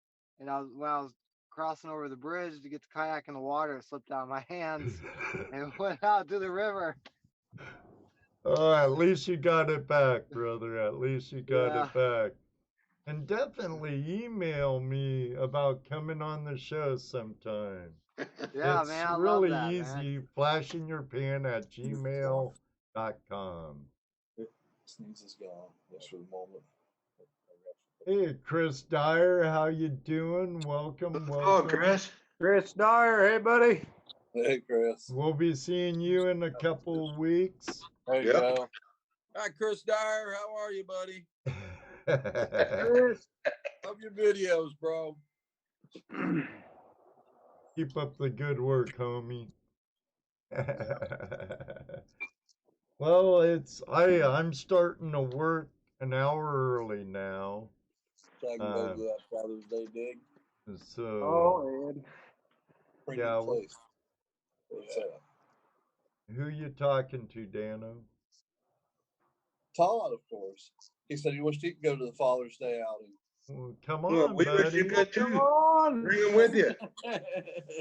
And when I was crossing over the bridge to get the kayak in the water, it slipped out of my hands and went out to the river. Oh, at least you got it back, brother. At least you got it back. And definitely email me about coming on the show sometime. Yeah, it's man, I really love that, easy. flashingyourpan@gmail.com. Sneeze is gone just for the moment. Hey, Chris Dyer, how you doing? Welcome. Oh, Chris. Chris Dyer, hey, buddy. Hey, Chris. We'll be seeing you in a couple of weeks. There you go. Hi, Chris Dyer. How are you, buddy? Chris. Love your videos, bro. Keep up the good work, homie. Well, I'm starting to work an hour early now. So I can go to that Father's Day dig. So Oh, and Bring yeah, your place. who you talking to, Dano? Todd, of course. He said he wished he could go to the Father's Day outing. Well, come Well, on, we wish you buddy. could come too. on. Bring them with you.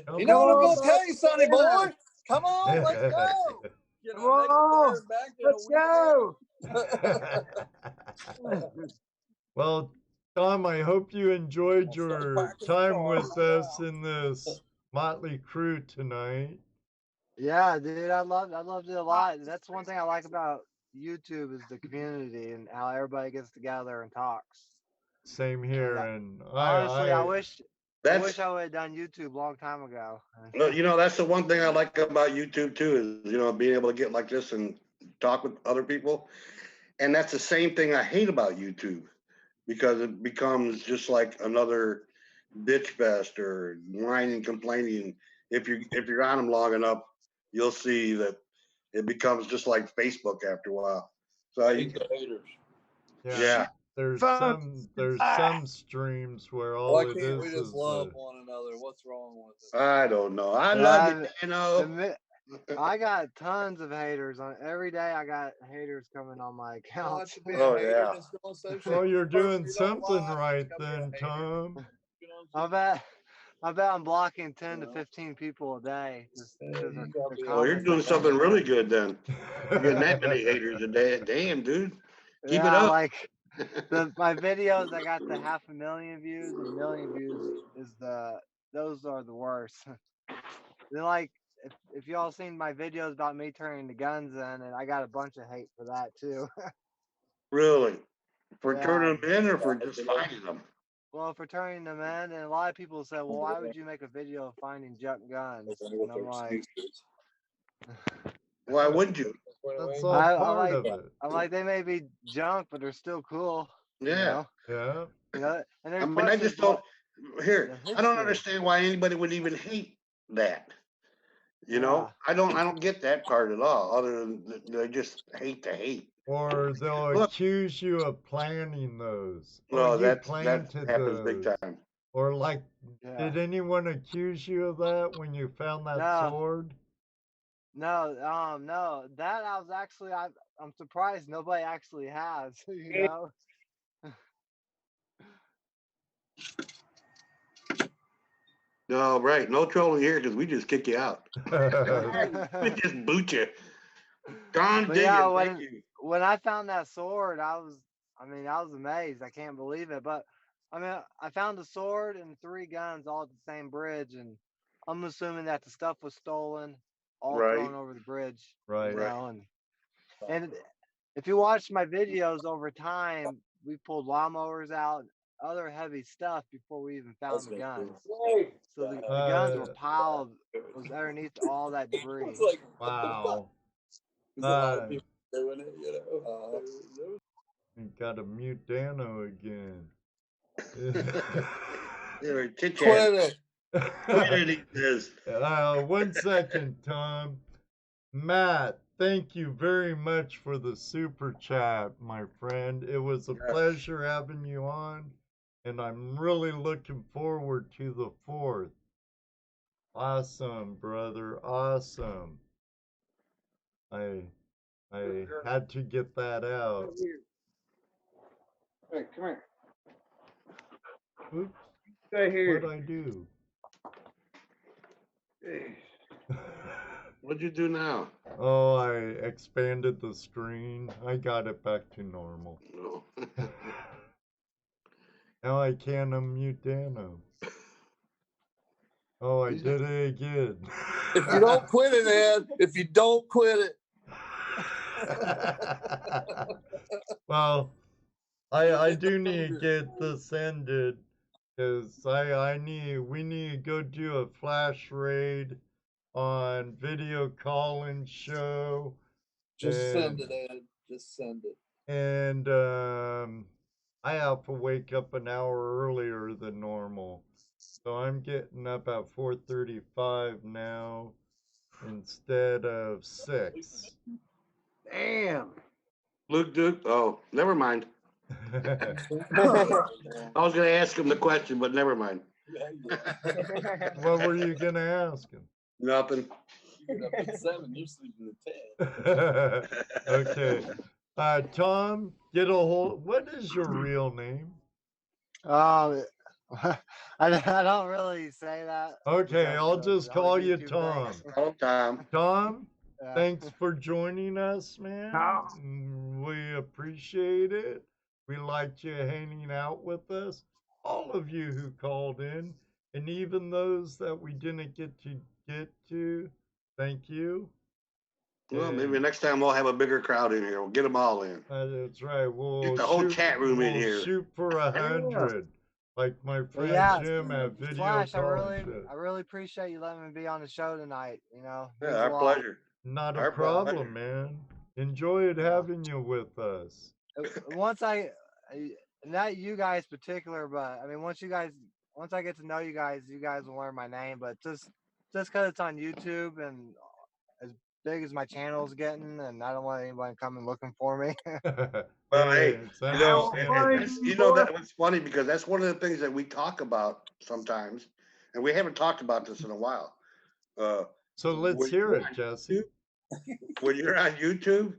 Come You know what I'm on. gonna tell you, Sonny boy? Come on, let's go. Get Come our next on. there and back in a Let's weekend. go. Well, Tom, I hope you enjoyed your practicing time hard. with us in this motley crew tonight. Yeah, dude, I loved it a lot. That's one thing I like about YouTube is the community and how everybody gets together and talks. Same here, and Honestly, I wish I That's would have done YouTube a long time ago. well, you know, that's the one thing I like about YouTube too, is, you know, being able to get like this and talk with other people. And that's the same thing I hate about YouTube, because it becomes just like another bitch fest or whining, complaining. If you're on them long enough, you'll see that it becomes just like Facebook after a while. So Hate the haters. yeah. There's Fuck. some streams where all Why it can't we is just is love one another? What's wrong with it? I don't know. I love you, Dano. I got tons of haters on every day. I got haters coming on my You don't account. have to be a Oh, hater yeah. to still associate Oh, with you're the person doing you don't something like. right You gotta be a then, hater. Tom. You know what I bet I'm blocking 10 to 15 people a day just because you they're gotta be a Oh, you're comments doing that don't something make really sense. good then. You're getting that many haters a day. Damn, dude. Keep it Yeah, up. like my videos, I got the 500,000 views and 1,000,000 views those are the worst. Then like if y'all seen my videos about me turning the guns in, and I got a bunch of hate for that too. Really? For Yeah. turning them in or for just finding them? Well, for turning them in, and a lot of people say, well, why would you make a video of finding junk guns? And I'm like, Why wouldn't you? That's all part of it. I'm like, they may be junk, but they're still cool. Yeah. Yeah. You know, and I there's mean, I questions. just don't. Here, the I don't history. understand why anybody would even hate that. You know, Yeah. I don't get that part at all. Other than they just hate to hate. Or they'll Look. accuse you of planning those. No, You that planted happens big those. time. Or like, Yeah. did anyone accuse you of that when you found that No. sword? No, no. That I was actually, I'm surprised nobody actually has. You know. No, right. No trolling here because we just kick you out. We just boot you. Gone But digging. yeah, Thank you. when I found that sword, I was amazed. I can't believe it. But I mean, I found the sword and 3 guns all at the same bridge, and I'm assuming that the stuff was stolen, all Right. thrown over the bridge. Right. You know, and if you watch my videos over time, we pulled lawnmowers out, other heavy stuff before we even found the guns. So the guns were piled was underneath all that debris. Wow. There's a lot of people doing it, you know. You gotta mute Dano again. Quit it. Quit it, he says. 1 second, Tom. Matt, thank you very much for the super chat, my friend. It was a pleasure having you on, and I'm really looking forward to the 4th. Awesome, brother. Awesome. I had to get that out. Hey, come here. Oops. Stay here. What'd I do? What'd you do now? Oh, I expanded the screen. I got it back to normal. No. Now I can't unmute Dano. Oh, I did it again. If you don't quit it, Ed. If you don't quit it. Well, I do need to get this ended because we need to go do a flash raid on video calling show. Just send it, Ed. Just send it. And I have to wake up an hour earlier than normal. So I'm getting up at 4:35 now instead of 6. Damn. Luke Duke. Oh, never mind. I was going to ask him the question, but never mind. What were you gonna ask him? Nothing. You get up at 7, you're sleeping at 10. Okay. Tom, get a hold. What is your real name? I don't really say that. Okay, because I'll of the just whole call you YouTube Tom. thing. Oh, Tom. Tom, Yeah. thanks for joining us, man. We appreciate it. We liked you hanging out with us. All of you who called in, and even those that we didn't get to, thank you. Well, maybe next time we'll have a bigger crowd in here. We'll get them all in. That's right. We'll Get the whole chat room in here. Shoot for 100, like my But friend yeah, Jim at Video Flash, I Call and really appreciate you letting me be on the show tonight. You know, Yeah, means a our lot. pleasure. Not a Our problem, pleasure. man. Enjoyed having you with us. Once not you guys particular, but I mean, once I get to know you guys will learn my name. But just because it's on YouTube and as big as my channel's getting, and I don't want anyone coming looking for me. Well, hey, you know, understandable. that was funny because that's one of the things that we talk about sometimes, and we haven't talked about this in a while. So let's when hear you're it, on Jesse. When you're on YouTube,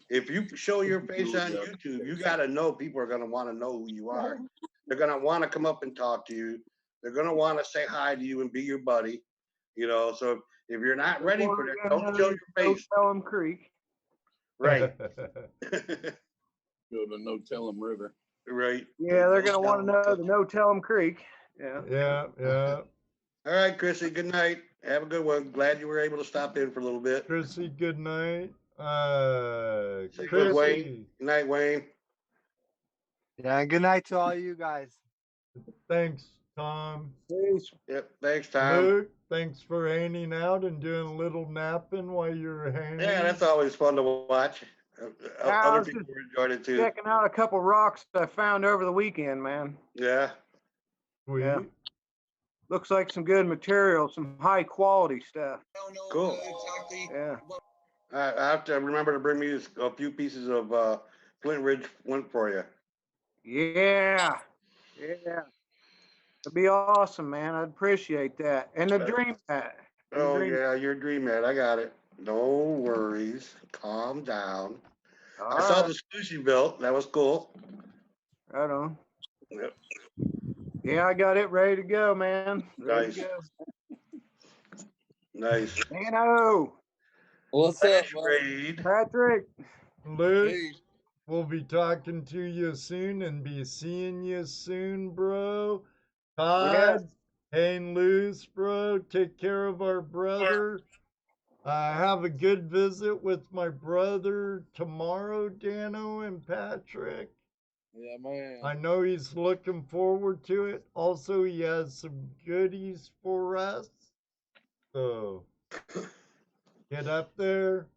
if you show your face on YouTube, you got to know people are going to want to know who you are. They're going to want to come up and talk to you. They're going to want to say hi to you and be your buddy. You know, so if you're not ready for that, don't show your face. No Tell 'em Creek. Right. Go to No Tell 'em River. Right. Yeah, they're gonna want to know the No Tell 'em Creek. Yeah. Yeah. All right, Chrissy. Good night. Have a good one. Glad you were able to stop in for a little bit. Chrissy, good night. Good Wayne. Good night, Wayne. Yeah, and good night to all you guys. Thanks, Tom. Peace. Yep. Thanks, Tom. Luke, thanks for hanging out and doing a little napping while you're hanging. Yeah, that's always fun to watch. I Other was people just enjoyed it too. checking out a couple rocks I found over the weekend, man. Yeah. Sweet. Yeah. Looks like some good material, some high quality stuff. Cool. Yeah. I have to remember to bring me a few pieces of Flint Ridge flint for you. Yeah. Yeah. It'd be awesome, man. I'd appreciate that. And the dream mat. Oh yeah, your dream mat. I got it. No worries. Calm down. All I saw right. the sluice you built. That was cool. Right on. Yep. Yeah, I got it ready to go, man. Ready Nice. to go. Nice. Nano. What's up, Raid. Patrick. Luke, we'll be talking to you soon and be seeing you soon, bro. Todd, hang loose, bro. Take care of our brother. Have a good visit with my brother tomorrow, Dano and Patrick. Yeah, man. I know he's looking forward to it. Also, he has some goodies for us. So, get up there.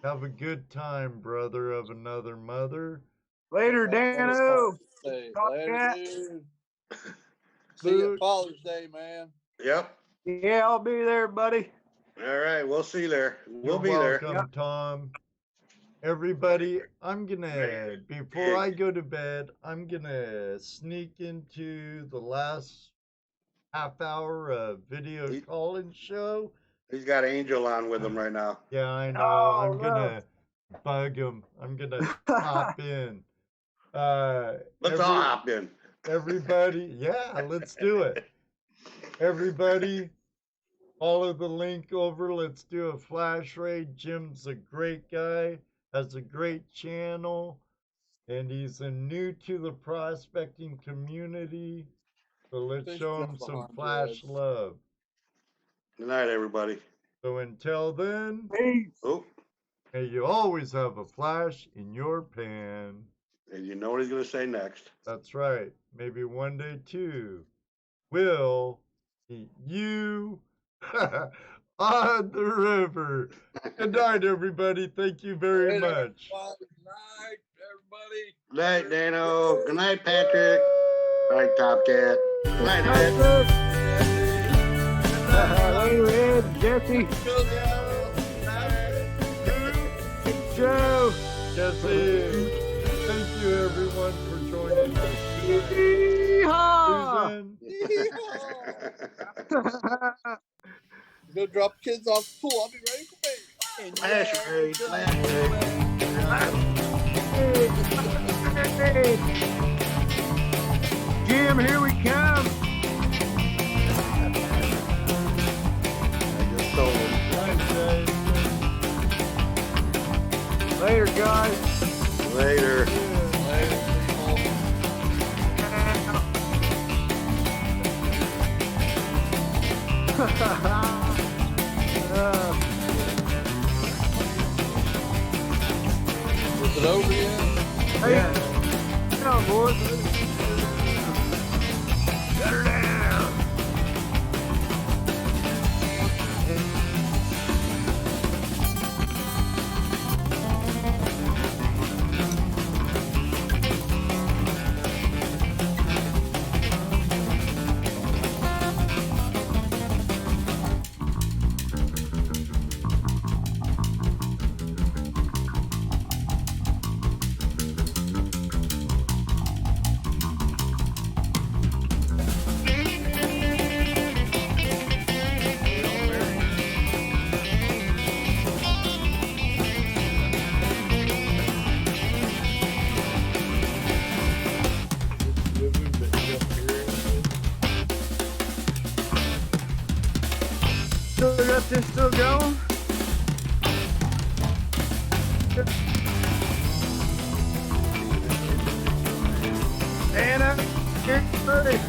Have a good time, brother of another mother. Later, Dano. Later, dude. See you at Father's Day, man. Yep. Yeah, I'll be there, buddy. All right, we'll see you there. We'll You're be welcome, there. Tom. Everybody, before I go to bed, I'm gonna sneak into the last half hour of video calling show. He's got Angel on with him right now. Yeah, I know. Oh, I'm gonna bug him. I'm gonna hop in. Let's all hop in. Everybody, yeah, let's do it. Everybody, follow the link over. Let's do a flash raid. Jim's a great guy, has a great channel, and he's new to the prospecting community. So let's show him some flash love. Good night, everybody. So until then, Oh, may you always have a flash in your pan. and you know what he's going to say next. That's right. Maybe one day too, we'll meet you on the river. Good night, everybody. Thank you very much. Good night, everybody. everybody. Good night, Dano. Good night, Patrick. Good night, TopCat. Good night, Ed. Later, Ed, Jesse. Joe. Jesse, thank you everyone for joining us tonight. Yeehaw! Susan, Go drop kids off the pool. I'll be ready for bed. Flash grade, flash Hey. Jim, here we come. Later, guys. Later. Is it over yet? Hey, come on, boys. Shut her down. Still got this still going? Anna, get ready.